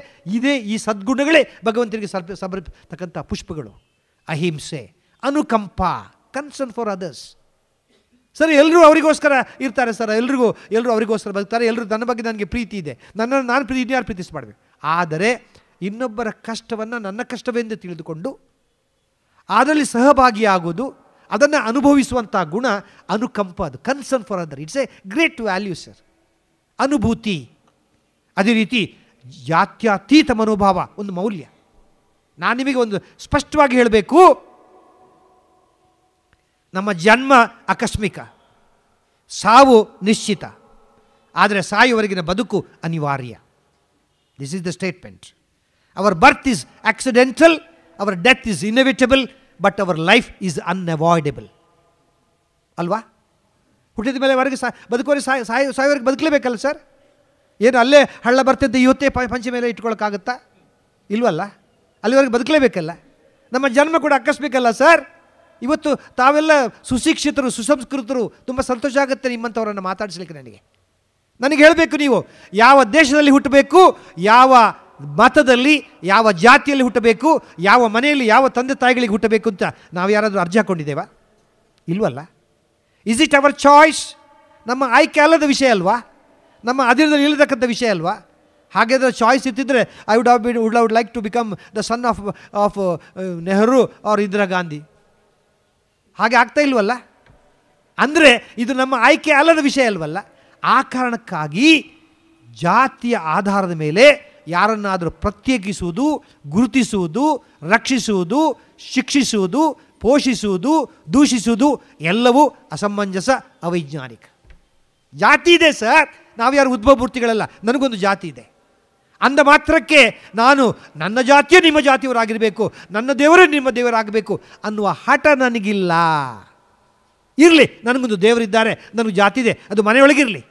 S1: ಈ ಸದ್ಗುಣಗಳೇ ಭಗವಂತನಿಗೆ ಸಮರ್ಪಿತಕ್ಕಂಥ ಪುಷ್ಪಗಳು. ಅಹಿಂಸೆ, ಅನುಕಂಪ, ಕನ್ಸರ್ನ್ ಫಾರ್ ಅದರ್ಸ್. ಸರ್, ಎಲ್ಲರೂ ಅವರಿಗೋಸ್ಕರ ಇರ್ತಾರೆ ಸರ್, ಎಲ್ಲರೂ ಅವರಿಗೋಸ್ಕರ ಬದುಕ್ತಾರೆ, ಎಲ್ಲರೂ ನನ್ನ ಬಗ್ಗೆ ನನಗೆ ಪ್ರೀತಿ ಇದೆ, ನನ್ನನ್ನು ನಾನು ಇನ್ಯಾರು ಪ್ರೀತಿಸಬಾರ್ದು. ಆದರೆ ಇನ್ನೊಬ್ಬರ ಕಷ್ಟವನ್ನು ನನ್ನ ಕಷ್ಟವೆಂದು ತಿಳಿದುಕೊಂಡು ಅದರಲ್ಲಿ ಸಹಭಾಗಿಯಾಗೋದು, ಅದನ್ನು ಅನುಭವಿಸುವಂಥ ಗುಣ ಅನುಕಂಪ, ಅದು concern for other. It's A great value sir. ಅನುಭೂತಿ, ಅದೇ ರೀತಿ ಜಾತ್ಯತೀತ ಮನೋಭಾವ ಒಂದು ಮೌಲ್ಯ. ನಾನು ನಿಮಗೆ ಒಂದು ಸ್ಪಷ್ಟವಾಗಿ ಹೇಳಬೇಕು, ನಮ್ಮ ಜನ್ಮ ಆಕಸ್ಮಿಕ, ಸಾವು ನಿಶ್ಚಿತ, ಆದರೆ ಸಾಯುವವರೆಗಿನ ಬದುಕು ಅನಿವಾರ್ಯ. This is the statement. Our birth is accidental, our death is inevitable, but our life is unavoidable. ಅಲ್ವಾ? ಹುಟ್ಟಿದ ಮೇಲೆ ಹೊರಗೆ ಬದುಕೋರಿಗೆ ಸಾಯೋವರೆಗೆ ಬದುಕಲೇಬೇಕಲ್ಲ ಸರ್? ಏನು ಅಲ್ಲೇ ಹಳ್ಳ ಬರ್ತಿದ್ದ ಇವತ್ತೇ ಪಂಚೆ ಮೇಲೆ ಇಟ್ಕೊಳ್ಳೋಕ್ಕಾಗುತ್ತಾ? ಇಲ್ವಲ್ಲ, ಅಲ್ಲಿವರೆಗೆ ಬದುಕಲೇಬೇಕಲ್ಲ. ನಮ್ಮ ಜನ್ಮ ಕೂಡ ಆಕಸ್ಮಿಕಲ್ಲ ಸರ್. ಇವತ್ತು ತಾವೆಲ್ಲ ಸುಶಿಕ್ಷಿತರು, ಸುಸಂಸ್ಕೃತರು, ತುಂಬ ಸಂತೋಷ ಆಗುತ್ತೆ ನಿಮ್ಮಂಥವರನ್ನು ಮಾತಾಡಿಸ್ಲಿಕ್ಕೆ. ನನಗೆ ಹೇಳಬೇಕು, ನೀವು ಯಾವ ದೇಶದಲ್ಲಿ ಹುಟ್ಟಬೇಕು, ಯಾವ ಮತದಲ್ಲಿ, ಯಾವ ಜಾತಿಯಲ್ಲಿ ಹುಟ್ಟಬೇಕು, ಯಾವ ಮನೆಯಲ್ಲಿ ಯಾವ ತಂದೆ ತಾಯಿಗಳಿಗೆ ಹುಟ್ಟಬೇಕು ಅಂತ ನಾವು ಯಾರಾದರೂ ಅರ್ಜಿ ಹಾಕ್ಕೊಂಡಿದ್ದೇವಾ? ಇಲ್ವಲ್ಲ. Is it hour choice? ನಮ್ಮ ಆಯ್ಕೆ ಅಲ್ಲದ ವಿಷಯ ಅಲ್ವಾ? ನಮ್ಮ ಅಧೀನದಲ್ಲಿ ಇಲ್ಲತಕ್ಕಂಥ ವಿಷಯ ಅಲ್ವಾ? ಹಾಗಾದರೆ ಚಾಯ್ಸ್ ಇರ್ತಿದ್ರೆ I would like to become the son of Nehru or Indira Gandhi. ಹಾಗೆ ಆಗ್ತಾ ಇಲ್ವಲ್ಲ. ಅಂದರೆ ಇದು ನಮ್ಮ ಆಯ್ಕೆ ಅಲ್ಲದ ವಿಷಯ ಅಲ್ವಲ್ಲ. ಆ ಕಾರಣಕ್ಕಾಗಿ ಜಾತಿಯ ಆಧಾರದ ಮೇಲೆ ಯಾರನ್ನಾದರೂ ಪ್ರತ್ಯೇಕಿಸುವುದು, ಗುರುತಿಸುವುದು, ರಕ್ಷಿಸುವುದು, ಶಿಕ್ಷಿಸುವುದು, ಪೋಷಿಸುವುದು, ದೂಷಿಸುವುದು ಎಲ್ಲವೂ ಅಸಮಂಜಸ, ಅವೈಜ್ಞಾನಿಕ. ಜಾತಿ ಇದೆ ಸರ್, ನಾವು ಯಾರು ಉದ್ಭವಮೂರ್ತಿಗಳಲ್ಲ. ನನಗೊಂದು ಜಾತಿ ಇದೆ ಅಂದ ಮಾತ್ರಕ್ಕೆ ನಾನು ನನ್ನ ಜಾತಿಯೇ ನಿಮ್ಮ ಜಾತಿಯವರಾಗಿರಬೇಕು, ನನ್ನ ದೇವರೇ ನಿಮ್ಮ ದೇವರಾಗಬೇಕು ಅನ್ನುವ ಹಠ ನನಗಿಲ್ಲ. ಇರಲಿ, ನನಗೊಂದು ದೇವರಿದ್ದಾರೆ, ನನಗೆ ಜಾತಿ ಇದೆ, ಅದು ಮನೆಯೊಳಗಿರಲಿ.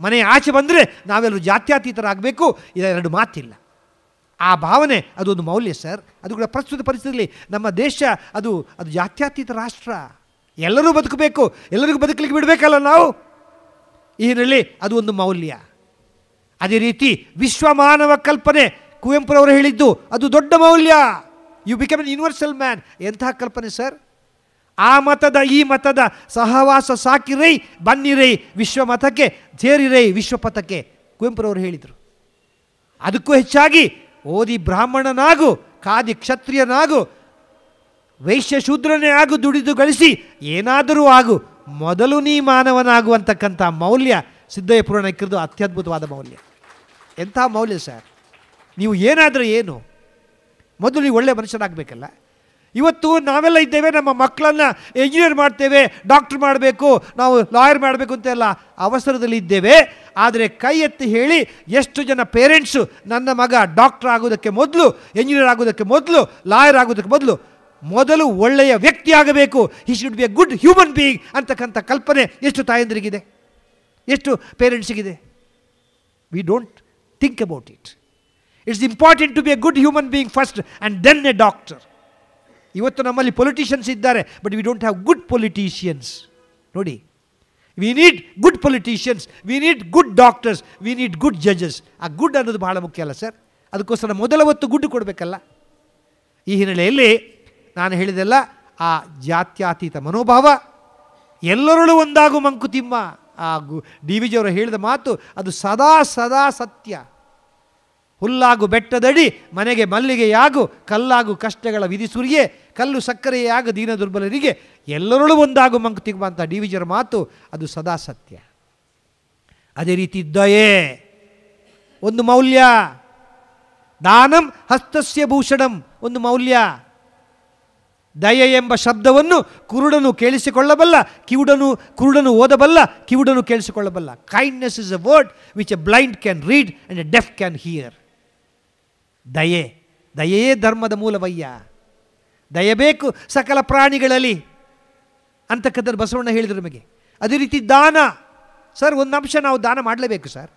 S1: ಮನೆಯ ಆಚೆ ಬಂದರೆ ನಾವೆಲ್ಲರೂ ಜಾತ್ಯತೀತರಾಗಬೇಕು, ಇದೆರಡು ಮಾತಿಲ್ಲ. ಆ ಭಾವನೆ ಅದೊಂದು ಮೌಲ್ಯ ಸರ್. ಅದು ಕೂಡ ಪ್ರಸ್ತುತ ಪರಿಸ್ಥಿತಿಯಲ್ಲಿ ನಮ್ಮ ದೇಶ ಅದು ಜಾತ್ಯತೀತ ರಾಷ್ಟ್ರ. ಎಲ್ಲರೂ ಬದುಕಬೇಕು, ಎಲ್ಲರಿಗೂ ಬದುಕಲಿಕ್ಕೆ ಬಿಡಬೇಕಲ್ಲ ನಾವು. ಈ ಹಿನ್ನೆಲೆ ಅದು ಒಂದು ಮೌಲ್ಯ. ಅದೇ ರೀತಿ ವಿಶ್ವಮಾನವ ಕಲ್ಪನೆ, ಕುವೆಂಪುರವರು ಹೇಳಿದ್ದು ಅದು ದೊಡ್ಡ ಮೌಲ್ಯ. You become an universal man. ಎಂತಹ ಕಲ್ಪನೆ ಸರ್! ಆ ಮತದ ಈ ಮತದ ಸಹವಾಸ ಸಾಕಿರೈ, ಬನ್ನಿರೈ ವಿಶ್ವಮತಕ್ಕೆ, ಸೇರಿರೈ ವಿಶ್ವಪಥಕ್ಕೆ, ಕುವೆಂಪುರವರು ಹೇಳಿದರು. ಅದಕ್ಕೂ ಹೆಚ್ಚಾಗಿ ಓದಿ ಬ್ರಾಹ್ಮಣನಾಗು, ಕಾದಿ ಕ್ಷತ್ರಿಯನಾಗು, ವೈಶ್ಯ ಶೂದ್ರನೇ ಆಗು, ದುಡಿದು ಗಳಿಸಿ ಏನಾದರೂ ಆಗು, ಮೊದಲು ನೀ ಮಾನವನಾಗುವಂತಕ್ಕಂಥ ಮೌಲ್ಯ ಸಿದ್ದಯ್ಯ ಪುರಾಣಿಕರದು ಅತ್ಯದ್ಭುತವಾದ ಮೌಲ್ಯ. ಎಂಥ ಮೌಲ್ಯ ಸರ್! ನೀವು ಏನಾದರೂ ಏನು, ಮೊದಲು ನೀವು ಒಳ್ಳೆಯ ಮನುಷ್ಯರಾಗಬೇಕಲ್ಲ. ಇವತ್ತು ನಾವೆಲ್ಲ ಇದ್ದೇವೆ, ನಮ್ಮ ಮಕ್ಕಳನ್ನು ಎಂಜಿನಿಯರ್ ಮಾಡ್ತೇವೆ, ಡಾಕ್ಟ್ರ್ ಮಾಡಬೇಕು, ನಾವು ಲಾಯರ್ ಮಾಡಬೇಕು ಅಂತೆಲ್ಲ ಅವಸರದಲ್ಲಿ ಇದ್ದೇವೆ. ಆದರೆ ಕೈ ಎತ್ತಿ ಹೇಳಿ, ಎಷ್ಟು ಜನ ಪೇರೆಂಟ್ಸು ನನ್ನ ಮಗ ಡಾಕ್ಟ್ರ್ ಆಗೋದಕ್ಕೆ ಮೊದಲು, ಎಂಜಿನಿಯರ್ ಆಗೋದಕ್ಕೆ ಮೊದಲು, ಲಾಯರ್ ಆಗೋದಕ್ಕೆ ಮೊದಲು ಒಳ್ಳೆಯ ವ್ಯಕ್ತಿ ಆಗಬೇಕು, he should be a good human being ಅಂತಕ್ಕಂಥ ಕಲ್ಪನೆ ಎಷ್ಟು ತಾಯಂದಿರಿಗಿದೆ, ಎಷ್ಟು ಪೇರೆಂಟ್ಸಿಗಿದೆ. We don't think about it. It's important to be a good human being first and then a doctor. ಇವತ್ತು ನಮ್ಮಲ್ಲಿ ಪೊಲಿಟಿಷಿಯನ್ಸ್ ಇದ್ದಾರೆ, but we don't have good politicians. ನೋಡಿ, we need good politicians, we need good doctors, we need good judges. ಆ good ಅನ್ನೋದು ಬಹಳ ಮುಖ್ಯ ಅಲ್ಲ sir? ಅದಕ್ಕೋಸ್ಕರ ಮೊದಲ ಹೊತ್ತು ಗುಡ್ ಕೊಡಬೇಕಲ್ಲ. ಈ ಹಿನ್ನೆಲೆಯಲ್ಲಿ ನಾನು ಹೇಳಿದೆಲ್ಲ, ಆ ಜಾತ್ಯಾತೀತ ಮನೋಭಾವ, ಎಲ್ಲರಲ್ಲೂ ಒಂದಾಗು ಮಂಕುತಿಮ್ಮ, ಆ ಡಿ ವಿ ಜಿಯವರು ಹೇಳಿದ ಮಾತು ಅದು ಸದಾ ಸದಾ ಸತ್ಯ. ಹುಲ್ಲಾಗು ಬೆಟ್ಟದಡಿ ಮನೆಗೆ ಮಲ್ಲಿಗೆಯಾಗು, ಕಲ್ಲಾಗು ಕಷ್ಟಗಳ ವಿಧಿಸುರಿಯೇ, ಕಲ್ಲು ಸಕ್ಕರೆಯಾಗು ದೀನ ದುರ್ಬಲರಿಗೆ, ಎಲ್ಲರಲ್ಲೂ ಒಂದಾಗು ಮಂಕುತಿಮ್ಮ ಅಂತ ಡಿ ವಿ ಜಿಯವರ ಮಾತು ಅದು ಸದಾ ಸತ್ಯ. ಅದೇ ರೀತಿ ದಯೆ ಒಂದು ಮೌಲ್ಯ. ದಾನಂ ಹಸ್ತಸ್ಯ ಭೂಷಣಂ ಒಂದು ಮೌಲ್ಯ. ದಯೆ ಎಂಬ ಶಬ್ದವನ್ನು ಕುರುಡನು ಕೇಳಿಸಿಕೊಳ್ಳಬಲ್ಲ, ಕುರುಡನು ಓದಬಲ್ಲ, ಕಿವುಡನು ಕೇಳಿಸಿಕೊಳ್ಳಬಲ್ಲ. Kindness is a word which a blind can read and a deaf can hear. ದಯೆಯೇ ಧರ್ಮದ ಮೂಲವಯ್ಯ. ದಯೆ ಬೇಕು ಸಕಲ ಪ್ರಾಣಿಗಳಲ್ಲಿ ಅಂತಕ್ಕಂಥದ್ದು ಬಸವಣ್ಣ ಹೇಳಿದರು ನಮಗೆ. ಅದೇ ರೀತಿ ದಾನ ಸರ್, ಒಂದು ಅಂಶ ನಾವು ದಾನ ಮಾಡಲೇಬೇಕು ಸರ್.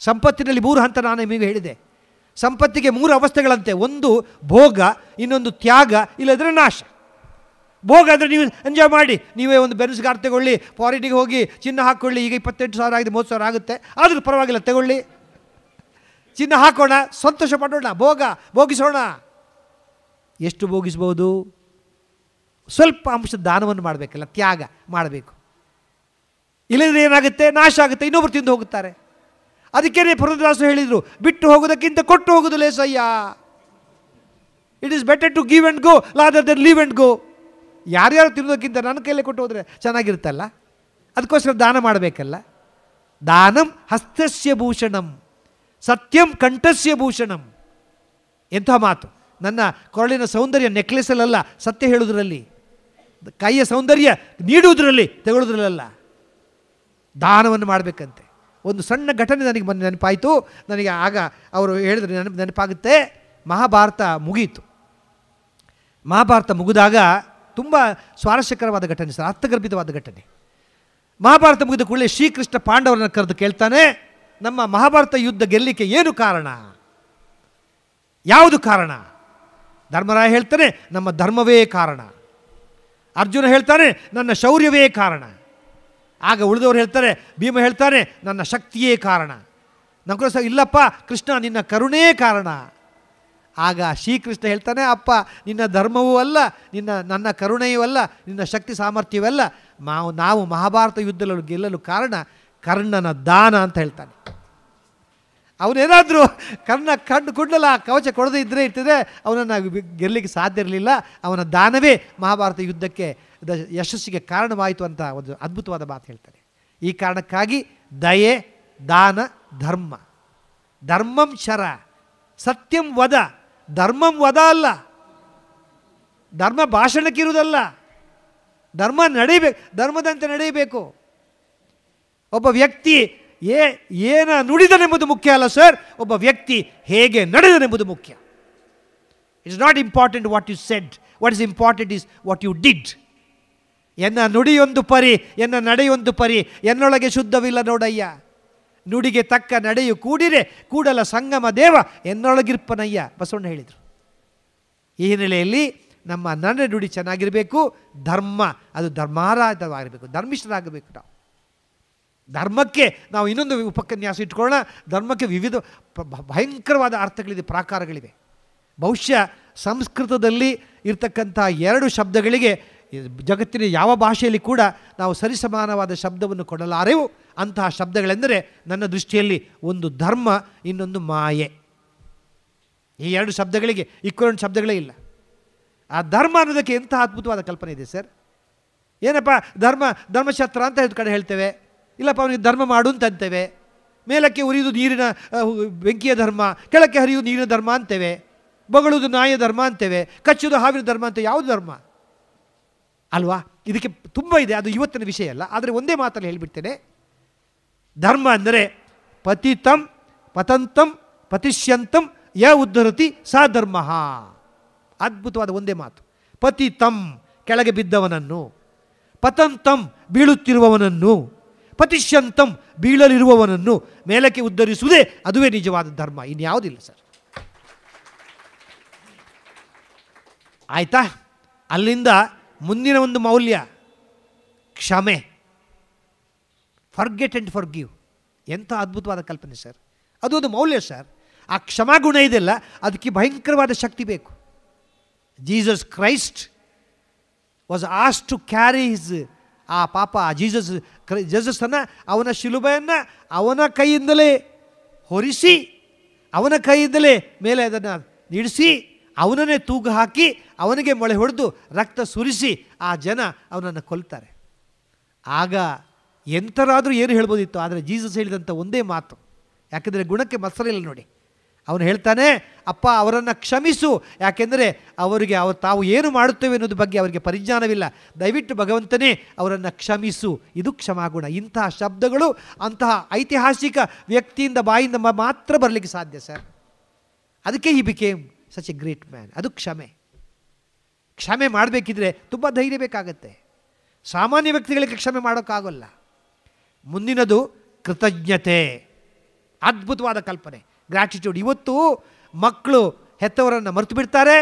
S1: ಸಂಪತ್ತಿನಲ್ಲಿ 3 ಹಂತ ನಾನು ನಿಮಗೆ ಹೇಳಿದೆ. ಸಂಪತ್ತಿಗೆ 3 ಅವಸ್ಥೆಗಳಂತೆ. ಒಂದು ಭೋಗ, ಇನ್ನೊಂದು ತ್ಯಾಗ, ಇಲ್ಲದ್ರೆ ನಾಶ. ಭೋಗ ಅಂದರೆ ನೀವು ಎಂಜಾಯ್ ಮಾಡಿ, ನೀವೇ ಒಂದು ಬೆನ್ಸ್ ಕಾರ್ ತಗೊಳ್ಳಿ, ಫಾರಿನಿಗೆ ಹೋಗಿ ಚಿನ್ನ ಹಾಕ್ಕೊಳ್ಳಿ. ಈಗ 28,000 ಆಗಿದೆ, 30,000 ಆಗುತ್ತೆ, ಆದರೂ ಪರವಾಗಿಲ್ಲ, ತಗೊಳ್ಳಿ, ಚಿನ್ನ ಹಾಕೋಣ, ಸಂತೋಷ ಪಡೋಣ, ಭೋಗಿಸೋಣ. ಎಷ್ಟು ಭೋಗಿಸ್ಬೋದು? ಸ್ವಲ್ಪ ಅಂಶದ ದಾನವನ್ನು ಮಾಡಬೇಕಲ್ಲ, ತ್ಯಾಗ ಮಾಡಬೇಕು. ಇಲ್ಲದ್ರೆ ಏನಾಗುತ್ತೆ? ನಾಶ ಆಗುತ್ತೆ, ಇನ್ನೊಬ್ಬರು ತಿಂದು ಹೋಗುತ್ತಾರೆ. ಅದಕ್ಕೇನೆ ಪುರಂದರದಾಸರು ಹೇಳಿದರು, ಬಿಟ್ಟು ಹೋಗೋದಕ್ಕಿಂತ ಕೊಟ್ಟು ಹೋಗೋದು ಲೇಸಯ್ಯ. It is better to give and go rather than leave and go. ಯಾರ್ಯಾರು ತಿನ್ನೋದಕ್ಕಿಂತ ನನ್ನ ಕೈಲೇ ಕೊಟ್ಟು ಹೋದರೆ ಚೆನ್ನಾಗಿರುತ್ತಲ್ಲ. ಅದಕ್ಕೋಸ್ಕರ ದಾನ ಮಾಡಬೇಕಲ್ಲ. ದಾನಂ ಹಸ್ತಸ್ಯ ಭೂಷಣಂ ಸತ್ಯಂ ಕಂಠಸ್ಯ ಭೂಷಣಂ. ಎಂಥ ಮಾತು! ನನ್ನ ಕೊರಳಿನ ಸೌಂದರ್ಯ ನೆಕ್ಲೆಸಲ್ಲ, ಸತ್ಯ ಹೇಳುವುದರಲ್ಲಿ, ಕೈಯ ಸೌಂದರ್ಯ ನೀಡುವುದರಲ್ಲಿ, ತಗೊಳ್ಳೋದ್ರಲ್ಲ. ದಾನವನ್ನು ಮಾಡಬೇಕಂತೆ. ಒಂದು ಸಣ್ಣ ಘಟನೆ ನನಗೆ ನೆನಪಾಯಿತು. ನನಗೆ ಆಗ ಅವರು ಹೇಳಿದ್ರೆ ನೆನಪಾಗುತ್ತೆ. ಮಹಾಭಾರತ ಮುಗಿಯಿತು. ಮಹಾಭಾರತ ಮುಗಿದಾಗ ತುಂಬ ಸ್ವಾರಸ್ಯಕರವಾದ ಘಟನೆ ಸರ್, ಅರ್ಥಗರ್ಭಿತವಾದ ಘಟನೆ. ಮಹಾಭಾರತ ಮುಗಿದ ಕೂಡಲೇ ಶ್ರೀಕೃಷ್ಣ ಪಾಂಡವರನ್ನು ಕರೆದು ಕೇಳ್ತಾನೆ, ನಮ್ಮ ಮಹಾಭಾರತ ಯುದ್ಧ ಗೆಲ್ಲಲಿಕ್ಕೆ ಏನು ಕಾರಣ? ಯಾವುದು ಕಾರಣ? ಧರ್ಮರಾಯ ಹೇಳ್ತಾನೆ, ನಮ್ಮ ಧರ್ಮವೇ ಕಾರಣ. ಅರ್ಜುನ ಹೇಳ್ತಾನೆ, ನನ್ನ ಶೌರ್ಯವೇ ಕಾರಣ. ಆಗ ಉಳಿದವರು ಹೇಳ್ತಾರೆ, ಭೀಮ ಹೇಳ್ತಾನೆ, ನನ್ನ ಶಕ್ತಿಯೇ ಕಾರಣ. ನಕುಲ ಸಹ, ಇಲ್ಲಪ್ಪ ಕೃಷ್ಣ, ನಿನ್ನ ಕರುಣೇ ಕಾರಣ. ಆಗ ಶ್ರೀಕೃಷ್ಣ ಹೇಳ್ತಾನೆ, ಅಪ್ಪ ನಿನ್ನ ಧರ್ಮವೂ ಅಲ್ಲ, ನನ್ನ ಕರುಣೆಯೂ ಅಲ್ಲ, ನಿನ್ನ ಶಕ್ತಿ ಸಾಮರ್ಥ್ಯವಲ್ಲ, ನಾವು ಮಹಾಭಾರತ ಯುದ್ಧದಲ್ಲಿ ಗೆಲ್ಲಲು ಕಾರಣ ಕರ್ಣನ ದಾನ ಅಂತ ಹೇಳ್ತಾನೆ. ಅವನೇನಾದರೂ ಕಣ್ಣು ಕುಂಡಲ ಕವಚ ಕೊಡದೇ ಇದ್ದರೆ ಇರ್ತದೆ, ಅವನನ್ನು ಗೆಲ್ಲಲಿಕ್ಕೆ ಸಾಧ್ಯ ಇರಲಿಲ್ಲ. ಅವನ ದಾನವೇ ಮಹಾಭಾರತ ಯುದ್ಧಕ್ಕೆ ಯಶಸ್ಸಿಗೆ ಕಾರಣವಾಯಿತು ಅಂತ ಒಂದು ಅದ್ಭುತವಾದ ಮಾತು ಹೇಳ್ತಾನೆ. ಈ ಕಾರಣಕ್ಕಾಗಿ ದಯೆ, ದಾನ, ಧರ್ಮ. ಧರ್ಮಂ ಶರ, ಸತ್ಯಂ ವದ. ಧರ್ಮಂ ವದ ಅಲ್ಲ, ಧರ್ಮ ಭಾಷಣಕ್ಕಿರುವುದಲ್ಲ, ಧರ್ಮ ನಡೀಬೇಕು, ಧರ್ಮದಂತೆ ನಡೆಯಬೇಕು. ಒಬ್ಬ ವ್ಯಕ್ತಿ ಏನ ನುಡಿದನೆಂಬುದು ಮುಖ್ಯ ಅಲ್ಲ ಸರ್, ಒಬ್ಬ ವ್ಯಕ್ತಿ ಹೇಗೆ ನಡೆದನೆಂಬುದು ಮುಖ್ಯ. It's not important what you said, what is important is what you did. ಎನ್ನ ನುಡಿಯೊಂದು ಪರಿ, ಎನ್ನ ನಡೆಯೊಂದು ಪರಿ, ಎನ್ನೊಳಗೆ ಶುದ್ಧವಿಲ್ಲ ನೋಡಯ್ಯ. ನುಡಿಗೆ ತಕ್ಕ ನಡೆಯು ಕೂಡಿರೆ ಕೂಡಲ ಸಂಗಮ ದೇವ ಎನ್ನೊಳಗಿರ್ಪನಯ್ಯ ಬಸವಣ್ಣ ಹೇಳಿದರು. ಈ ಹಿನ್ನೆಲೆಯಲ್ಲಿ ನಮ್ಮ ನಡೆ ನುಡಿ ಚೆನ್ನಾಗಿರಬೇಕು. ಧರ್ಮ ಅದು ಧರ್ಮಾರಾಧವಾಗಿರಬೇಕು, ಧರ್ಮಿಷ್ಠರಾಗಬೇಕು. ಧರ್ಮಕ್ಕೆ ನಾವು ಇನ್ನೊಂದು ಉಪನ್ಯಾಸ ಇಟ್ಕೊಳ್ಳೋಣ. ಧರ್ಮಕ್ಕೆ ವಿವಿಧ ಭಯಂಕರವಾದ ಅರ್ಥಗಳಿದೆ, ಪ್ರಾಕಾರಗಳಿವೆ. ಬಹುಶಃ ಸಂಸ್ಕೃತದಲ್ಲಿ ಇರ್ತಕ್ಕಂಥ 2 ಶಬ್ದಗಳಿಗೆ ಜಗತ್ತಿನ ಯಾವ ಭಾಷೆಯಲ್ಲಿ ಕೂಡ ನಾವು ಸರಿಸಮಾನವಾದ ಶಬ್ದವನ್ನು ಕೊಡಲಾರೆವು. ಅಂತಹ ಶಬ್ದಗಳೆಂದರೆ ನನ್ನ ದೃಷ್ಟಿಯಲ್ಲಿ ಒಂದು ಧರ್ಮ, ಇನ್ನೊಂದು ಮಾಯೆ. ಈ 2 ಶಬ್ದಗಳಿಗೆ ಇಕ್ವಲೆಂಟ್ ಶಬ್ದಗಳೇ ಇಲ್ಲ. ಆ ಧರ್ಮ ಅನ್ನೋದಕ್ಕೆ ಎಂಥ ಅದ್ಭುತವಾದ ಕಲ್ಪನೆ ಇದೆ ಸರ್. ಏನಪ್ಪ ಧರ್ಮಶಾಸ್ತ್ರ ಅಂತ ಒಂದು ಕಡೆ ಹೇಳ್ತೇವೆ, ಇಲ್ಲಪ್ಪ ಅವನಿಗೆ ಧರ್ಮ ಮಾಡು ಅಂತಂತೇವೆ. ಮೇಲಕ್ಕೆ ಉರಿಯುವುದು ನೀರಿನ ಬೆಂಕಿಯ ಧರ್ಮ, ಕೆಳಕ್ಕೆ ಹರಿಯುವುದು ನೀರಿನ ಧರ್ಮ ಅಂತೇವೆ. ಬೊಗಳುವುದು ನಾಯಿಯ ಧರ್ಮ ಅಂತೇವೆ, ಕಚ್ಚುವುದು ಹಾವಿನ ಧರ್ಮ ಅಂತ. ಯಾವುದು ಧರ್ಮ ಅಲ್ವಾ? ಇದಕ್ಕೆ ತುಂಬ ಇದೆ, ಅದು ಇವತ್ತಿನ ವಿಷಯ ಅಲ್ಲ. ಆದರೆ ಒಂದೇ ಮಾತಲ್ಲಿ ಹೇಳಿಬಿಡ್ತೇನೆ, ಧರ್ಮ ಅಂದರೆ ಪತಿತಂ ಪತಂತಂ ಪತಿಷ್ಯಂತಂ ಯ ಉದ್ಧರತಿ ಸಾ ಧರ್ಮ. ಅದ್ಭುತವಾದ ಒಂದೇ ಮಾತು. ಪತಿತಂ ಕೆಳಗೆ ಬಿದ್ದವನನ್ನು, ಪತಂತಂ ಬೀಳುತ್ತಿರುವವನನ್ನು, ಪತಿಷ್ಯಂತಂ ಬೀಳಲಿರುವವನನ್ನು ಮೇಲಕ್ಕೆ ಉದ್ಧರಿಸುವುದೇ ಅದುವೇ ನಿಜವಾದ ಧರ್ಮ, ಇನ್ಯಾವುದಿಲ್ಲ ಸರ್. ಆಯಿತಾ? ಅಲ್ಲಿಂದ ಮುಂದಿನ ಒಂದು ಮೌಲ್ಯ ಕ್ಷಮೆ. Forget and forgive. ಎಂಥ ಅದ್ಭುತವಾದ ಕಲ್ಪನೆ ಸರ್. ಅದು ಒಂದು ಮೌಲ್ಯ ಸರ್. ಆ ಕ್ಷಮಾಗುಣ ಇದೆಯಲ್ಲ, ಅದಕ್ಕೆ ಭಯಂಕರವಾದ ಶಕ್ತಿ ಬೇಕು. Jesus Christ was asked to carry his, ಆ ಪಾಪ ಜೀಸಸ್ಸನ್ನು, ಅವನ ಶಿಲುಬೆಯನ್ನು ಅವನ ಕೈಯಿಂದಲೇ ಹೊರಿಸಿ, ಅವನ ಕೈಯಿಂದಲೇ ಮೇಲೆ ಅದನ್ನು ನಿಡಿಸಿ, ಅವನನ್ನೇ ತೂಗು ಹಾಕಿ, ಅವನಿಗೆ ಮೊಳೆ ಹೊಡೆದು ರಕ್ತ ಸುರಿಸಿ ಆ ಜನ ಅವನನ್ನು ಕೊಲ್ತಾರೆ. ಆಗ ಎಂಥರಾದರೂ ಏನು ಹೇಳ್ಬೋದಿತ್ತು, ಆದರೆ ಜೀಸಸ್ ಹೇಳಿದಂಥ ಒಂದೇ ಮಾತು, ಯಾಕೆಂದರೆ ಗುಣಕ್ಕೆ ಮತ್ಸರಿಲ್ಲ ನೋಡಿ. ಅವನು ಹೇಳ್ತಾನೆ, ಅಪ್ಪ ಅವರನ್ನು ಕ್ಷಮಿಸು, ಯಾಕೆಂದರೆ ಅವರಿಗೆ ತಾವು ಏನು ಮಾಡುತ್ತೇವೆ ಅನ್ನೋದ್ರ ಬಗ್ಗೆ ಅವರಿಗೆ ಪರಿಜ್ಞಾನವಿಲ್ಲ, ದಯವಿಟ್ಟು ಭಗವಂತನೇ ಅವರನ್ನು ಕ್ಷಮಿಸು. ಇದು ಕ್ಷಮಾಗುಣ. ಇಂತಹ ಶಬ್ದಗಳು ಅಂತಹ ಐತಿಹಾಸಿಕ ವ್ಯಕ್ತಿಯಿಂದ ಬಾಯಿಂದ ಮಾತ್ರ ಬರಲಿಕ್ಕೆ ಸಾಧ್ಯ ಸರ್. ಅದಕ್ಕೆ ಹಿ became such A great man. ಅದು ಕ್ಷಮೆ. ಕ್ಷಮೆ ಮಾಡಬೇಕಿದ್ರೆ ತುಂಬ ಧೈರ್ಯ ಬೇಕಾಗತ್ತೆ. ಸಾಮಾನ್ಯ ವ್ಯಕ್ತಿಗಳಿಗೆ ಕ್ಷಮೆ ಮಾಡೋಕ್ಕಾಗಲ್ಲ. ಮುಂದಿನದು ಕೃತಜ್ಞತೆ. ಅದ್ಭುತವಾದ ಕಲ್ಪನೆ, ಗ್ರ್ಯಾಟಿಟ್ಯೂಡ್. ಇವತ್ತು ಮಕ್ಕಳು ಹೆತ್ತವರನ್ನು ಮರೆತು ಬಿಡ್ತಾರೆ,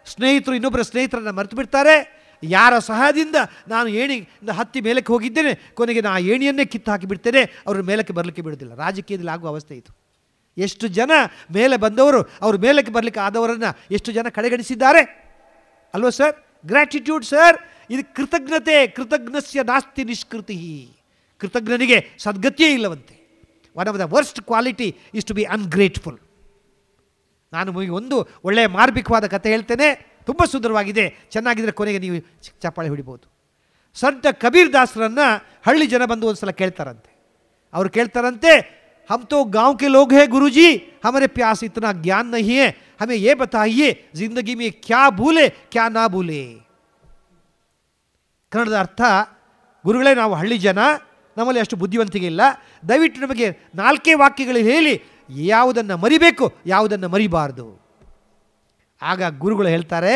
S1: ಸ್ನೇಹಿತರು ಇನ್ನೊಬ್ಬರ ಸ್ನೇಹಿತರನ್ನು ಮರೆತು ಬಿಡ್ತಾರೆ. ಯಾರ ಸಹಾಯದಿಂದ ನಾನು ಏಣಿಯಿಂದ ಹತ್ತಿ ಮೇಲಕ್ಕೆ ಹೋಗಿದ್ದೇನೆ, ಕೊನೆಗೆ ನಾನು ಏಣಿಯನ್ನೇ ಕಿತ್ತು ಹಾಕಿಬಿಡ್ತೇನೆ, ಅವ್ರ ಮೇಲಕ್ಕೆ ಬರಲಿಕ್ಕೆ ಬಿಡೋದಿಲ್ಲ. ರಾಜಕೀಯದಲ್ಲಿ ಆಗುವ ಅವಸ್ಥೆ ಇದು. ಎಷ್ಟು ಜನ ಮೇಲೆ ಬಂದವರು ಅವರು ಮೇಲಕ್ಕೆ ಬರಲಿಕ್ಕೆ ಆದವರನ್ನು ಎಷ್ಟು ಜನ ಕಡೆಗಣಿಸಿದ್ದಾರೆ ಅಲ್ವಾ ಸರ್? ಗ್ರ್ಯಾಟಿಟ್ಯೂಡ್ ಸರ್, ಇದು ಕೃತಜ್ಞತೆ. ಕೃತಜ್ಞಸ್ಯ ನಾಸ್ತಿ ನಿಷ್ಕೃತಿ. ಕೃತಜ್ಞನಿಗೆ ಸದ್ಗತಿಯೇ ಇಲ್ಲವಂತೆ. One of the worst quality is to be ungrateful. ನಾನು ಒಂದು ಒಳ್ಳೆಯ ಮಾರ್ಮಿಕವಾದ ಕಥೆ ಹೇಳ್ತೇನೆ, ತುಂಬ ಸುಂದರವಾಗಿದೆ, ಚೆನ್ನಾಗಿದ್ದರೆ ಕೊನೆಗೆ ನೀವು ಚಪ್ಪಾಳೆ ಹೊಡಿಬೋದು. ಸಂತ ಕಬೀರ್ ದಾಸರನ್ನು ಹಳ್ಳಿ ಜನ ಬಂದು ಒಂದು ಸಲ ಕೇಳ್ತಾರಂತೆ. ಅವರು ಕೇಳ್ತಾರಂತೆ, हम तो गांव के लोग हैं गुरुजी, हमारे प्यास इतना ज्ञान नहीं है, हमें ये बताइए जिंदगी में क्या भूले क्या ना भूले. ಕನ್ನಡದ ಅರ್ಥ, ಗುರುಗಳೇ ನಾವು ಹಳ್ಳಿ ಜನ, ನಮ್ಮಲ್ಲಿ ಅಷ್ಟು ಬುದ್ಧಿವಂತಿಕೆ ಇಲ್ಲ, ದಯವಿಟ್ಟು ನಮಗೆ 4 ವಾಕ್ಯಗಳಲ್ಲಿ ಹೇಳಿ ಯಾವುದನ್ನು ಮರಿಬೇಕು ಯಾವುದನ್ನು ಮರಿಬಾರ್ದು. ಆಗ ಗುರುಗಳು ಹೇಳ್ತಾರೆ,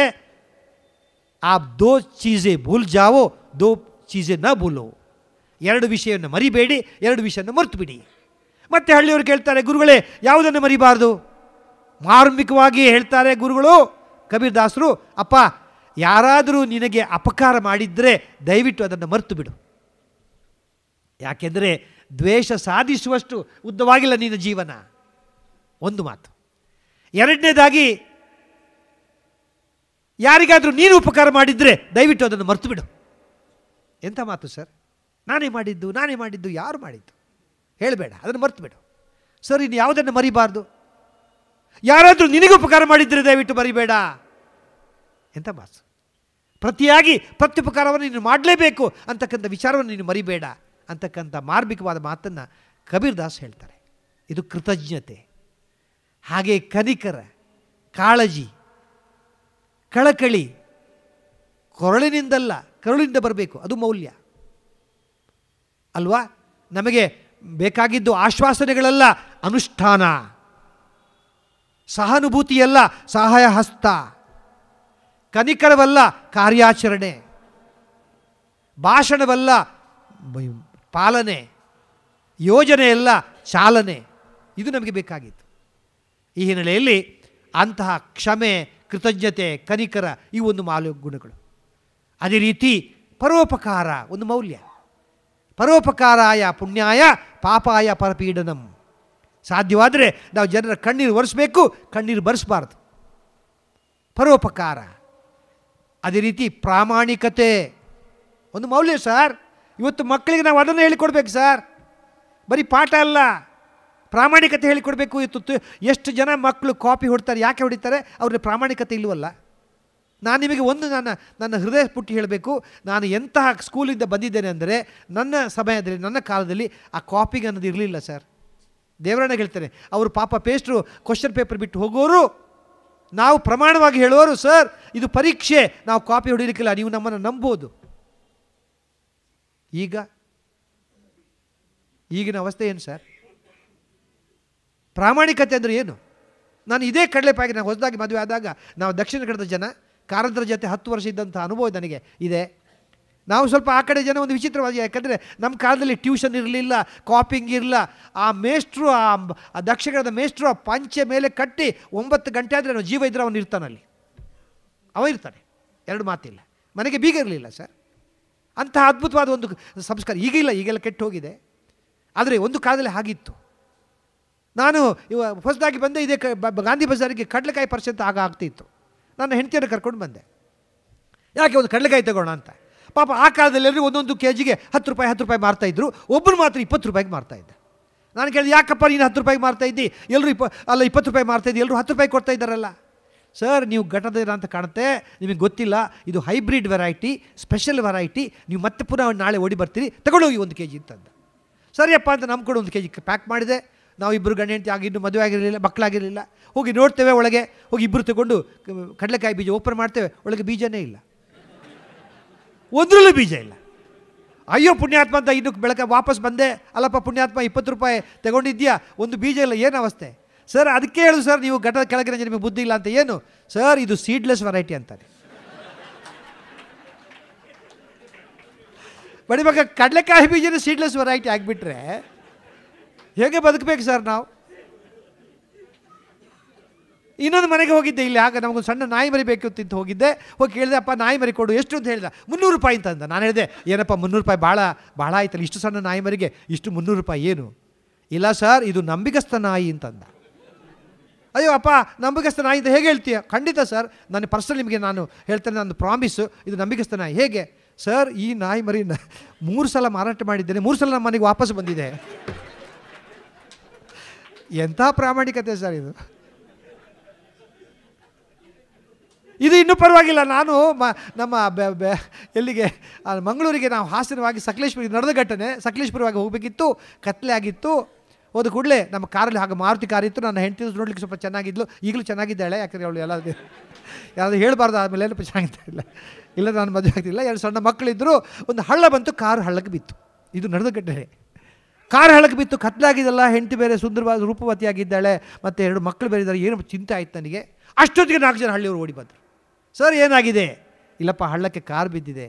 S1: ಆಪ್ 2 ಚೀಜೆ ಭೂಲ್ ಜಾವೋ 2 ಚೀಜೆ ನ ಭೂಲೋ. 2 ವಿಷಯವನ್ನು ಮರಿಬೇಡಿ, 2 ವಿಷಯವನ್ನು ಮರೆತು ಬಿಡಿ. ಮತ್ತೆ ಹಳ್ಳಿಯವರು ಕೇಳ್ತಾರೆ, ಗುರುಗಳೇ ಯಾವುದನ್ನು ಮರಿಬಾರ್ದು? ಮಾರ್ಮಿಕವಾಗಿ ಹೇಳ್ತಾರೆ ಗುರುಗಳು, ಕಬೀರ್ ದಾಸರು, ಅಪ್ಪ ಯಾರಾದರೂ ನಿನಗೆ ಅಪಕಾರ ಮಾಡಿದರೆ ದಯವಿಟ್ಟು ಅದನ್ನು ಮರೆತು ಬಿಡು. ಯಾಕೆಂದರೆ ದ್ವೇಷ ಸಾಧಿಸುವಷ್ಟು ಉದ್ದವಾಗಿಲ್ಲ ನಿನ್ನ ಜೀವನ. ಒಂದು ಮಾತು. ಎರಡನೇದಾಗಿ, ಯಾರಿಗಾದರೂ ನೀನು ಉಪಕಾರ ಮಾಡಿದರೆ ದಯವಿಟ್ಟು ಅದನ್ನು ಮರೆತು ಬಿಡು. ಎಂಥ ಮಾತು ಸರ್? ನಾನೇ ಮಾಡಿದ್ದು ಯಾರು ಮಾಡಿದ್ದು ಹೇಳಬೇಡ, ಅದನ್ನು ಮರೆತು ಬಿಡು. ಸರ್, ಇನ್ನು ಯಾವುದನ್ನು ಮರಿಬಾರ್ದು? ಯಾರಾದರೂ ನಿನಗೆ ಉಪಕಾರ ಮಾಡಿದರೆ ದಯವಿಟ್ಟು ಮರಿಬೇಡ. ಎಂಥ ಮಾತು! ಪ್ರತ್ಯುಪಕಾರವನ್ನು ನೀನು ಮಾಡಲೇಬೇಕು ಅಂತಕ್ಕಂಥ ವಿಚಾರವನ್ನು ನೀನು ಮರಿಬೇಡ ಅಂತಕ್ಕಂಥ ಮಾರ್ಮಿಕವಾದ ಮಾತನ್ನು ಕಬೀರ್ ದಾಸ್ ಹೇಳ್ತಾರೆ. ಇದು ಕೃತಜ್ಞತೆ. ಹಾಗೆ ಕನಿಕರ, ಕಾಳಜಿ, ಕಳಕಳಿ, ಕೊರಳಿನಿಂದಲ್ಲ ಕರುಳಿಂದ ಬರಬೇಕು. ಅದು ಮೌಲ್ಯ ಅಲ್ವಾ? ನಮಗೆ ಬೇಕಾಗಿದ್ದು ಆಶ್ವಾಸನೆಗಳಲ್ಲ, ಅನುಷ್ಠಾನ. ಸಹಾನುಭೂತಿಯಲ್ಲ, ಸಹಾಯ ಹಸ್ತ. ಕನಿಕರವಲ್ಲ, ಕಾರ್ಯಾಚರಣೆ. ಭಾಷಣವಲ್ಲ, ಪಾಲನೆ. ಯೋಜನೆಯಲ್ಲ, ಚಾಲನೆ. ಇದು ನಮಗೆ ಬೇಕಾಗಿತ್ತು. ಈ ಹಿನ್ನೆಲೆಯಲ್ಲಿ ಅಂತಹ ಕ್ಷಮೆ, ಕೃತಜ್ಞತೆ, ಕನಿಕರ ಇವು ಒಂದು ಮಾಲ್ಯ ಗುಣಗಳು. ಅದೇ ರೀತಿ ಪರೋಪಕಾರ ಒಂದು ಮೌಲ್ಯ. ಪರೋಪಕಾರಾಯ ಪುಣ್ಯಾಯ ಪಾಪಾಯ ಪರಪೀಡನಂ. ಸಾಧ್ಯವಾದರೆ ನಾವು ಜನರ ಕಣ್ಣೀರು ಒರೆಸಬೇಕು, ಕಣ್ಣೀರು ಬರೆಸಬಾರ್ದು. ಪರೋಪಕಾರ. ಅದೇ ರೀತಿ ಪ್ರಾಮಾಣಿಕತೆ ಒಂದು ಮೌಲ್ಯ ಸರ್. ಇವತ್ತು ಮಕ್ಕಳಿಗೆ ನಾವು ಅದನ್ನು ಹೇಳಿಕೊಡ್ಬೇಕು ಸರ್, ಬರೀ ಪಾಠ ಅಲ್ಲ, ಪ್ರಾಮಾಣಿಕತೆ ಹೇಳಿಕೊಡ್ಬೇಕು. ಇವತ್ತು ಎಷ್ಟು ಜನ ಮಕ್ಕಳು ಕಾಪಿ ಹೊಡ್ತಾರೆ, ಯಾಕೆ ಹೊಡಿತಾರೆ? ಅವ್ರಿಗೆ ಪ್ರಾಮಾಣಿಕತೆ ಇಲ್ಲವಲ್ಲ. ನಾನು ನಿಮಗೆ ಒಂದು ನನ್ನ ಹೃದಯ ಪುಟ್ಟಿ ಹೇಳಬೇಕು, ನಾನು ಎಂತಹ ಸ್ಕೂಲಿಂದ ಬಂದಿದ್ದೇನೆ ಅಂದರೆ ನನ್ನ ಸಮಯದಲ್ಲಿ, ನನ್ನ ಕಾಲದಲ್ಲಿ ಆ ಕಾಪಿಂಗ್ ಅನ್ನೋದು ಇರಲಿಲ್ಲ ಸರ್. ದೇವರನ್ನ ಹೇಳ್ತೇನೆ, ಅವರು ಪಾಪ ಪೇಸ್ಟ್ರು ಕ್ವಶನ್ ಪೇಪರ್ ಬಿಟ್ಟು ಹೋಗೋರು, ನಾವು ಪ್ರಮಾಣವಾಗಿ ಹೇಳೋರು, ಸರ್ ಇದು ಪರೀಕ್ಷೆ, ನಾವು ಕಾಪಿ ಹೊಡಿಲಿಕ್ಕಿಲ್ಲ, ನೀವು ನಮ್ಮನ್ನು ನಂಬೋದು. ಈಗಿನ ಅವಸ್ಥೆ ಏನು ಸರ್? ಪ್ರಾಮಾಣಿಕತೆ ಅಂದರೆ ಏನು? ನಾನು ಇದೇ ಕಡಲೆಪಾಗಿ ನಾನು ಹೊಸದಾಗಿ ಮದುವೆ ಆದಾಗ, ನಾವು ದಕ್ಷಿಣ ಕನ್ನಡದ ಜನ, ಕಾರಂತರ ಜೊತೆ 10 ವರ್ಷ ಇದ್ದಂಥ ಅನುಭವ ನನಗೆ ಇದೆ. ನಾವು ಸ್ವಲ್ಪ ಆ ಕಡೆ ಜನ ಒಂದು ವಿಚಿತ್ರವಾಗಿ, ಯಾಕಂದರೆ ನಮ್ಮ ಕಾಲದಲ್ಲಿ ಟ್ಯೂಷನ್ ಇರಲಿಲ್ಲ, ಕಾಪಿಂಗ್ ಇರಲಿಲ್ಲ. ಆ ಮೇಷ್ಟ್ರು, ಆ ದಕ್ಷಿಣ ಕನ್ನಡದ ಮೇಷ್ಟ್ರು ಆ ಪಂಚೆ ಮೇಲೆ ಕಟ್ಟಿ 9 ಗಂಟೆ ಆದರೆ ನಾವು ಜೀವ ಇದ್ದರೆ ಅವನು ಇರ್ತಾನಲ್ಲಿ, ಅವ ಇರ್ತಾನೆ, 2 ಮಾತಿಲ್ಲ. ಮನೆಗೆ ಬೀಗ ಇರಲಿಲ್ಲ ಸರ್. ಅಂತಹ ಅದ್ಭುತವಾದ ಒಂದು ಸಂಸ್ಕಾರ ಈಗಿಲ್ಲ, ಈಗೆಲ್ಲ ಕೆಟ್ಟು ಹೋಗಿದೆ. ಆದರೆ ಒಂದು ಕಾಲದಲ್ಲಿ ಹಾಗಿತ್ತು. ನಾನು ಹೊಸದಾಗಿ ಬಂದೆ, ಇದೇ ಗಾಂಧಿ ಬಜಾರಿಗೆ ಕಡಲೆಕಾಯಿ ಪರ್ಸೆಂಟ್ ಆಗ ಆಗ್ತಿತ್ತು. ನನ್ನ ಹೆಂಡತಿಯನ್ನು ಕರ್ಕೊಂಡು ಬಂದೆ, ಯಾಕೆ ಒಂದು ಕಡಲೆಕಾಯಿ ತಗೋಣ ಅಂತ. ಪಾಪ ಆ ಕಾಲದಲ್ಲಿ ಎಲ್ಲರೂ ಒಂದೊಂದು ಕೆ ಜಿಗೆ 10 ರೂಪಾಯಿ 10 ರೂಪಾಯಿ ಮಾರ್ತಾಯಿದ್ರು, ಒಬ್ಬರು ಮಾತ್ರ 20 ರೂಪಾಯಿಗೆ ಮಾರ್ತಾಯಿದ್ದೆ. ನಾನು ಕೇಳಿದೆ, ಯಾಕಪ್ಪ ನೀನು 10 ರೂಪಾಯಿಗೆ ಮಾರ್ತಾಯಿದ್ದಿ, ಎಲ್ಲರೂ 20 ರೂಪಾಯಿ ಮಾರ್ತಾಯಿದ್ದಿ, ಎಲ್ಲರೂ 10 ರೂಪಾಯಿ ಕೊಡ್ತಾ ಇದ್ದಾರಲ್ಲ. ಸರ್ ನೀವು ಘಟದ ಅಂತ ಕಾಣುತ್ತೆ, ನಿಮಗೆ ಗೊತ್ತಿಲ್ಲ, ಇದು ಹೈಬ್ರಿಡ್ ವೆರೈಟಿ, ಸ್ಪೆಷಲ್ ವೆರೈಟಿ, ನೀವು ಮತ್ತೆ ಪುನಃ ನಾಳೆ ಓಡಿ ಬರ್ತೀರಿ, ತಗೊಂಡೋಗಿ 1 ಕೆ ಜಿ ಅಂತಂದ. ಸರಿಯಪ್ಪ ಅಂತ ನಮ್ಮ ಕೂಡ 1 ಕೆ ಜಿ ಪ್ಯಾಕ್ ಮಾಡಿದೆ. ನಾವು ಇಬ್ಬರು ಗಂಡ ಹೆಂಡತಿ ಆಗಿ ಇನ್ನೂ ಮದುವೆ ಆಗಿರಲಿಲ್ಲ, ಮಕ್ಕಳಾಗಿರಲಿಲ್ಲ. ಹೋಗಿ ನೋಡ್ತೇವೆ ಒಳಗೆ, ಹೋಗಿ ಇಬ್ಬರು ತಗೊಂಡು ಕಡಲೆಕಾಯಿ ಬೀಜ ಓಪನ್ ಮಾಡ್ತೇವೆ, ಒಳಗೆ ಬೀಜನೇ ಇಲ್ಲ, ಒಂದರಲ್ಲೂ ಬೀಜ ಇಲ್ಲ. ಅಯ್ಯೋ ಪುಣ್ಯಾತ್ಮ ಅಂತ ಇನ್ನು ಬೆಳಗ್ಗೆ ವಾಪಸ್ ಬಂದೆ. ಅಲ್ಲಪ್ಪ ಪುಣ್ಯಾತ್ಮ 20 ರೂಪಾಯಿ ತಗೊಂಡಿದ್ಯಾ, ಒಂದು ಬೀಜ ಇಲ್ಲ, ಏನು ಅವಸ್ಥೆ ಸರ್? ಅದಕ್ಕೆ ಹೇಳು ಸರ್, ನೀವು ಘಟದ ಕೆಳಗಿನ ನಿಮಗೆ ಬುದ್ಧಿ ಇಲ್ಲ ಅಂತ. ಏನು ಸರ್ ಇದು ಸೀಡ್ಲೆಸ್ ವೆರೈಟಿ ಅಂತಾನೆ. ಬಡಿ ಮಗ ಕಡಲೆಕಾಯಿ ಬೀಜನ ಸೀಡ್ಲೆಸ್ ವೆರೈಟಿ ಆಗಿಬಿಟ್ರೆ ಹೇಗೆ ಬದುಕಬೇಕು ಸರ್ ನಾವು? ಇನ್ನೊಂದು ಮನೆಗೆ ಹೋಗಿದ್ದೆ ಇಲ್ಲಿ, ಆಗ ನಮಗೊಂದು ಸಣ್ಣ ನಾಯಿ ಮರಿ ಬೇಕು ಅಂತ ಹೋಗಿದ್ದೆ. ಹೋಗಿ ಕೇಳಿದೆ, ಅಪ್ಪ ನಾಯಿ ಮರಿ ಕೊಡು, ಎಷ್ಟು ಅಂತ ಹೇಳಿದ. 300 ರೂಪಾಯಿ ಅಂತ ಅಂದ. ನಾನು ಹೇಳಿದೆ, ಏನಪ್ಪ 300 ರೂಪಾಯಿ ಭಾಳ ಆಯ್ತಲ್ಲ, ಇಷ್ಟು ಸಣ್ಣ ನಾಯಿ ಮರಿಗೆ ಇಷ್ಟು 300 ರೂಪಾಯಿ ಏನು? ಇಲ್ಲ ಸರ್ ಇದು ನಂಬಿಗಸ್ತ ನಾಯಿ ಅಂತಂದ. ಅಯ್ಯೋ ಅಪ್ಪ ನಂಬಿಗಸ್ತ ನಾಯಿ ಅಂತ ಹೇಗೆ ಹೇಳ್ತೀಯ? ಖಂಡಿತ ಸರ್, ನನ್ನ ಪರ್ಸನಲ್ ನಿಮಗೆ ನಾನು ಹೇಳ್ತೇನೆ, ನನ್ನ ಪ್ರಾಮಿಸು, ಇದು ನಂಬಿಗಸ್ತ ನಾಯಿ. ಹೇಗೆ ಸರ್? ಈ ನಾಯಿ ಮರಿ 3 ಸಲ ಮಾರಾಟ ಮಾಡಿದ್ದೇನೆ, 3 ಸಲ ನಮ್ಮ ಮನೆಗೆ ವಾಪಸ್ ಬಂದಿದೆ. ಎಂಥ ಪ್ರಾಮಾಣಿಕತೆ ಸರ್ ಇದು! ಇದು ಇನ್ನೂ ಪರವಾಗಿಲ್ಲ. ನಾನು ನಮ್ಮ ಎಲ್ಲಿಗೆ ಮಂಗಳೂರಿಗೆ ನಾವು ಹಾಸನವಾಗಿ ಸಕಲೇಶ್ಪುರ ನಡೆದ ಘಟನೆ, ಸಕಲೇಶ್ಪುರವಾಗಿ ಹೋಗಬೇಕಿತ್ತು, ಕತ್ಲೆ ಆಗಿತ್ತು. ಹೋದ ಕೂಡಲೇ ನಮ್ಮ ಕಾರಲ್ಲಿ ಹಾಗೆ ಮಾರುತಿ ಕಾರ್ ಇತ್ತು. ನನ್ನ ಹೆಂಡತಿ ನೋಡ್ಲಿಕ್ಕೆ ಸ್ವಲ್ಪ ಚೆನ್ನಾಗಿದ್ಲು, ಈಗಲೂ ಚೆನ್ನಾಗಿದ್ದಾಳೆ, ಯಾಕಂದರೆ ಅವಳು ಯಾರಾದರೂ ಹೇಳಬಾರ್ದು, ಆದಮೇಲೆ ಏನಪ್ಪ ಚೆನ್ನಾಗಿದ್ದಿಲ್ಲ, ಇಲ್ಲ ನಾನು ಮದುವೆ ಆಗ್ತಿಲ್ಲ. 2 ಸಣ್ಣ ಮಕ್ಕಳಿದ್ದರು. ಒಂದು ಹಳ್ಳ ಬಂತು, ಕಾರು ಹಳ್ಳಕ್ಕೆ ಬಿತ್ತು. ಇದು ನಡೆದ ಘಟನೆ. ಕಾರು ಹಳ್ಳಕ್ಕೆ ಬಿತ್ತು, ಕತ್ಲಾಗಿದ್ದಲ್ಲ, ಹೆಂಡತಿ ಬೇರೆ ಸುಂದರವಾದ ರೂಪವತಿಯಾಗಿದ್ದಾಳೆ, ಮತ್ತು 2 ಮಕ್ಕಳು ಬೇರೆ ಇದ್ದಾರೆ. ಏನು ಚಿಂತೆ ಆಯ್ತು ನನಗೆ. ಅಷ್ಟೊತ್ತಿಗೆ 4 ಜನ ಹಳ್ಳಿಯವರು ಓಡಿ ಬಂದರು. ಸರ್ ಏನಾಗಿದೆ? ಇಲ್ಲಪ್ಪ ಹಳ್ಳಕ್ಕೆ ಕಾರು ಬಿದ್ದಿದೆ.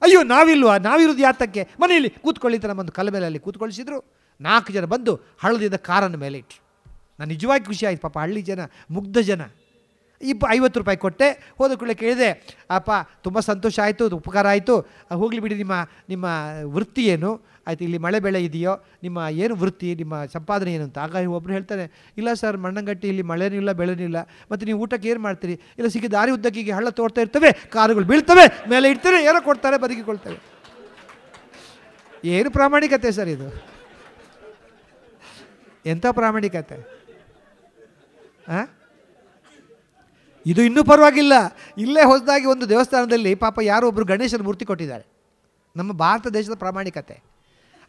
S1: ಅಯ್ಯೋ ನಾವಿಲ್ವಾ? ನಾವಿರೋದು ಯಾತಕ್ಕೆ? ಮನೆಯಲ್ಲಿ ಕೂತ್ಕೊಳ್ಳಿ ಅಂತ ನಮ್ಮೊಂದು ಕಲ್ಲ ಮೇಲೆ ಅಲ್ಲಿ ಕೂತ್ಕೊಳಿಸಿದ್ರು. 4 ಜನ ಬಂದು ಹಳ್ಳದಿಂದ ಕಾರನ್ನು ಮೇಲೆ ಇಟ್ಟರು. ನಾನು ನಿಜವಾಗಿ ಖುಷಿ ಆಯಿತು. ಪಾಪ ಹಳ್ಳಿ ಜನ, ಮುಗ್ಧ ಜನ. 50 ರೂಪಾಯಿ ಕೊಟ್ಟೆ. ಹೋದ ಕೂಡಲೇ ಕೇಳಿದೆ, ಅಪ್ಪ ತುಂಬ ಸಂತೋಷ ಆಯಿತು, ಉಪಕಾರ ಆಯಿತು, ಹೋಗಲಿ ಬಿಡಿ, ನಿಮ್ಮ ವೃತ್ತಿ ಏನು? ಆಯಿತು, ಇಲ್ಲಿ ಮಳೆ ಬೆಳೆ ಇದೆಯೋ? ನಿಮ್ಮ ಏನು ವೃತ್ತಿ, ನಿಮ್ಮ ಸಂಪಾದನೆ ಏನು ಅಂತ. ಆಗ ಒಬ್ಬರು ಹೇಳ್ತಾರೆ, ಇಲ್ಲ ಸರ್ ಮಣ್ಣಂಗಟ್ಟಿ ಇಲ್ಲಿ ಮಳೆನೂ ಇಲ್ಲ ಬೆಳೆನೂ ಇಲ್ಲ, ಮತ್ತು ನೀವು ಊಟಕ್ಕೆ ಏನು ಮಾಡ್ತೀರಿ? ಇಲ್ಲ ಸಿಕ್ಕಿ ದಾರಿ ಉದ್ದಕ್ಕಿಗೆ ಹಳ್ಳ ತೋಡ್ತಾ ಇರ್ತವೆ, ಕಾರುಗಳು ಬೀಳ್ತವೆ, ಮೇಲೆ ಇಡ್ತಾರೆ, ಏನೋ ಕೊಡ್ತಾರೆ, ಬದುಕಿಕೊಳ್ತವೆ. ಏನು ಪ್ರಾಮಾಣಿಕತೆ ಸರ್ ಇದು? ಎಂಥ ಪ್ರಾಮಾಣಿಕತೆ! ಹಾಂ, ಇದು ಇನ್ನೂ ಪರವಾಗಿಲ್ಲ. ಇಲ್ಲೇ ಹೊಸದಾಗಿ ಒಂದು ದೇವಸ್ಥಾನದಲ್ಲಿ ಪಾಪ ಯಾರೋ ಒಬ್ಬರು ಗಣೇಶನ ಮೂರ್ತಿ ಕೊಟ್ಟಿದ್ದಾರೆ. ನಮ್ಮ ಭಾರತ ದೇಶದ ಪ್ರಾಮಾಣಿಕತೆ.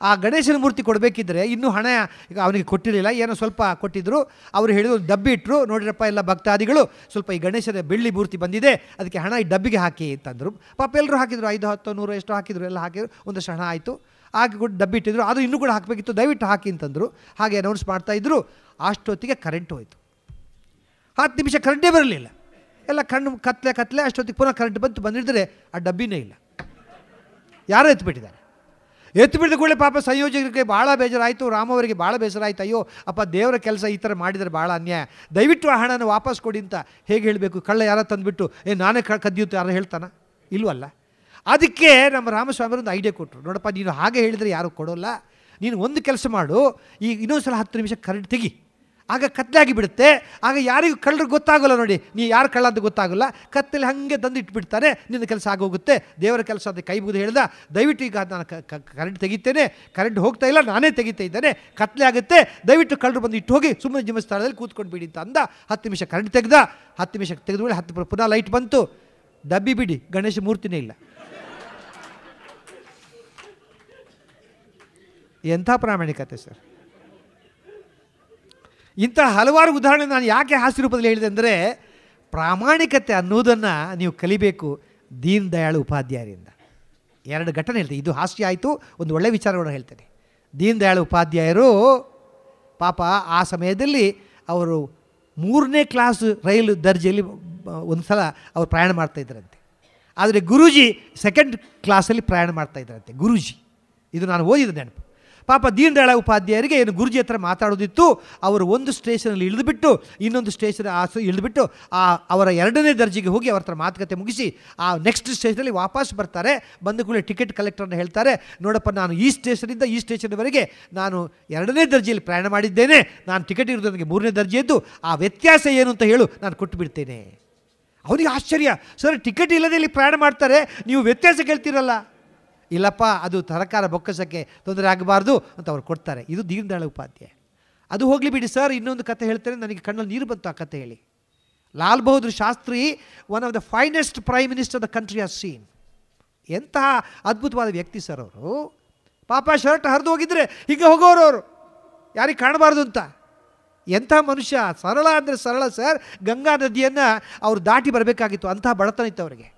S1: ಆ ಗಣೇಶನ ಮೂರ್ತಿ ಕೊಡಬೇಕಿದ್ರೆ ಇನ್ನೂ ಹಣ ಈಗ ಅವನಿಗೆ ಕೊಟ್ಟಿರಲಿಲ್ಲ, ಏನೋ ಸ್ವಲ್ಪ ಕೊಟ್ಟಿದ್ದರು. ಅವರು ಹೇಳಿದ್ರು, ಡಬ್ಬಿ ಇಟ್ಟರು, ನೋಡಿರಪ್ಪ ಎಲ್ಲ ಭಕ್ತಾದಿಗಳು, ಸ್ವಲ್ಪ ಈ ಗಣೇಶನ ಬೆಳ್ಳಿ ಮೂರ್ತಿ ಬಂದಿದೆ, ಅದಕ್ಕೆ ಹಣ ಈ ಡಬ್ಬಿಗೆ ಹಾಕಿ ಅಂತಂದರು. ಪಾಪ ಎಲ್ಲರೂ ಹಾಕಿದ್ರು, 5, 10, 100 ಎಷ್ಟು ಹಾಕಿದ್ರು, ಎಲ್ಲ ಹಾಕಿದ್ರು. ಒಂದಷ್ಟು ಹಣ ಆಯಿತು, ಹಾಕಿ ಕೂಡ ಡಬ್ಬಿ ಇಟ್ಟಿದ್ರು. ಅದು ಇನ್ನೂ ಕೂಡ ಹಾಕಬೇಕಿತ್ತು, ದಯವಿಟ್ಟು ಹಾಕಿ ಅಂತಂದರು. ಹಾಗೆ ಅನೌನ್ಸ್ ಮಾಡ್ತಾಯಿದ್ರು. ಅಷ್ಟೊತ್ತಿಗೆ ಕರೆಂಟ್ ಹೋಯಿತು. 10 ನಿಮಿಷ ಕರೆಂಟೇ ಬರಲಿಲ್ಲ. ಎಲ್ಲ ಕಣ್ಣು ಕತ್ಲೆ. ಅಷ್ಟೊತ್ತಿಗೆ ಪುನಃ ಕರೆಂಟ್ ಬಂದಿದ್ದರೆ ಆ ಡಬ್ಬಿನೇ ಇಲ್ಲ. ಯಾರೋ ಎತ್ತಿಬಿಟ್ಟಿದ್ದಾರೆ. ಎತ್ತಿಬಿಟ್ಟಿದ ಕೂಡಲೇ ಪಾಪ ಸಂಯೋಜಕರಿಗೆ ಭಾಳ ಬೇಜಾರಾಯಿತು, ರಾಮವರಿಗೆ ಭಾಳ ಬೇಸರಾಯಿತು. ಅಯ್ಯೋ ಅಪ್ಪ, ದೇವರ ಕೆಲಸ ಈ ಥರ ಮಾಡಿದರೆ ಭಾಳ ಅನ್ಯಾಯ, ದಯವಿಟ್ಟು ಆ ಹಣನ ವಾಪಸ್ ಕೊಡಿ ಅಂತ ಹೇಗೆ ಹೇಳಬೇಕು? ಕಳ್ಳ ಯಾರೋ ತಂದುಬಿಟ್ಟು ನಾನೇ ಕದ್ದಿತ್ತು ಯಾರು ಹೇಳ್ತಾನ? ಇಲ್ವಲ್ಲ. ಅದಕ್ಕೆ ನಮ್ಮ ರಾಮಸ್ವಾಮಿಯವರು ಒಂದು ಐಡಿಯಾ ಕೊಟ್ಟರು. ನೋಡಪ್ಪ, ನೀನು ಹಾಗೆ ಹೇಳಿದರೆ ಯಾರೂ ಕೊಡೋಲ್ಲ, ನೀನು ಒಂದು ಕೆಲಸ ಮಾಡು, ಈಗ ಇನ್ನೊಂದು ಸಲ 10 ನಿಮಿಷ ಕರೆಂಟ್ ತೆಗಿ, ಆಗ ಕತ್ಲಾಗಿ ಬಿಡುತ್ತೆ, ಆಗ ಯಾರಿಗೂ ಕಳ್ಳರು ಗೊತ್ತಾಗೋಲ್ಲ. ನೋಡಿ, ನೀ ಯಾರು ಕಳ್ಳ ಅಂತ ಗೊತ್ತಾಗೋಲ್ಲ, ಕತ್ತಲೆ ಹಾಗೆ ತಂದು ಇಟ್ಬಿಡ್ತಾನೆ, ನಿನ್ನ ಕೆಲಸ ಆಗೋಗುತ್ತೆ, ದೇವರ ಕೆಲಸ ಅಂತ ಕೈ ಮುಗಿದು ಹೇಳ್ದ. ದಯವಿಟ್ಟು ಈಗ ನಾನು ಕರೆಂಟ್ ತೆಗಿತೇನೆ, ಕರೆಂಟ್ ಹೋಗ್ತಾ ಇಲ್ಲ, ನಾನೇ ತೆಗಿತಾ ಇದ್ದೇನೆ, ಕತ್ಲೆ ಆಗುತ್ತೆ, ದಯವಿಟ್ಟು ಕಳ್ಳರು ಬಂದು ಇಟ್ಟು ಹೋಗಿ ಸುಮ್ಮನೆ ಜೀವಸ್ಥಳದಲ್ಲಿ ಕೂತ್ಕೊಂಡು ಬಿಡಿ ಅಂತ ಅಂದ. 10 ನಿಮಿಷ ಕರೆಂಟ್ ತೆಗೆದ. 10 ನಿಮಿಷ ತೆಗೆದ ಮೇಲೆ 10 ಪುನಃ ಲೈಟ್ ಬಂತು. ಡಬ್ಬಿ ಬಿಡಿ, ಗಣೇಶ ಮೂರ್ತಿನೇ ಇಲ್ಲ. ಎಂಥ ಪ್ರಾಮಾಣಿಕತೆ ಸರ್! ಇಂಥ ಹಲವಾರು ಉದಾಹರಣೆ ನಾನು ಯಾಕೆ ಹಾಸ್ಯ ರೂಪದಲ್ಲಿ ಹೇಳಿದೆ ಅಂದರೆ, ಪ್ರಾಮಾಣಿಕತೆ ಅನ್ನೋದನ್ನು ನೀವು ಕಲಿಬೇಕು ದೀನ್ ದಯಾಳ್ ಉಪಾಧ್ಯಾಯರಿಂದ. 2 ಘಟನೆ ಹೇಳ್ತೀನಿ, ಇದು ಹಾಸ್ಯ ಆಯಿತು, ಒಂದು ಒಳ್ಳೆಯ ವಿಚಾರವನ್ನು ಹೇಳ್ತೇನೆ. ದೀನ್ ದಯಾಳ್ ಉಪಾಧ್ಯಾಯರು ಪಾಪ ಆ ಸಮಯದಲ್ಲಿ ಅವರು 3ನೇ ಕ್ಲಾಸ್ ರೈಲು ದರ್ಜೆಯಲ್ಲಿ ಒಂದು ಸಲ ಅವರು ಪ್ರಯಾಣ ಮಾಡ್ತಾಯಿದ್ರಂತೆ. ಆದರೆ ಗುರೂಜಿ 2nd ಕ್ಲಾಸಲ್ಲಿ ಪ್ರಯಾಣ ಮಾಡ್ತಾಯಿದ್ರಂತೆ. ಗುರೂಜಿ, ಇದು ನಾನು ಓದಿದ ನೆನಪು. ಪಾಪ ದೀನ್ ದಯಾಳ್ ಉಪಾಧ್ಯಾಯರಿಗೆ ಏನು ಗುರುಜಿ ಹತ್ರ ಮಾತಾಡೋದಿತ್ತು. ಅವರು ಒಂದು ಸ್ಟೇಷನಲ್ಲಿ ಇಳಿದುಬಿಟ್ಟು ಇನ್ನೊಂದು ಸ್ಟೇಷನ್ ಇಳಿದುಬಿಟ್ಟು ಅವರ 2ನೇ ದರ್ಜೆಗೆ ಹೋಗಿ ಅವ್ರ ಹತ್ರ ಮಾತುಕತೆ ಮುಗಿಸಿ ಆ ನೆಕ್ಸ್ಟ್ ಸ್ಟೇಷನಲ್ಲಿ ವಾಪಸ್ ಬರ್ತಾರೆ. ಬಂದ ಕೂಡಲೇ ಟಿಕೆಟ್ ಕಲೆಕ್ಟರ್ನ ಹೇಳ್ತಾರೆ, ನೋಡಪ್ಪ ನಾನು ಈ ಸ್ಟೇಷನಿಂದ ಈ ಸ್ಟೇಷನ್ವರೆಗೆ ನಾನು 2ನೇ ದರ್ಜೆಯಲ್ಲಿ ಪ್ರಯಾಣ ಮಾಡಿದ್ದೇನೆ, ನಾನು ಟಿಕೆಟ್ ಇರೋದು ನನಗೆ 3ನೇ ದರ್ಜೆಯದ್ದು, ಆ ವ್ಯತ್ಯಾಸ ಏನು ಅಂತ ಹೇಳು, ನಾನು ಕೊಟ್ಟು ಬಿಡ್ತೇನೆ. ಅವರಿಗೆ ಆಶ್ಚರ್ಯ, ಸರ್ ಟಿಕೆಟ್ ಇಲ್ಲದೆ ಇಲ್ಲಿ ಪ್ರಯಾಣ ಮಾಡ್ತಾರೆ, ನೀವು ವ್ಯತ್ಯಾಸ ಕೇಳ್ತೀರಲ್ಲ. ಇಲ್ಲಪ್ಪ, ಅದು ಸರಕಾರ ಬೊಕ್ಕಸಕ್ಕೆ ತೊಂದರೆ ಆಗಬಾರ್ದು ಅಂತ ಅವ್ರು ಕೊಡ್ತಾರೆ. ಇದು ದೀನ್ ದಯಾಳ್ ಉಪಾಧ್ಯಾಯ. ಅದು ಹೋಗಲಿ ಬಿಡಿ ಸರ್, ಇನ್ನೊಂದು ಕತೆ ಹೇಳ್ತೇನೆ, ನನಗೆ ಕಣ್ಣಲ್ಲಿ ನೀರು ಬಂತು ಆ ಕತೆ ಹೇಳಿ. Lal Bahadur Shastri, one of the finest prime minister the country has seen. ಎಂತಹ ಅದ್ಭುತವಾದ ವ್ಯಕ್ತಿ ಸರ್ ಅವರು. ಪಾಪ ಶರ್ಟ್ ಹರಿದು ಹೋಗಿದ್ರೆ ಹೀಗೆ ಹೋಗೋರು ಅವರು, ಯಾರಿಗೆ ಕಾಣಬಾರ್ದು ಅಂತ. ಎಂಥ ಮನುಷ್ಯ, ಸರಳ ಅಂದರೆ ಸರಳ ಸರ್. ಗಂಗಾ ನದಿಯನ್ನು ಅವರು ದಾಟಿ ಬರಬೇಕಾಗಿತ್ತು, ಅಂತಹ ಬಡತನ ಇತ್ತು ಅವರಿಗೆ.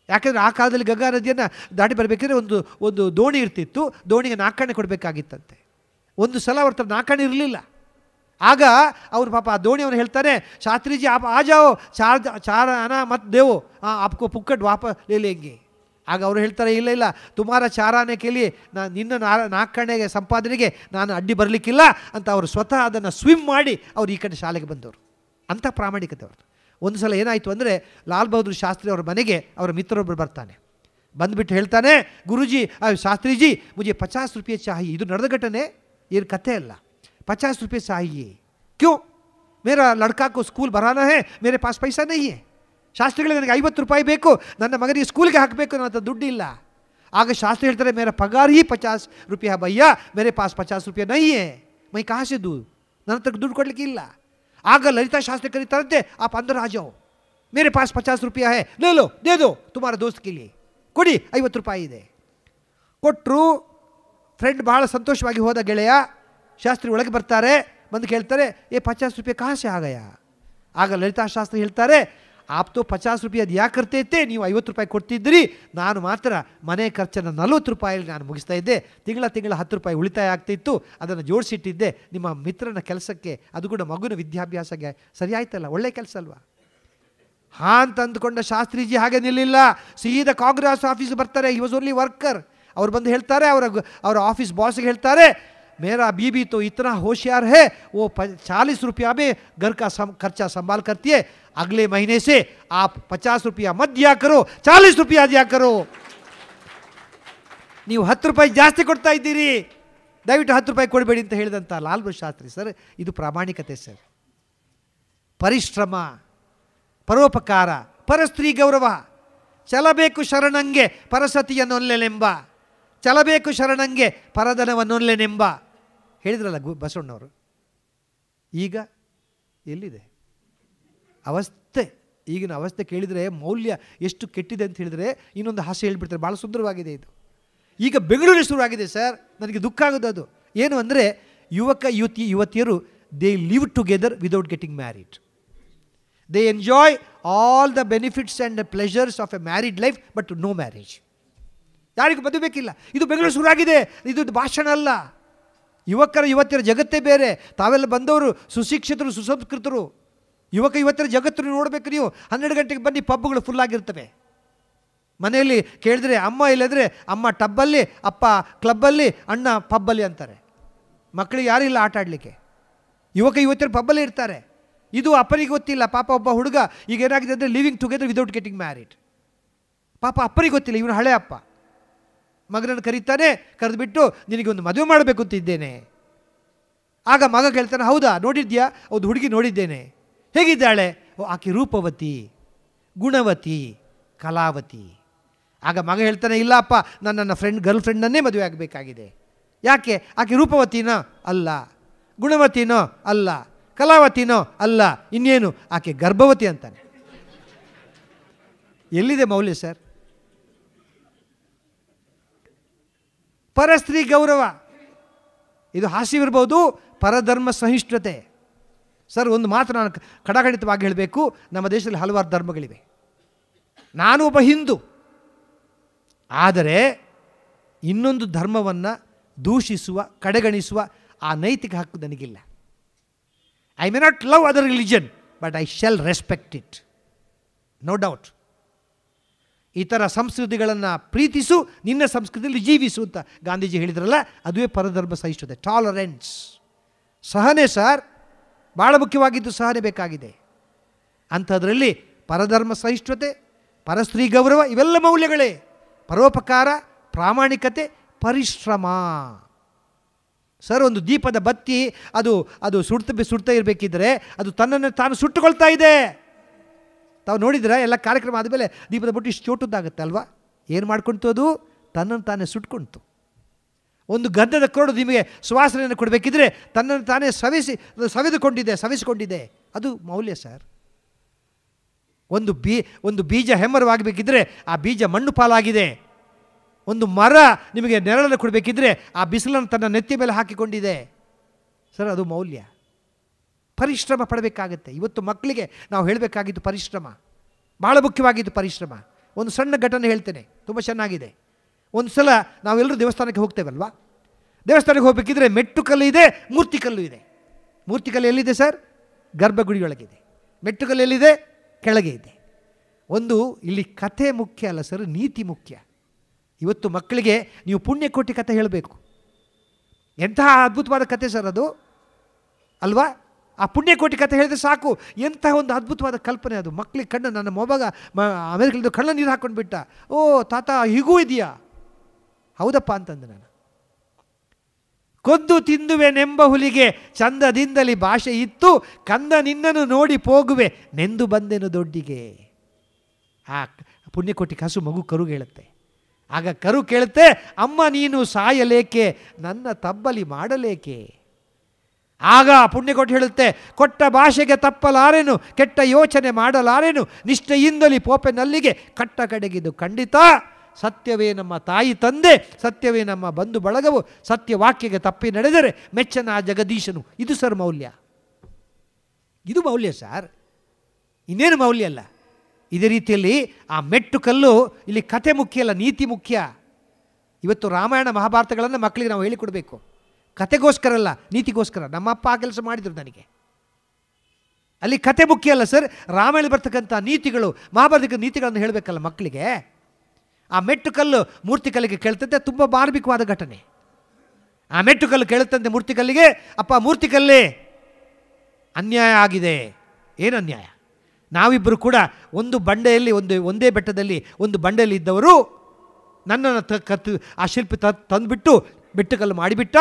S1: ಯಾಕೆಂದರೆ ಆ ಕಾಲದಲ್ಲಿ ಗಂಗಾ ನದಿಯನ್ನು ದಾಟಿ ಬರಬೇಕಿದ್ರೆ ಒಂದು ದೋಣಿ ಇರ್ತಿತ್ತು, ದೋಣಿಗೆ 4 ಆಣೆ ಕೊಡಬೇಕಾಗಿತ್ತಂತೆ. ಒಂದು ಸಲ ಅವ್ರ ಹತ್ರ 4 ಆಣೆ ಇರಲಿಲ್ಲ. ಆಗ ಅವರು ಪಾಪ ಆ ದೋಣಿಯವನು ಹೇಳ್ತಾನೆ, ಶಾಸ್ತ್ರೀಜಿ ಆಪ್ ಆ ಜಾओ, ಚಾರ ಆನಾ ಮತ್ ದೇವೋ ಆಪ್ಕೋ ಪುಕ್ಕಟ್ ವಾಪಸ್ ಲೇ ಲೇಂಗೆ. ಆಗ ಅವರು ಹೇಳ್ತಾರೆ, ಇಲ್ಲ ಇಲ್ಲ, ತುಮಾರ ಚಾರಾನೆ ಕೇಳಿ ನಿನ್ನ 4 ಆಣೆಗೆ ಸಂಪಾದನೆಗೆ ನಾನು ಅಡ್ಡಿ ಬರಲಿಕ್ಕಿಲ್ಲ ಅಂತ ಅವರು ಸ್ವತಃ ಅದನ್ನು ಸ್ವಿಮ್ ಮಾಡಿ ಅವರು ಈ ಕಡೆ ಶಾಲೆಗೆ ಬಂದವರು. ಅಂಥ ಪ್ರಾಮಾಣಿಕತೆ ಅವ್ರದ್ದು. ಒಂದು ಸಲ ಏನಾಯಿತು ಅಂದರೆ, ಲಾಲ್ ಬಹದ್ದೂರ್ ಶಾಸ್ತ್ರಿ ಅವರ ಮನೆಗೆ ಅವರ ಮಿತ್ರರೊಬ್ಬರು ಬರ್ತಾನೆ. ಬಂದುಬಿಟ್ಟು ಹೇಳ್ತಾನೆ, ಗುರುಜಿ ಶಾಸ್ತ್ರೀಜಿ ಮುझे 50 ರೂಪಾಯಿ ಚಾಹಿಯೇ. ಇದು ನಡೆದ ಘಟನೆ, ಏನು ಕಥೆ ಅಲ್ಲ. 50 ರೂಪಾಯಿ ಚಾಹಿಯೇ. ಕ್ಯೂ? ಮೇರಾ ಲಡ್ಕಾಕ್ಕೂ ಸ್ಕೂಲ್ ಬರಾನಾ ಹೇ, ಮೇರೆ ಪಾಸ್ ಪೈಸಾ ನಹೀ ಹೇ. ಶಾಸ್ತ್ರಿಗಳಿಗೆ ನನಗೆ 50 ರೂಪಾಯಿ ಬೇಕು, ನನ್ನ ಮಗನಿಗೆ ಸ್ಕೂಲ್ಗೆ ಹಾಕಬೇಕು, ನನ್ನ ಹತ್ರ ದುಡ್ಡಿಲ್ಲ. ಆಗ ಶಾಸ್ತ್ರಿ ಹೇಳ್ತಾರೆ, ಮೇರಾ ಪಗಾರ್ ಹಿ 50 ರೂಪಾಯಿ ಭಯ್ಯ, ಮೇರೆ ಪಾಸ್ 50 ರೂಪಾಯಿ ನಹೀ ಹೇ, ಮೈ ಕहाँ से दूँ, ನನ್ನ ಹತ್ರ ದುಡ್ಡು ಕೊಡಲಿಕ್ಕೆ ಇಲ್ಲ. ಆಗ ಲಲಿತಾ ಶಾಸ್ತ್ರಿ ಕರೀತಾರಂತೆ, आप अंदर आ जाओ, मेरे पास 50 रुपया है, ले लो, दे दो तुम्हारे दोस्त के लिए, ಕೊಡಿ 50 ರೂಪಾಯಿ ಇದೆ. ಕೊಟ್ಟರು. ಫ್ರೆಂಡ್ ಭಾಳ ಸಂತೋಷವಾಗಿ ಹೋದ ಗೆಳೆಯ. ಶಾಸ್ತ್ರಿ ಒಳಗೆ ಬರ್ತಾರೆ, ಬಂದು ಕೇಳ್ತಾರೆ, 50 ರೂಪಾಯಿ ಕहाँ से आ गया. ಆಗ ಲಲಿತಾ ಶಾಸ್ತ್ರಿ ಹೇಳ್ತಾರೆ, आप तो 50 ರೂಪಾಯಿ ಅದು ಯಾಕೆ ಕರ್ತಿದ್ದೆ, ನೀವು 50 ರೂಪಾಯಿ ಕೊಡ್ತಿದ್ದಿರಿ, ನಾನು ಮಾತ್ರ ಮನೆ ಖರ್ಚನ್ನು 40 ರೂಪಾಯಲ್ಲಿ ನಾನು ಮುಗಿಸ್ತಾ ಇದ್ದೆ, ತಿಂಗಳ 10 ರೂಪಾಯಿ ಉಳಿತಾಯ ಆಗ್ತಿತ್ತು, ಅದನ್ನು ಜೋಡಿಸಿಟ್ಟಿದ್ದೆ ನಿಮ್ಮ ಮಿತ್ರನ ಕೆಲಸಕ್ಕೆ, ಅದು ಕೂಡ ಮಗುನ ವಿದ್ಯಾಭ್ಯಾಸಕ್ಕೆ. ಸರಿ ಆಯ್ತಲ್ಲ, ಒಳ್ಳೆ ಕೆಲಸ ಅಲ್ವಾ. ಹಾಂ ಅಂತ ಅಂದುಕೊಂಡ ಶಾಸ್ತ್ರೀಜಿ ಹಾಗೆ ನಿಲ್ಲಿಲ್ಲ, ಸೀದಾ ಕಾಂಗ್ರೆಸ್ ಆಫೀಸ್ ಬರ್ತಾರೆ. He was only worker. ಅವ್ರು ಬಂದು ಹೇಳ್ತಾರೆ, ಅವರ ಆಫೀಸ್ ಬಾಸ್ಗೆ ಹೇಳ್ತಾರೆ, मेरा बीबी तो इतना होशियार है, वो 40 रुपया में घर का खर्चा संभाल करती है, अगले महीने से आप 50 रुपया मत दिया करो, 40 रुपया दिया करो. ನೀವು 10 ರೂಪಾಯಿ ಜಾಸ್ತಿ ಕೊಡ್ತಾ ಇದ್ದೀರಿ, ದಯವಿಟ್ಟು 10 ರೂಪಾಯಿ ಕೊಡಬೇಡಿ ಅಂತ ಹೇಳಿದಂಥ ಲಾಲ್ ಬಹದ್ದೂರ್ ಶಾಸ್ತ್ರಿ ಸರ್. ಇದು ಪ್ರಾಮಾಣಿಕತೆ ಸರ್. ಪರಿಶ್ರಮ, ಪರೋಪಕಾರ, ಪರಸ್ತ್ರೀ ಗೌರವ. ಚಲಬೇಕು ಶರಣಂಗೆ ಪರಸತಿಯನ್ನೊಲ್ಲೆನೆಂಬ, ಚಲಬೇಕು ಶರಣಂಗೆ ಪರಧನವನ್ನೊಲ್ಲೆನೆಂಬ ಹೇಳಿದ್ರಲ್ಲ ಬಸವಣ್ಣವರು. ಈಗ ಎಲ್ಲಿದೆ ಅವಸ್ಥೆ? ಈಗಿನ ಅವಸ್ಥೆ ಕೇಳಿದರೆ ಮೌಲ್ಯ ಎಷ್ಟು ಕೆಟ್ಟಿದೆ ಅಂತ ಹೇಳಿದರೆ ಇನ್ನೊಂದು ಹಾಸ್ಯ ಹೇಳಿಬಿಡ್ತಾರೆ, ಭಾಳ ಸುಂದರವಾಗಿದೆ ಇದು. ಈಗ ಬೆಂಗಳೂರು ಶುರುವಾಗಿದೆ ಸರ್. ನನಗೆ ದುಃಖ ಆಗೋದು ಅದು ಏನು ಅಂದರೆ, ಯುವತಿಯರು they live together without getting married. They enjoy all the benefits and pleasures of a married life, but no marriage. ಯಾರಿಗೂ ಮದುವೆ ಬೇಕಿಲ್ಲ. ಇದು ಬೆಂಗಳೂರು ಶುರುವಾಗಿದೆ, ಇದು ಭಾಷಣ ಅಲ್ಲ. ಯುವತಿಯರ ಜಗತ್ತೇ ಬೇರೆ. ತಾವೆಲ್ಲ ಬಂದವರು ಸುಶಿಕ್ಷಿತರು, ಸುಸಂಸ್ಕೃತರು. ಯುವತಿಯರ ಜಗತ್ತನ್ನು ನೋಡಬೇಕು ನೀವು. 12 ಗಂಟೆಗೆ ಬನ್ನಿ, ಪಬ್ಗಳು ಫುಲ್ಲಾಗಿರ್ತವೆ. ಮನೆಯಲ್ಲಿ ಕೇಳಿದ್ರೆ ಅಮ್ಮ ಇಲ್ಲದ್ರೆ ಅಮ್ಮ ಟಬ್ಬಲ್ಲಿ, ಅಪ್ಪ ಕ್ಲಬ್ಬಲ್ಲಿ, ಅಣ್ಣ ಪಬ್ಬಲ್ಲಿ ಅಂತಾರೆ. ಮಕ್ಕಳಿಗೆ ಯಾರಿಲ್ಲ ಆಟ ಆಡಲಿಕ್ಕೆ. ಯುವತಿಯರು ಪಬ್ಬಲ್ಲಿ ಇರ್ತಾರೆ. ಇದು ಅಪ್ಪನಿಗೆ ಗೊತ್ತಿಲ್ಲ. ಪಾಪ ಒಬ್ಬ ಹುಡುಗ ಈಗ ಏನಾಗಿದೆ ಅಂದರೆ living together without getting married. ಪಾಪ ಅಪ್ಪನಿಗೆ ಗೊತ್ತಿಲ್ಲ, ಇವನು ಹಳೆ ಅಪ್ಪ. ಮಗನನ್ನು ಕರೀತಾನೆ, ಕರೆದುಬಿಟ್ಟು ನಿನಗೆ ಒಂದು ಮದುವೆ ಮಾಡಬೇಕು ಅಂತಿದ್ದೇನೆ. ಆಗ ಮಗ ಕೇಳ್ತಾನೆ, ಹೌದಾ, ನೋಡಿದ್ಯಾ? ಒಂದು ಹುಡುಗಿ ನೋಡಿದ್ದೇನೆ, ಹೇಗಿದ್ದಾಳೆ? ಆಕೆ ರೂಪವತಿ, ಗುಣವತಿ, ಕಲಾವತಿ. ಆಗ ಮಗ ಹೇಳ್ತಾನೆ, ಇಲ್ಲ ಅಪ್ಪ, ನನ್ನ ಗರ್ಲ್ ಫ್ರೆಂಡನ್ನೇ ಮದುವೆ ಆಗಬೇಕಾಗಿದೆ. ಯಾಕೆ? ಆಕೆ ರೂಪವತಿನೋ ಅಲ್ಲ, ಗುಣವತಿನೋ ಅಲ್ಲ, ಕಲಾವತಿನೋ ಅಲ್ಲ, ಇನ್ನೇನು ಆಕೆ ಗರ್ಭವತಿ ಅಂತಾನೆ. ಎಲ್ಲಿದೆ ಮೌಲ್ಯ ಸರ್? ಪರಸ್ತ್ರೀ ಗೌರವ, ಇದು ಹಾಸ್ಯವಿರ್ಬೋದು, ಪರಧರ್ಮ ಸಹಿಷ್ಣುತೆ. ಸರ್, ಒಂದು ಮಾತು ನಾನು ಖಡಾಖಂಡಿತವಾಗಿ ಹೇಳಬೇಕು. ನಮ್ಮ ದೇಶದಲ್ಲಿ ಹಲವಾರು ಧರ್ಮಗಳಿವೆ. ನಾನು ಒಬ್ಬ ಹಿಂದೂ, ಆದರೆ ಇನ್ನೊಂದು ಧರ್ಮವನ್ನು ದೂಷಿಸುವ, ಕಡೆಗಣಿಸುವ ಆ ನೈತಿಕ ಹಕ್ಕು ನನಗಿಲ್ಲ. I may not love other religion, but I shall respect it, no doubt. ಇತರ ಸಂಸ್ಕೃತಿಗಳನ್ನು ಪ್ರೀತಿಸು, ನಿನ್ನ ಸಂಸ್ಕೃತಿಯಲ್ಲಿ ಜೀವಿಸು ಅಂತ ಗಾಂಧೀಜಿ ಹೇಳಿದ್ರಲ್ಲ, ಅದುವೇ ಪರಧರ್ಮ ಸಹಿಷ್ಣುತೆ, ಟಾಲರೆನ್ಸ್. ಸಹನೆ ಸರ್, ಭಾಳ ಮುಖ್ಯವಾಗಿದ್ದು ಸಹನೆ ಬೇಕಾಗಿದೆ. ಅಂಥದ್ರಲ್ಲಿ ಪರಧರ್ಮ ಸಹಿಷ್ಣುತೆ, ಪರಸ್ತ್ರೀ ಗೌರವ ಇವೆಲ್ಲ ಮೌಲ್ಯಗಳೇ. ಪರೋಪಕಾರ, ಪ್ರಾಮಾಣಿಕತೆ, ಪರಿಶ್ರಮ. ಸರ್, ಒಂದು ದೀಪದ ಬತ್ತಿ ಅದು ಸುಡ್ತಾ ಇರಬೇಕಿದ್ರೆ ಅದು ತನ್ನನ್ನು ತಾನು ಸುಟ್ಟುಕೊಳ್ತಾ ಇದೆ. ತಾವು ನೋಡಿದ್ರೆ ಎಲ್ಲ ಕಾರ್ಯಕ್ರಮ ಆದಮೇಲೆ ದೀಪದ ಬುಟ್ಟಿ ಇಷ್ಟು ಚೋಟದ್ದಾಗುತ್ತೆ ಅಲ್ವಾ? ಏನು ಮಾಡ್ಕೊಳ್ತು? ಅದು ತನ್ನನ್ನು ತಾನೇ ಸುಟ್ಕೊಳ್ತು. ಒಂದು ಗಂಧದ ಕೊರಡು ನಿಮಗೆ ಸುವಾಸನೆಯನ್ನು ಕೊಡಬೇಕಿದ್ರೆ ತನ್ನನ್ನು ತಾನೇ ಸವಿಸಿಕೊಂಡಿದೆ. ಅದು ಮೌಲ್ಯ ಸರ್. ಒಂದು ಬೀಜ ಹೆಮ್ಮರವಾಗಬೇಕಿದ್ರೆ ಆ ಬೀಜ ಮಣ್ಣು ಪಾಲಾಗಿದೆ. ಒಂದು ಮರ ನಿಮಗೆ ನೆರಳನ್ನು ಕೊಡಬೇಕಿದ್ರೆ ಆ ಬಿಸಿಲನ್ನು ತನ್ನ ನೆತ್ತಿ ಮೇಲೆ ಹಾಕಿಕೊಂಡಿದೆ. ಸರ್, ಅದು ಮೌಲ್ಯ. ಪರಿಶ್ರಮ ಪಡಬೇಕಾಗತ್ತೆ. ಇವತ್ತು ಮಕ್ಕಳಿಗೆ ನಾವು ಹೇಳಬೇಕಾಗಿದ್ದು ಪರಿಶ್ರಮ, ಭಾಳ ಮುಖ್ಯವಾಗಿದ್ದು ಪರಿಶ್ರಮ. ಒಂದು ಸಣ್ಣ ಘಟನೆ ಹೇಳ್ತೇನೆ, ತುಂಬ ಚೆನ್ನಾಗಿದೆ. ಒಂದು ಸಲ ನಾವೆಲ್ಲರೂ ದೇವಸ್ಥಾನಕ್ಕೆ ಹೋಗ್ತೇವಲ್ವಾ? ದೇವಸ್ಥಾನಕ್ಕೆ ಹೋಗಬೇಕಿದ್ರೆ ಮೆಟ್ಟುಕಲ್ಲು ಇದೆ, ಮೂರ್ತಿಕಲ್ಲು ಇದೆ. ಮೂರ್ತಿಕಲ್ಲು ಎಲ್ಲಿದೆ ಸರ್? ಗರ್ಭಗುಡಿಯೊಳಗಿದೆ. ಮೆಟ್ಟುಕಲ್ಲು ಎಲ್ಲಿದೆ? ಕೆಳಗೆ ಇದೆ. ಇಲ್ಲಿ ಕಥೆ ಮುಖ್ಯ ಅಲ್ಲ ಸರ್, ನೀತಿ ಮುಖ್ಯ. ಇವತ್ತು ಮಕ್ಕಳಿಗೆ ನೀವು ಪುಣ್ಯಕೋಟಿ ಕಥೆ ಹೇಳಬೇಕು. ಎಂತಹ ಅದ್ಭುತವಾದ ಕಥೆ ಸರ್ ಅದು, ಅಲ್ವಾ? ಆ ಪುಣ್ಯಕೋಟಿ ಕಥೆ ಹೇಳಿದ್ರೆ ಸಾಕು, ಎಂತಹ ಒಂದು ಅದ್ಭುತವಾದ ಕಲ್ಪನೆ ಅದು. ಮಕ್ಕಳಿಗೆ ಕಣ್ಣು, ನನ್ನ ಮೊಬಾಗ ಅಮೆರಿಕದ ಕಣ್ಣ ನೀರು ಹಾಕ್ಕೊಂಡು ಬಿಟ್ಟ. ಓ ತಾತ, ಹೀಗೂ ಇದೆಯಾ? ಹೌದಪ್ಪ ಅಂತಂದೆ ನಾನು. ಕೊದ್ದು ತಿಂದುವೆನೆಂಬ ಹುಲಿಗೆ ಚಂದದಿಂದಲಿ ಭಾಷೆ ಇತ್ತು, ಕಂದ ನಿನ್ನನ್ನು ನೋಡಿ ಹೋಗುವೆ ನೆಂದು ಬಂದೆನು ದೊಡ್ಡಿಗೆ. ಆ ಪುಣ್ಯಕೋಟಿ ಕಸು ಮಗು ಕರುಗೆ ಹೇಳುತ್ತೆ. ಆಗ ಕರು ಕೇಳುತ್ತೆ, ಅಮ್ಮ ನೀನು ಸಾಯಲೇಕೆ, ನನ್ನ ತಬ್ಬಲಿ ಮಾಡಲೇಕೆ? ಆಗ ಪುಣ್ಯಕೋಟಿ ಹೇಳುತ್ತೆ, ಕೊಟ್ಟ ಭಾಷೆಗೆ ತಪ್ಪಲಾರೆನು, ಕೆಟ್ಟ ಯೋಚನೆ ಮಾಡಲಾರೆನು, ನಿಷ್ಠೆಯಿಂದಲಿ ಪೋಪೆನಲ್ಲಿಗೆ ಕಟ್ಟ ಕಡೆಗಿದು ಖಂಡಿತ. ಸತ್ಯವೇ ನಮ್ಮ ತಾಯಿ ತಂದೆ, ಸತ್ಯವೇ ನಮ್ಮ ಬಂಧು ಬಳಗವು, ಸತ್ಯವಾಕ್ಯಗೆ ತಪ್ಪಿ ನಡೆದರೆ ಮೆಚ್ಚನ ಆ ಜಗದೀಶನು. ಇದು ಸರ್ ಮೌಲ್ಯ. ಇದು ಮೌಲ್ಯ ಸರ್, ಇನ್ನೇನು ಮೌಲ್ಯ ಅಲ್ಲ. ಇದೇ ರೀತಿಯಲ್ಲಿ ಆ ಮೆಟ್ಟುಕಲ್ಲು, ಇಲ್ಲಿ ಕಥೆ ಮುಖ್ಯ ಅಲ್ಲ, ನೀತಿ ಮುಖ್ಯ. ಇವತ್ತು ರಾಮಾಯಣ ಮಹಾಭಾರತಗಳನ್ನು ಮಕ್ಕಳಿಗೆ ನಾವು ಹೇಳಿಕೊಡ್ಬೇಕು. ಕತೆಗೋಸ್ಕರ ಅಲ್ಲ, ನೀತಿಗೋಸ್ಕರ. ನಮ್ಮ ಅಪ್ಪ ಆ ಕೆಲಸ ಮಾಡಿದರು ನನಗೆ. ಅಲ್ಲಿ ಕತೆ ಮುಖ್ಯ ಅಲ್ಲ ಸರ್, ರಾಮಾಯಣ ಬರ್ತಕ್ಕಂಥ ನೀತಿಗಳು, ಮಹಾಭಾರತದ ನೀತಿಗಳನ್ನು ಹೇಳಬೇಕಲ್ಲ ಮಕ್ಕಳಿಗೆ. ಆ ಮೆಟ್ಟುಕಲ್ಲು ಮೂರ್ತಿಕಲ್ಲಿಗೆ ಕೇಳ್ತಂತೆ, ತುಂಬ ಮಾರ್ಮಿಕವಾದ ಘಟನೆ. ಆ ಮೆಟ್ಟುಕಲ್ಲು ಕೇಳುತ್ತಂತೆ ಮೂರ್ತಿಕಲ್ಲಿಗೆ, ಅಪ್ಪ ಮೂರ್ತಿಕಲ್ಲೇ, ಅನ್ಯಾಯ ಆಗಿದೆ. ಏನು ಅನ್ಯಾಯ? ನಾವಿಬ್ಬರು ಕೂಡ ಒಂದು ಬಂಡೆಯಲ್ಲಿ, ಒಂದೇ ಬೆಟ್ಟದಲ್ಲಿ ಒಂದು ಬಂಡೆಯಲ್ಲಿ ಇದ್ದವರು. ನನ್ನನ್ನು ಆ ಶಿಲ್ಪಿ ತಂದುಬಿಟ್ಟು ಬೆಟ್ಟಕಲ್ಲು ಮಾಡಿಬಿಟ್ಟ,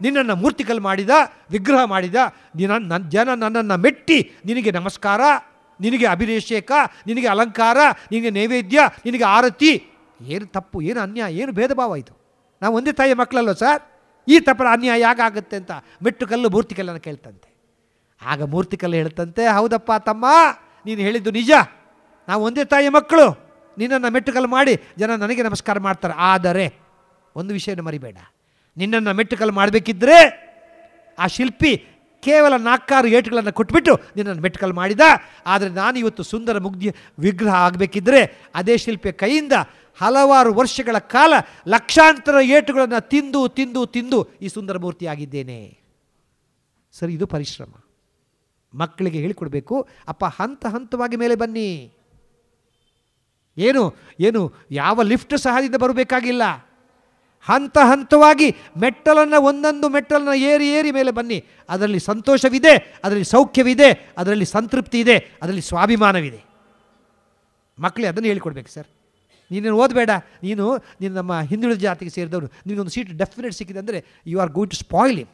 S1: ನಿನ್ನನ್ನು ಮೂರ್ತಿಕಲ್ಲು ಮಾಡಿದ, ವಿಗ್ರಹ ಮಾಡಿದ. ಜನ ನನ್ನನ್ನು ಮೆಟ್ಟಿ ನಿನಗೆ ನಮಸ್ಕಾರ, ನಿನಗೆ ಅಭಿಷೇಕ, ನಿನಗೆ ಅಲಂಕಾರ, ನಿನಗೆ ನೈವೇದ್ಯ, ನಿನಗೆ ಆರತಿ. ಏನು ತಪ್ಪು, ಏನು ಅನ್ಯಾಯ, ಏನು ಭೇದ ಭಾವ ಇದು? ನಾವು ಒಂದೇ ತಾಯಿಯ ಮಕ್ಕಳಲ್ವ ಸರ್? ಈ ತಪ್ಪರ ಅನ್ಯಾಯ ಯಾಕಾಗುತ್ತೆ ಅಂತ ಮೆಟ್ಟುಕಲ್ಲು ಮೂರ್ತಿಕಲ್ಲನ್ನು ಕೇಳ್ತಂತೆ. ಆಗ ಮೂರ್ತಿಕಲ್ಲು ಹೇಳ್ತಂತೆ, ಹೌದಪ್ಪ ತಮ್ಮ, ನೀನು ಹೇಳಿದ್ದು ನಿಜ. ನಾವು ಒಂದೇ ತಾಯಿಯ ಮಕ್ಕಳು. ನಿನ್ನನ್ನು ಮೆಟ್ಟುಕಲ್ಲು ಮಾಡಿ ಜನ ನನಗೆ ನಮಸ್ಕಾರ ಮಾಡ್ತಾರೆ. ಆದರೆ ಒಂದು ವಿಷಯನ ಮರಿಬೇಡ, ನಿನ್ನನ್ನು ಮೆಟ್ಟುಕಲ್ಲು ಮಾಡಬೇಕಿದ್ರೆ ಆ ಶಿಲ್ಪಿ ಕೇವಲ 4-6 ಏಟುಗಳನ್ನು ಕೊಟ್ಬಿಟ್ಟು ನಿನ್ನನ್ನು ಮೆಟ್ಟುಕಲ್ಲು ಮಾಡಿದ. ಆದರೆ ನಾನು ಇವತ್ತು ಸುಂದರ ಮುಗ್ಧ ವಿಗ್ರಹ ಆಗಬೇಕಿದ್ರೆ ಅದೇ ಶಿಲ್ಪಿಯ ಕೈಯಿಂದ ಹಲವಾರು ವರ್ಷಗಳ ಕಾಲ ಲಕ್ಷಾಂತರ ಏಟುಗಳನ್ನು ತಿಂದು ತಿಂದು ತಿಂದು ಈ ಸುಂದರ ಮೂರ್ತಿಯಾಗಿದ್ದೇನೆ. ಸರಿ, ಇದು ಪರಿಶ್ರಮ. ಮಕ್ಕಳಿಗೆ ಹೇಳಿಕೊಡ್ಬೇಕು, ಅಪ್ಪ ಹಂತ ಹಂತವಾಗಿ ಮೇಲೆ ಬನ್ನಿ. ಏನು ಯಾವ ಲಿಫ್ಟ್ ಸಹಾಯದಿಂದ ಬರಬೇಕಾಗಿಲ್ಲ. ಹಂತ ಹಂತವಾಗಿ ಮೆಟ್ಟಲನ್ನು, ಒಂದೊಂದು ಮೆಟ್ಟಲನ್ನು ಏರಿ ಏರಿ ಮೇಲೆ ಬನ್ನಿ. ಅದರಲ್ಲಿ ಸಂತೋಷವಿದೆ, ಅದರಲ್ಲಿ ಸೌಖ್ಯವಿದೆ, ಅದರಲ್ಲಿ ಸಂತೃಪ್ತಿ ಇದೆ, ಅದರಲ್ಲಿ ಸ್ವಾಭಿಮಾನವಿದೆ. ಮಕ್ಕಳಿಗೆ ಅದನ್ನು ಹೇಳಿಕೊಡ್ಬೇಕು ಸರ್. ನೀನೇನು ಓದಬೇಡ, ನೀನು ನಮ್ಮ ಹಿಂದುಳಿದ ಜಾತಿಗೆ ಸೇರಿದವರು, ನಿನಗೊಂದು ಸೀಟ್ ಡೆಫಿನೆಟ್ ಸಿಕ್ಕಿದೆ ಅಂದರೆ you are going to spoil him.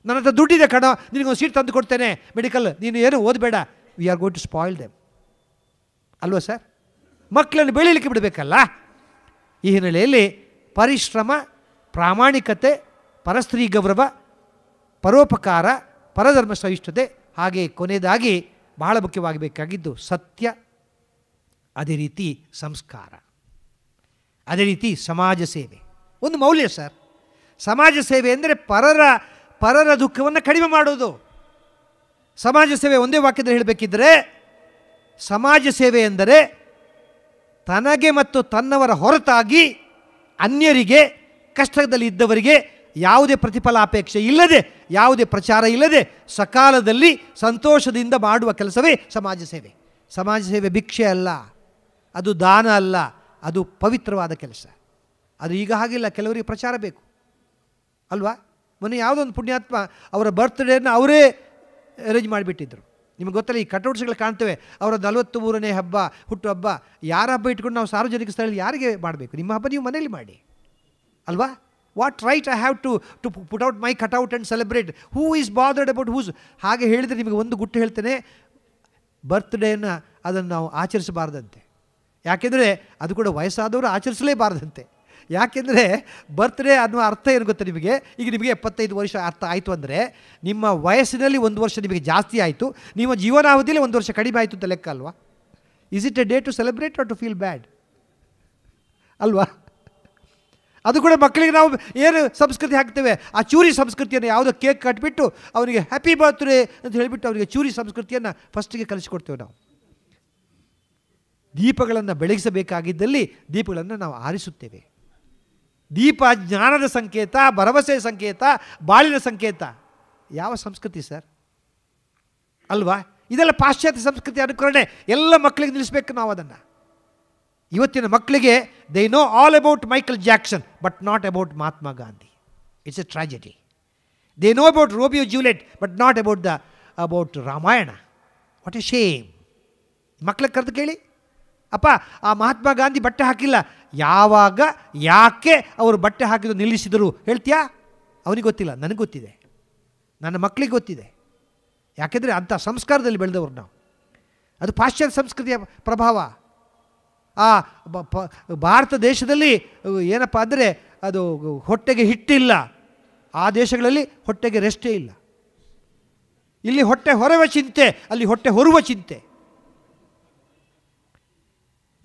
S1: ನನ್ನ ಹತ್ರ ದುಡ್ಡಿದೆ ಕಣ, ನಿನಗೊಂದು ಸೀಟ್ ತಂದು ಕೊಡ್ತೇನೆ ಮೆಡಿಕಲ್, ನೀನು ಏನು ಓದಬೇಡ, we are going to spoil them. ಅಲ್ವಾ ಸರ್? ಮಕ್ಕಳನ್ನು ಬೆಳೀಲಿಕ್ಕೆ ಬಿಡಬೇಕಲ್ಲ. ಈ ಹಿನ್ನೆಲೆಯಲ್ಲಿ ಪರಿಶ್ರಮ, ಪ್ರಾಮಾಣಿಕತೆ, ಪರಸ್ತ್ರೀ ಗೌರವ, ಪರೋಪಕಾರ, ಪರಧರ್ಮ ಸಹಿಷ್ಣುತೆ, ಹಾಗೆ ಕೊನೆಯದಾಗಿ ಬಹಳ ಮುಖ್ಯವಾಗಬೇಕಾಗಿದ್ದು ಸತ್ಯ, ಅದೇ ರೀತಿ ಸಂಸ್ಕಾರ, ಅದೇ ರೀತಿ ಸಮಾಜ ಸೇವೆ ಒಂದು ಮೌಲ್ಯ ಸರ್. ಸಮಾಜ ಸೇವೆ ಅಂದರೆ ಪರರ ದುಃಖವನ್ನು ಕಡಿಮೆ ಮಾಡೋದು. ಸಮಾಜ ಸೇವೆ ಒಂದೇ ವಾಕ್ಯದಲ್ಲಿ ಹೇಳಬೇಕಿದ್ದರೆ, ಸಮಾಜ ಸೇವೆ ಎಂದರೆ ತನಗೆ ಮತ್ತು ತನ್ನವರ ಹೊರತಾಗಿ ಅನ್ಯರಿಗೆ, ಕಷ್ಟದಲ್ಲಿ ಇದ್ದವರಿಗೆ ಯಾವುದೇ ಪ್ರತಿಫಲಾಪೇಕ್ಷೆ ಇಲ್ಲದೆ, ಯಾವುದೇ ಪ್ರಚಾರ ಇಲ್ಲದೆ ಸಕಾಲದಲ್ಲಿ ಸಂತೋಷದಿಂದ ಮಾಡುವ ಕೆಲಸವೇ ಸಮಾಜ ಸೇವೆ. ಸಮಾಜ ಸೇವೆ ಭಿಕ್ಷೆ ಅಲ್ಲ, ಅದು ದಾನ ಅಲ್ಲ, ಅದು ಪವಿತ್ರವಾದ ಕೆಲಸ. ಅದು ಈಗ ಹಾಗಿಲ್ಲ, ಕೆಲವರಿಗೆ ಪ್ರಚಾರ ಬೇಕು ಅಲ್ವಾ. ಮೊನ್ನೆ ಯಾವುದೊಂದು ಪುಣ್ಯಾತ್ಮ ಅವರ ಬರ್ತ್ಡೇನ ಅವರೇ ಅರೇಂಜ್ ಮಾಡಿಬಿಟ್ಟಿದ್ರು. ನಿಮಗೆ ಗೊತ್ತಲ್ಲ, ಈ ಕಟೌಟ್ಸ್ಗಳು ಕಾಣ್ತೇವೆ, ಅವರ 43ನೇ ಹಬ್ಬ, ಹುಟ್ಟು ಹಬ್ಬ. ಯಾರ ಹಬ್ಬ ಇಟ್ಕೊಂಡು ನಾವು ಸಾರ್ವಜನಿಕ ಸ್ಥಳದಲ್ಲಿ ಯಾರಿಗೆ ಮಾಡಬೇಕು? ನಿಮ್ಮ ಹಬ್ಬ ನೀವು ಮನೇಲಿ ಮಾಡಿ ಅಲ್ವಾ. What right I have to put out my cutout and celebrate? Who is bothered about whose? ಹಾಗೆ ಹೇಳಿದರೆ ನಿಮಗೆ ಒಂದು ಗುಟ್ಟು ಹೇಳ್ತೇನೆ, ಬರ್ತ್ಡೇನ ಅದನ್ನು ನಾವು ಆಚರಿಸಬಾರ್ದಂತೆ. ಯಾಕೆಂದರೆ ಅದು ಕೂಡ ವಯಸ್ಸಾದವರು ಆಚರಿಸಲೇಬಾರ್ದಂತೆ. ಯಾಕೆಂದರೆ ಬರ್ತ್ಡೇ ಅನ್ನೋ ಅರ್ಥ ಏನು ಗೊತ್ತಾ ನಿಮಗೆ? ಈಗ ನಿಮಗೆ 75 ವರ್ಷ ಅರ್ಥ ಆಯಿತು ಅಂದರೆ ನಿಮ್ಮ ವಯಸ್ಸಿನಲ್ಲಿ 1 ವರ್ಷ ನಿಮಗೆ ಜಾಸ್ತಿ ಆಯಿತು, ನಿಮ್ಮ ಜೀವನಾವಧಿಯಲ್ಲಿ 1 ವರ್ಷ ಕಡಿಮೆ ಆಯಿತು ಅಂತ ಲೆಕ್ಕ ಅಲ್ವಾ? Is it a day to celebrate or to feel bad ಅಲ್ವಾ? ಅದು ಕೂಡ ಮಕ್ಕಳಿಗೆ ನಾವು ಏನು ಸಂಸ್ಕೃತಿ ಹಾಕ್ತೇವೆ, ಆ ಚೂರಿ ಸಂಸ್ಕೃತಿಯನ್ನು ಯಾವುದೋ ಕೇಕ್ ಕಟ್ಬಿಟ್ಟು ಅವನಿಗೆ ಹ್ಯಾಪಿ ಬರ್ತ್ಡೇ ಅಂತ ಹೇಳಿಬಿಟ್ಟು ಅವರಿಗೆ ಚೂರಿ ಸಂಸ್ಕೃತಿಯನ್ನು ಫಸ್ಟಿಗೆ ಕಲಿಸಿಕೊಡ್ತೇವೆ ನಾವು. ದೀಪಗಳನ್ನು ಬೆಳಗಿಸಬೇಕಾಗಿದ್ದಲ್ಲಿ ದೀಪಗಳನ್ನು ನಾವು ಆರಿಸುತ್ತೇವೆ. ದೀಪ ಜ್ಞಾನದ ಸಂಕೇತ, ಭರವಸೆಯ ಸಂಕೇತ, ಬಾಳಿನ ಸಂಕೇತ. ಯಾವ ಸಂಸ್ಕೃತಿ ಸರ್ ಅಲ್ವಾ? ಇದೆಲ್ಲ ಪಾಶ್ಚಾತ್ಯ ಸಂಸ್ಕೃತಿ ಅನುಕರಣೆ. ಎಲ್ಲ ಮಕ್ಕಳಿಗೆ ನಿಲ್ಲಿಸಬೇಕು ನಾವು ಅದನ್ನು. ಇವತ್ತಿನ ಮಕ್ಕಳಿಗೆ they know all about Michael Jackson but not about Mahatma Gandhi. It's A ಟ್ರಾಜಡಿ. They know about Romeo Juliet but not about Ramayana. What A Shem. ಮಕ್ಕಳಿಗೆ ಕರೆದು ಕೇಳಿ, ಅಪ್ಪ ಆ ಮಹಾತ್ಮ ಗಾಂಧಿ ಬಟ್ಟೆ ಹಾಕಿಲ್ಲ, ಯಾವಾಗ ಯಾಕೆ ಅವರು ಬಟ್ಟೆ ಹಾಕಿದ್ದು ನಿಲ್ಲಿಸಿದರು ಹೇಳ್ತೀಯಾ? ಅವನಿಗೆ ಗೊತ್ತಿಲ್ಲ, ನನಗೆ ಗೊತ್ತಿದೆ, ನನ್ನ ಮಕ್ಕಳಿಗೆ ಗೊತ್ತಿದೆ. ಯಾಕೆಂದರೆ ಅಂಥ ಸಂಸ್ಕಾರದಲ್ಲಿ ಬೆಳೆದವರು ನಾವು. ಅದು ಪಾಶ್ಚಾತ್ಯ ಸಂಸ್ಕೃತಿಯ ಪ್ರಭಾವ. ಆ ಭಾರತ ದೇಶದಲ್ಲಿ ಏನಪ್ಪ ಅಂದರೆ ಅದು ಹೊಟ್ಟೆಗೆ ಹಿಟ್ಟಿಲ್ಲ, ಆ ದೇಶಗಳಲ್ಲಿ ಹೊಟ್ಟೆಗೆ ರೆಸ್ಟೇ ಇಲ್ಲ. ಇಲ್ಲಿ ಹೊಟ್ಟೆ ಹೊರವ ಚಿಂತೆ, ಅಲ್ಲಿ ಹೊಟ್ಟೆ ಹೊರುವ ಚಿಂತೆ.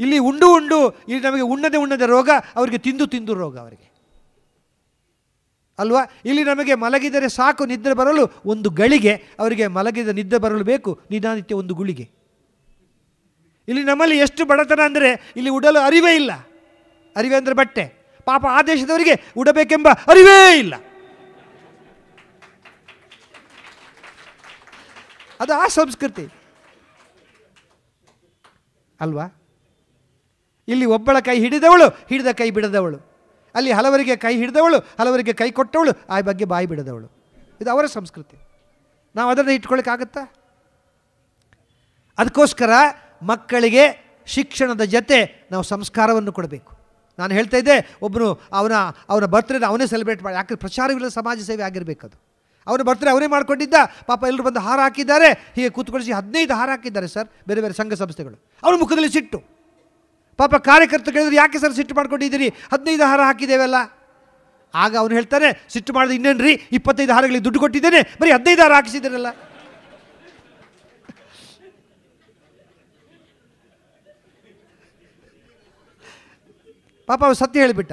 S1: ಇಲ್ಲಿ ಉಂಡು ಇಲ್ಲಿ ನಮಗೆ ಉಣ್ಣದೆ ರೋಗ, ಅವರಿಗೆ ತಿಂದು ರೋಗ ಅವರಿಗೆ ಅಲ್ವಾ. ಇಲ್ಲಿ ನಮಗೆ ಮಲಗಿದರೆ ಸಾಕು ನಿದ್ರೆ ಬರಲು ಒಂದು ಗಳಿಗೆ, ಅವರಿಗೆ ಮಲಗಿದ ನಿದ್ದೆ ಬರಲು ಬೇಕು ನಿಧಾನಿತ್ಯ ಒಂದು ಗುಳಿಗೆ. ಇಲ್ಲಿ ನಮ್ಮಲ್ಲಿ ಎಷ್ಟು ಬಡತನ ಅಂದರೆ ಇಲ್ಲಿ ಉಡಲು ಅರಿವೇ ಇಲ್ಲ. ಅರಿವೆ ಅಂದರೆ ಬಟ್ಟೆ. ಪಾಪ ಆ ದೇಶದವರಿಗೆ ಉಡಬೇಕೆಂಬ ಅರಿವೇ ಇಲ್ಲ. ಅದು ಆ ಸಂಸ್ಕೃತಿ ಅಲ್ವಾ. ಇಲ್ಲಿ ಒಬ್ಬಳ ಕೈ ಹಿಡಿದವಳು, ಹಿಡಿದ ಕೈ ಬಿಡದವಳು. ಅಲ್ಲಿ ಹಲವರಿಗೆ ಕೈ ಹಿಡಿದವಳು, ಹಲವರಿಗೆ ಕೈ ಕೊಟ್ಟವಳು, ಆ ಬಗ್ಗೆ ಬಾಯಿ ಬಿಡದವಳು. ಇದು ಅವರ ಸಂಸ್ಕೃತಿ. ನಾವು ಅದನ್ನು ಇಟ್ಕೊಳ್ಳೋಕ್ಕಾಗತ್ತಾ? ಅದಕ್ಕೋಸ್ಕರ ಮಕ್ಕಳಿಗೆ ಶಿಕ್ಷಣದ ಜೊತೆ ನಾವು ಸಂಸ್ಕಾರವನ್ನು ಕೊಡಬೇಕು. ನಾನು ಹೇಳ್ತಾ ಇದ್ದೆ, ಒಬ್ಬನು ಅವನ ಬರ್ತ್ಡೇನ ಅವನೇ ಸೆಲೆಬ್ರೇಟ್ ಮಾಡಿ, ಯಾಕೆ ಪ್ರಚಾರವಿಲ್ಲ ಸಮಾಜ ಸೇವೆ ಆಗಿರಬೇಕು. ಅದು ಅವನ ಬರ್ತ್ಡೇ ಅವನೇ ಮಾಡ್ಕೊಂಡಿದ್ದ. ಪಾಪ ಎಲ್ಲರೂ ಬಂದು ಹಾರ ಹಾಕಿದ್ದಾರೆ, ಹೀಗೆ ಕೂತ್ಕೊಳಿಸಿ 15 ಹಾರ ಹಾಕಿದ್ದಾರೆ ಸರ್, ಬೇರೆ ಬೇರೆ ಸಂಘ ಸಂಸ್ಥೆಗಳು. ಅವನ ಮುಖದಲ್ಲಿ ಸಿಟ್ಟು. ಪಾಪ ಕಾರ್ಯಕರ್ತರು ಕೇಳಿದ್ರು, ಯಾಕೆ ಸರ್ ಸಿಟ್ಟು ಮಾಡ್ಕೊಂಡಿದ್ದೀರಿ, 15 ಹಾರ ಹಾಕಿದ್ದೇವೆಲ್ಲ. ಆಗ ಅವನು ಹೇಳ್ತಾನೆ, ಸಿಟ್ಟು ಮಾಡಿದ್ರೆ ಇನ್ನೇನ್ರಿ, 25 ಹಾರಗಳಿಗೆ ದುಡ್ಡು ಕೊಟ್ಟಿದ್ದೇನೆ, ಬರೀ 15 ಹಾರ ಹಾಕಿಸಿದ್ದೀರಲ್ಲ. ಪಾಪ ಅವನು ಸತ್ಯ ಹೇಳಿಬಿಟ್ಟ.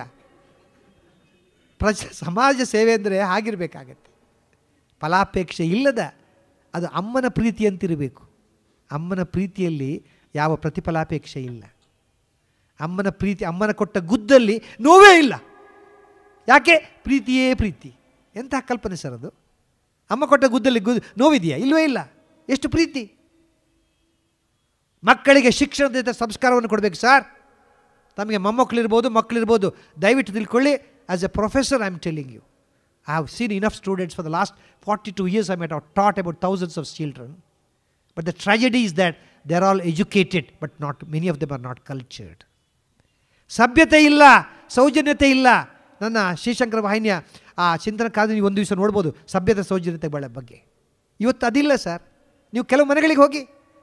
S1: ಸಮಾಜ ಸೇವೆ ಅಂದರೆ ಹಾಗಿರಬೇಕಾಗತ್ತೆ, ಫಲಾಪೇಕ್ಷೆ ಇಲ್ಲದ. ಅದು ಅಮ್ಮನ ಪ್ರೀತಿ ಅಂತಿರಬೇಕು. ಅಮ್ಮನ ಪ್ರೀತಿಯಲ್ಲಿ ಯಾವ ಪ್ರತಿಫಲಾಪೇಕ್ಷೆ ಇಲ್ಲ. ಅಮ್ಮನ ಪ್ರೀತಿ, ಅಮ್ಮನ ಕೊಟ್ಟ ಗುದ್ದಲ್ಲಿ ನೋವೇ ಇಲ್ಲ. ಯಾಕೆ? ಪ್ರೀತಿಯೇ ಪ್ರೀತಿ. ಎಂತಹ ಕಲ್ಪನೆ ಸರ್ ಅದು. ಅಮ್ಮ ಕೊಟ್ಟ ಗುದ್ದಲ್ಲಿ ನೋವಿದೆಯಾ? ಇಲ್ಲವೇ ಇಲ್ಲ. ಎಷ್ಟು ಪ್ರೀತಿ. ಮಕ್ಕಳಿಗೆ ಶಿಕ್ಷಣದ ಸಂಸ್ಕಾರವನ್ನು ಕೊಡಬೇಕು ಸರ್. ತಮಗೆ ಮೊಮ್ಮಕ್ಕಳಿರ್ಬೋದು, ಮಕ್ಕಳಿರ್ಬೋದು, ದಯವಿಟ್ಟು ತಿಳ್ಕೊಳ್ಳಿ. As a professor I am telling you, I have seen enough students for the last 42 years. I might have taught about thousands of children. But the tragedy is that they are all educated, but many of them are not cultured. ಸಭ್ಯತೆ ಇಲ್ಲ, ಸೌಜನ್ಯತೆ ಇಲ್ಲ. ನನ್ನ ಶ್ರೀಶಂಕರ ವಾಹಿನಿಯ ಆ ಚಿಂತನ ಕಾದ ನೀವು ಒಂದು ದಿವಸ ನೋಡ್ಬೋದು ಸಭ್ಯತೆ ಸೌಜನ್ಯತೆ ಬಗ್ಗೆ. ಇವತ್ತು ಅದಿಲ್ಲ ಸರ್. ನೀವು ಕೆಲವು ಮನೆಗಳಿಗೆ ಹೋಗಿ,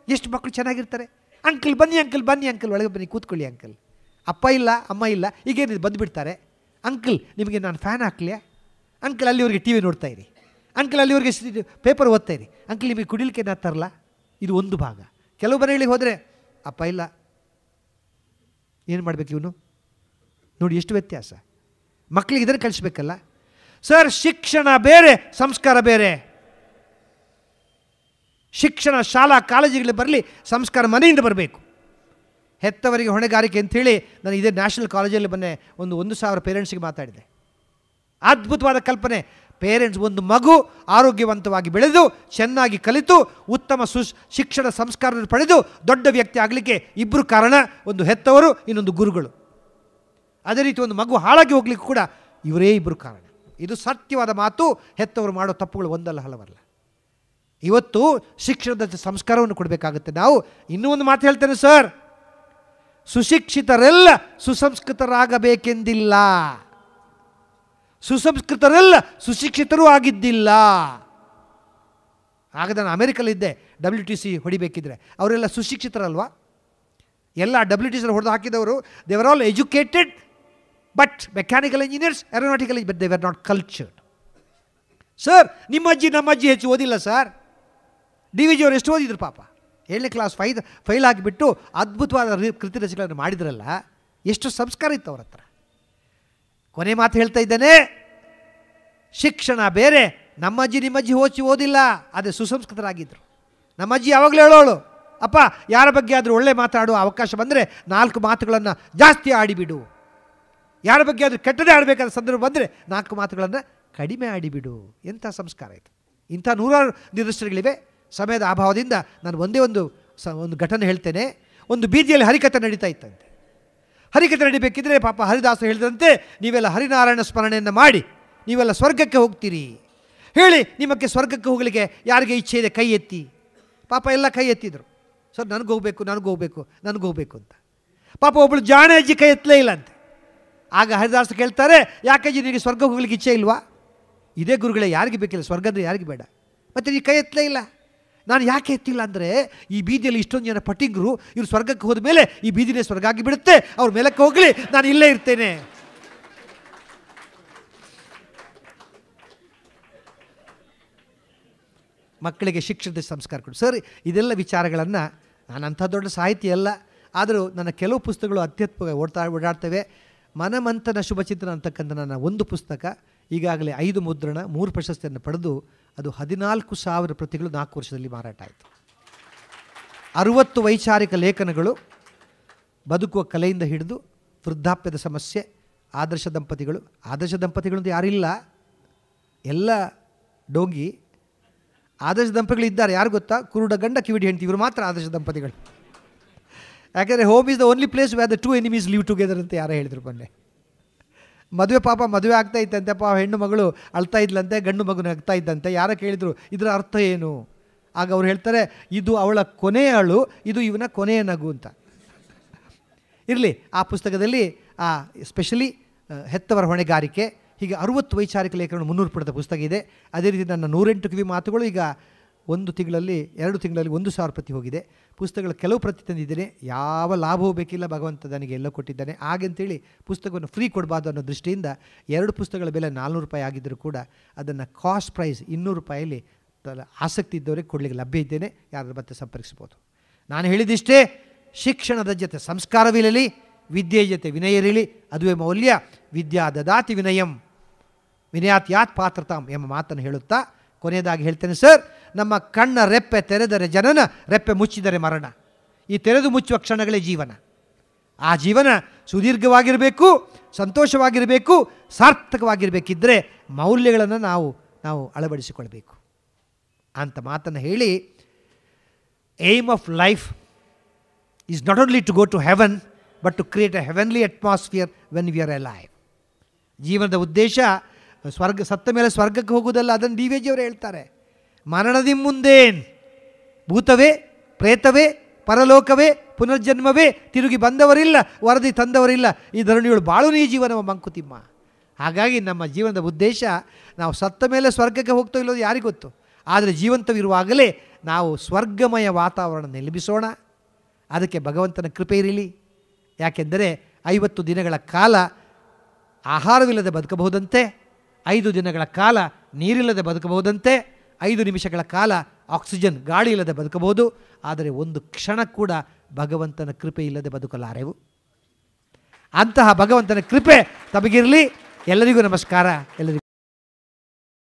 S1: ಎಷ್ಟು ಮಕ್ಕಳು ಚೆನ್ನಾಗಿರ್ತಾರೆ. ಅಂಕಲ್ ಬನ್ನಿ, ಅಂಕಲ್ ಬನ್ನಿ, ಅಂಕಲ್ ಒಳಗೆ ಬನ್ನಿ, ಕೂತ್ಕೊಳ್ಳಿ ಅಂಕಲ್. ಅಪ್ಪ ಇಲ್ಲ, ಅಮ್ಮ ಇಲ್ಲ, ಈಗೇನು ಬಂದುಬಿಡ್ತಾರೆ. ಅಂಕಲ್ ನಿಮಗೆ ನಾನು ಫ್ಯಾನ್ ಹಾಕ್ಲಿಯಾ? ಅಂಕಲ್ ಅಲ್ಲಿವರೆಗೆ ಟಿ ವಿ ನೋಡ್ತಾ ಇರಿ. ಅಂಕಲ್ ಅಲ್ಲಿವರೆಗೆ ಪೇಪರ್ ಓದ್ತಾ ಇರಿ. ಅಂಕಲ್ ನಿಮಗೆ ಕುಡಿಲಿಕ್ಕೆ ನಾನು ತರಲ್ಲ. ಇದು ಒಂದು ಭಾಗ. ಕೆಲವು ಮನೆಗಳಿಗೆ ಹೋದರೆ ಅಪ್ಪ ಇಲ್ಲ, ಏನು ಮಾಡಬೇಕು ಇವನು? ನೋಡಿ ಎಷ್ಟು ವ್ಯತ್ಯಾಸ. ಮಕ್ಕಳಿಗೆ ಇದನ್ನು ಕಲಿಸ್ಬೇಕಲ್ಲ. ಸರ್, ಶಿಕ್ಷಣ ಬೇರೆ, ಸಂಸ್ಕಾರ ಬೇರೆ. ಶಿಕ್ಷಣ ಶಾಲಾ ಕಾಲೇಜುಗಳಿಗೆ ಬರಲಿ, ಸಂಸ್ಕಾರ ಮನೆಯಿಂದ ಬರಬೇಕು. ಹೆತ್ತವರಿಗೆ ಹೊಣೆಗಾರಿಕೆ ಅಂಥೇಳಿ ನಾನು ಇದೇ ನ್ಯಾಷನಲ್ ಕಾಲೇಜಲ್ಲಿ ಮೊನ್ನೆ 1,000 ಪೇರೆಂಟ್ಸ್ಗೆ ಮಾತಾಡಿದೆ. ಅದ್ಭುತವಾದ ಕಲ್ಪನೆ. ಪೇರೆಂಟ್ಸ್, ಒಂದು ಮಗು ಆರೋಗ್ಯವಂತವಾಗಿ ಬೆಳೆದು ಚೆನ್ನಾಗಿ ಕಲಿತು ಉತ್ತಮ ಶಿಕ್ಷಣ ಸಂಸ್ಕಾರ ಪಡೆದು ದೊಡ್ಡ ವ್ಯಕ್ತಿ ಆಗಲಿಕ್ಕೆ ಇಬ್ಬರು ಕಾರಣ, ಒಂದು ಹೆತ್ತವರು, ಇನ್ನೊಂದು ಗುರುಗಳು. ಅದೇ ರೀತಿ ಒಂದು ಮಗು ಹಾಳಾಗಿ ಹೋಗ್ಲಿಕ್ಕೆ ಕೂಡ ಇವರೇ ಇಬ್ಬರು ಕಾರಣ. ಇದು ಸತ್ಯವಾದ ಮಾತು. ಹೆತ್ತವರು ಮಾಡೋ ತಪ್ಪುಗಳು ಒಂದಲ್ಲ ಹಲವಲ್ಲ. ಇವತ್ತು ಶಿಕ್ಷಣದ ಸಂಸ್ಕಾರವನ್ನು ಕೊಡಬೇಕಾಗುತ್ತೆ ನಾವು. ಇನ್ನೂ ಒಂದು ಮಾತು ಹೇಳ್ತೇನೆ ಸರ್, ಸುಶಿಕ್ಷಿತರೆಲ್ಲ ಸುಸಂಸ್ಕೃತರಾಗಬೇಕೆಂದಿಲ್ಲ, ಸುಸಂಸ್ಕೃತರೆಲ್ಲ ಸುಶಿಕ್ಷಿತರೂ ಆಗಿದ್ದಿಲ್ಲ. ಆಗ ನಾನು ಅಮೆರಿಕಲ್ಲಿದ್ದೆ, WTC ಹೊಡಿಬೇಕಿದ್ರೆ ಅವರೆಲ್ಲ ಸುಶಿಕ್ಷಿತರಲ್ವಾ? ಎಲ್ಲ WTC ಹೊಡೆದು ಹಾಕಿದವರು they were all educated, but mechanical engineers, aeronautical, but they were not cultured. Sir, ನಿಮ್ಮ ಅಜ್ಜಿ ನಮ್ಮ ಅಜ್ಜಿ ಹೆಚ್ಚು ಓದಿಲ್ಲ ಸರ್. DVG ಅವರು ಎಷ್ಟು ಓದಿದ್ರು ಪಾಪ? 7ನೇ ಕ್ಲಾಸ್ ಫೈಲ್ ಆಗಿಬಿಟ್ಟು ಅದ್ಭುತವಾದ ಕೃತಿ ರಚನೆಗಳನ್ನು ಮಾಡಿದ್ರಲ್ಲ. ಎಷ್ಟು ಸಂಸ್ಕಾರ ಇತ್ತು ಅವ್ರ ಹತ್ರ. ಕೊನೆ ಮಾತು ಹೇಳ್ತಾ ಇದ್ದೇನೆ, ಶಿಕ್ಷಣ ಬೇರೆ. ನಮ್ಮ ಅಜ್ಜಿ ನಿಮ್ಮ ಅಜ್ಜಿ ಓದಿಲ್ಲ, ಅದೇ ಸುಸಂಸ್ಕೃತರಾಗಿದ್ದರು. ನಮ್ಮ ಅಜ್ಜಿ ಯಾವಾಗಲೂ ಹೇಳೋಳು, ಅಪ್ಪ ಯಾರ ಬಗ್ಗೆ ಆದರೂ ಒಳ್ಳೆ ಮಾತಾಡುವ ಅವಕಾಶ ಬಂದರೆ 4 ಮಾತುಗಳನ್ನು ಜಾಸ್ತಿ ಆಡಿಬಿಡು, ಯಾರ ಬಗ್ಗೆ ಆದರೂ ಕೆಟ್ಟದೇ ಆಡಬೇಕಾದ ಸಂದರ್ಭ ಬಂದರೆ 4 ಮಾತುಗಳನ್ನು ಕಡಿಮೆ ಆಡಿಬಿಡು. ಎಂಥ ಸಂಸ್ಕಾರ ಇತ್ತು. ಇಂಥ 100 ನಿದರ್ಶನಗಳಿವೆ. ಸಮಯದ ಅಭಾವದಿಂದ ನಾನು ಒಂದೇ ಒಂದು ಘಟನೆ ಹೇಳ್ತೇನೆ. ಒಂದು ಬೀದಿಯಲ್ಲಿ ಹರಿಕಥೆ ನಡೀತಾ ಇತ್ತಂತೆ. ಹರಿಕಥೆ ನಡಿಬೇಕಿದ್ರೆ ಪಾಪ ಹರಿದಾಸ ಹೇಳಿದಂತೆ, ನೀವೆಲ್ಲ ಹರಿನಾರಾಯಣ ಸ್ಮರಣೆಯನ್ನು ಮಾಡಿ ನೀವೆಲ್ಲ ಸ್ವರ್ಗಕ್ಕೆ ಹೋಗ್ತೀರಿ ಹೇಳಿ, ನಿಮಗೆ ಸ್ವರ್ಗಕ್ಕೆ ಹೋಗಲಿಕ್ಕೆ ಯಾರಿಗೆ ಇಚ್ಛೆ ಇದೆ ಕೈ ಎತ್ತಿ. ಪಾಪ ಎಲ್ಲ ಕೈ ಎತ್ತಿದ್ರು. ಸರ್, ನನಗೋಗ್ಬೇಕು ಅಂತ. ಪಾಪ ಒಬ್ಬಳು ಜಾಣೆ ಅಜ್ಜಿ ಕೈ ಎತ್ತಲೇ ಇಲ್ಲ ಅಂತೆ. ಆಗ ಹರಿದಾಸ ಕೇಳ್ತಾರೆ, ಯಾಕಜ್ಜಿ ನಿನಗೆ ಸ್ವರ್ಗ ಹೋಗ್ಲಿಕ್ಕೆ ಇಚ್ಛೆ ಇಲ್ವಾ? ಇದೇ ಗುರುಗಳೇ, ಯಾರಿಗೆ ಬೇಕಿಲ್ಲ ಸ್ವರ್ಗ ಅಂದರೆ, ಯಾರಿಗೆ ಬೇಡ, ಮತ್ತು ನೀ ಕೈ ಎತ್ತಲೇ ಇಲ್ಲ. ನಾನು ಯಾಕೆ ಎತ್ತಿಲ್ಲ ಅಂದರೆ, ಈ ಬೀದಿಯಲ್ಲಿ ಇಷ್ಟೊಂದು ಜನ ಪಟ್ಟಿಗರು, ಇವರು ಸ್ವರ್ಗಕ್ಕೆ ಹೋದ ಮೇಲೆ ಈ ಬೀದಿನೇ ಸ್ವರ್ಗ ಆಗಿಬಿಡುತ್ತೆ, ಅವ್ರ ಮೇಲಕ್ಕೆ ಹೋಗಲಿ, ನಾನು ಇಲ್ಲೇ ಇರ್ತೇನೆ. ಮಕ್ಕಳಿಗೆ ಶಿಕ್ಷಣದ ಸಂಸ್ಕಾರ ಕೊಡು ಸರ್. ಇದೆಲ್ಲ ವಿಚಾರಗಳನ್ನು, ನಾನು ಅಂಥ ದೊಡ್ಡ ಸಾಹಿತಿ ಅಲ್ಲ, ಆದರೂ ನನ್ನ ಕೆಲವು ಪುಸ್ತಕಗಳು ಅತ್ಯದ್ಭುತ ಓಡಾಡ್ತವೆ. ಮನಮಂಥನ ಶುಭಚಿಂತನ ಅಂತಕ್ಕಂಥ ನನ್ನ ಒಂದು ಪುಸ್ತಕ ಈಗಾಗಲೇ 5 ಮುದ್ರಣ, 3 ಪ್ರಶಸ್ತಿಯನ್ನು ಪಡೆದು ಅದು 14,000 ಪ್ರತಿಗಳು 4 ವರ್ಷದಲ್ಲಿ ಮಾರಾಟ ಆಯಿತು. 60 ವೈಚಾರಿಕ ಲೇಖನಗಳು, ಬದುಕುವ ಕಲೆಯಿಂದ ಹಿಡಿದು ವೃದ್ಧಾಪ್ಯದ ಸಮಸ್ಯೆ, ಆದರ್ಶ ದಂಪತಿಗಳು ಅಂತ ಯಾರಿಲ್ಲ, ಎಲ್ಲ ಡೋಂಗಿ. ಆದರ್ಶ ದಂಪತಿಗಳು ಇದ್ದಾರೆ, ಯಾರು ಗೊತ್ತಾ? ಕುರುಡ ಗಂಡ ಕಿವಿಡಿ ಹೆಂಡತಿ, ಇವರು ಮಾತ್ರ ಆದರ್ಶ ದಂಪತಿಗಳು. ಯಾಕೆಂದರೆ home is the only place where the 2 enemies live together ಅಂತ ಯಾರೋ ಹೇಳಿದ್ರು ಮೊನ್ನೆ. ಮದುವೆ ಆಗ್ತಾ ಇತ್ತಂತೆ, ಹೆಣ್ಣು ಮಗಳು ಅಳ್ತಾ ಇದ್ಲಂತೆ, ಗಂಡು ಮಗುನ ಆಗ್ತಾ ಇದ್ದಂತೆ. ಯಾರೋ ಕೇಳಿದರು ಇದರ ಅರ್ಥ ಏನು? ಆಗ ಅವ್ರು ಹೇಳ್ತಾರೆ, ಇದು ಅವಳ ಕೊನೆಯ ಅಳು, ಇದು ಇವನ ಕೊನೆಯ ನಗು ಅಂತ. ಇರಲಿ, ಆ ಪುಸ್ತಕದಲ್ಲಿ ಸ್ಪೆಷಲಿ ಹೆತ್ತವರ ಹೊಣೆಗಾರಿಕೆ, ಹೀಗೆ 60 ವೈಚಾರಿಕ ಲೇಖನಗಳು 300 ಪುಟದ ಪುಸ್ತಕ ಇದೆ. ಅದೇ ರೀತಿ ನನ್ನ 108 ಕಿವಿ ಮಾತುಗಳು ಈಗ 2 ತಿಂಗಳಲ್ಲಿ 1,000 ಪ್ರತಿ ಹೋಗಿದೆ. ಪುಸ್ತಕಗಳ ಕೆಲವು ಪ್ರತಿ ತಂದಿದ್ದೇನೆ. ಯಾವ ಲಾಭವೂ ಬೇಕಿಲ್ಲ, ಭಗವಂತ ನನಗೆ ಎಲ್ಲ ಕೊಟ್ಟಿದ್ದಾನೆ. ಹಾಗೆಂತೇಳಿ ಪುಸ್ತಕವನ್ನು ಫ್ರೀ ಕೊಡಬಾರ್ದು ಅನ್ನೋ ದೃಷ್ಟಿಯಿಂದ 2 ಪುಸ್ತಕಗಳ ಬೆಲೆ 400 ರೂಪಾಯಿ ಆಗಿದ್ದರೂ ಕೂಡ ಅದನ್ನು ಕಾಸ್ಟ್ ಪ್ರೈಸ್ 200 ರೂಪಾಯಲ್ಲಿ ಆಸಕ್ತಿ ಇದ್ದವರಿಗೆ ಕೊಡಲಿಕ್ಕೆ ಲಭ್ಯ ಇದ್ದೇನೆ. ಯಾರಾದರೂ ಮತ್ತೆ ಸಂಪರ್ಕಿಸ್ಬೋದು. ನಾನು ಹೇಳಿದಿಷ್ಟೇ, ಶಿಕ್ಷಣದ ಜೊತೆ ಸಂಸ್ಕಾರವಿರಲಿ, ವಿದ್ಯೆ ಜೊತೆ ವಿನಯ ಇರಲಿ, ಅದುವೇ ಮೌಲ್ಯ. ವಿದ್ಯಾ ದದಾತಿ ವಿನಯಂ ವಿನಯಾತ್ ಯಾತ್ ಪಾತ್ರತಾಂ ಎಂಬ ಮಾತನ್ನು ಹೇಳುತ್ತಾ ಕೊನೆಯದಾಗಿ ಹೇಳ್ತೇನೆ ಸರ್, ನಮ್ಮ ಕಣ್ಣ ರೆಪ್ಪೆ ತೆರೆದರೆ ಜನನ, ರೆಪ್ಪೆ ಮುಚ್ಚಿದರೆ ಮರಣ. ಈ ತೆರೆದು ಮುಚ್ಚುವ ಕ್ಷಣಗಳೇ ಜೀವನ. ಆ ಜೀವನ ಸುದೀರ್ಘವಾಗಿರಬೇಕು, ಸಂತೋಷವಾಗಿರಬೇಕು, ಸಾರ್ಥಕವಾಗಿರಬೇಕಿದ್ದರೆ ಮೌಲ್ಯಗಳನ್ನು ನಾವು ಅಳವಡಿಸಿಕೊಳ್ಬೇಕು ಅಂತ ಮಾತನ್ನು ಹೇಳಿ, aim of life is not only to go to heaven but to create a heavenly atmosphere when we are alive. ಜೀವನದ ಉದ್ದೇಶ ಸತ್ತ ಮೇಲೆ ಸ್ವರ್ಗಕ್ಕೆ ಹೋಗುವುದಲ್ಲ. ಅದನ್ನು DVG ಅವರು ಹೇಳ್ತಾರೆ. ಮರಣದಿ ಮುಂದೇನು ಭೂತವೇ, ಪ್ರೇತವೇ, ಪರಲೋಕವೇ, ಪುನರ್ಜನ್ಮವೇ, ತಿರುಗಿ ಬಂದವರಿಲ್ಲ, ವರದಿ ತಂದವರಿಲ್ಲ, ಈ ಧರಣಿಗಳು ಬಾಳು ನೀ ಜೀವನವ ಮಂಕುತಿಮ್ಮ. ಹಾಗಾಗಿ ನಮ್ಮ ಜೀವನದ ಉದ್ದೇಶ, ನಾವು ಸತ್ತ ಮೇಲೆ ಸ್ವರ್ಗಕ್ಕೆ ಹೋಗ್ತಾ ಇಲ್ಲೋದು ಯಾರಿಗೂ ಗೊತ್ತು. ಆದರೆ ಜೀವಂತವಿರುವಾಗಲೇ ನಾವು ಸ್ವರ್ಗಮಯ ವಾತಾವರಣ ನಿರ್ಮಿಸೋಣ. ಅದಕ್ಕೆ ಭಗವಂತನ ಕೃಪೆ ಇರಲಿ. ಯಾಕೆಂದರೆ 50 ದಿನಗಳ ಕಾಲ ಆಹಾರವಿಲ್ಲದೆ ಬದುಕಬಹುದಂತೆ, 5 ದಿನಗಳ ಕಾಲ ನೀರಿಲ್ಲದೆ ಬದುಕಬಹುದಂತೆ, 5 ನಿಮಿಷಗಳ ಕಾಲ ಆಕ್ಸಿಜನ್ ಗಾಳಿ ಇಲ್ಲದೆ ಬದುಕಬಹುದು. ಆದರೆ ಒಂದು ಕ್ಷಣ ಕೂಡ ಭಗವಂತನ ಕೃಪೆ ಇಲ್ಲದೆ ಬದುಕಲಾರೆವು. ಅಂತಹ ಭಗವಂತನ ಕೃಪೆ ತಮಗಿರಲಿ. ಎಲ್ಲರಿಗೂ ನಮಸ್ಕಾರ. ಎಲ್ಲರಿಗೂ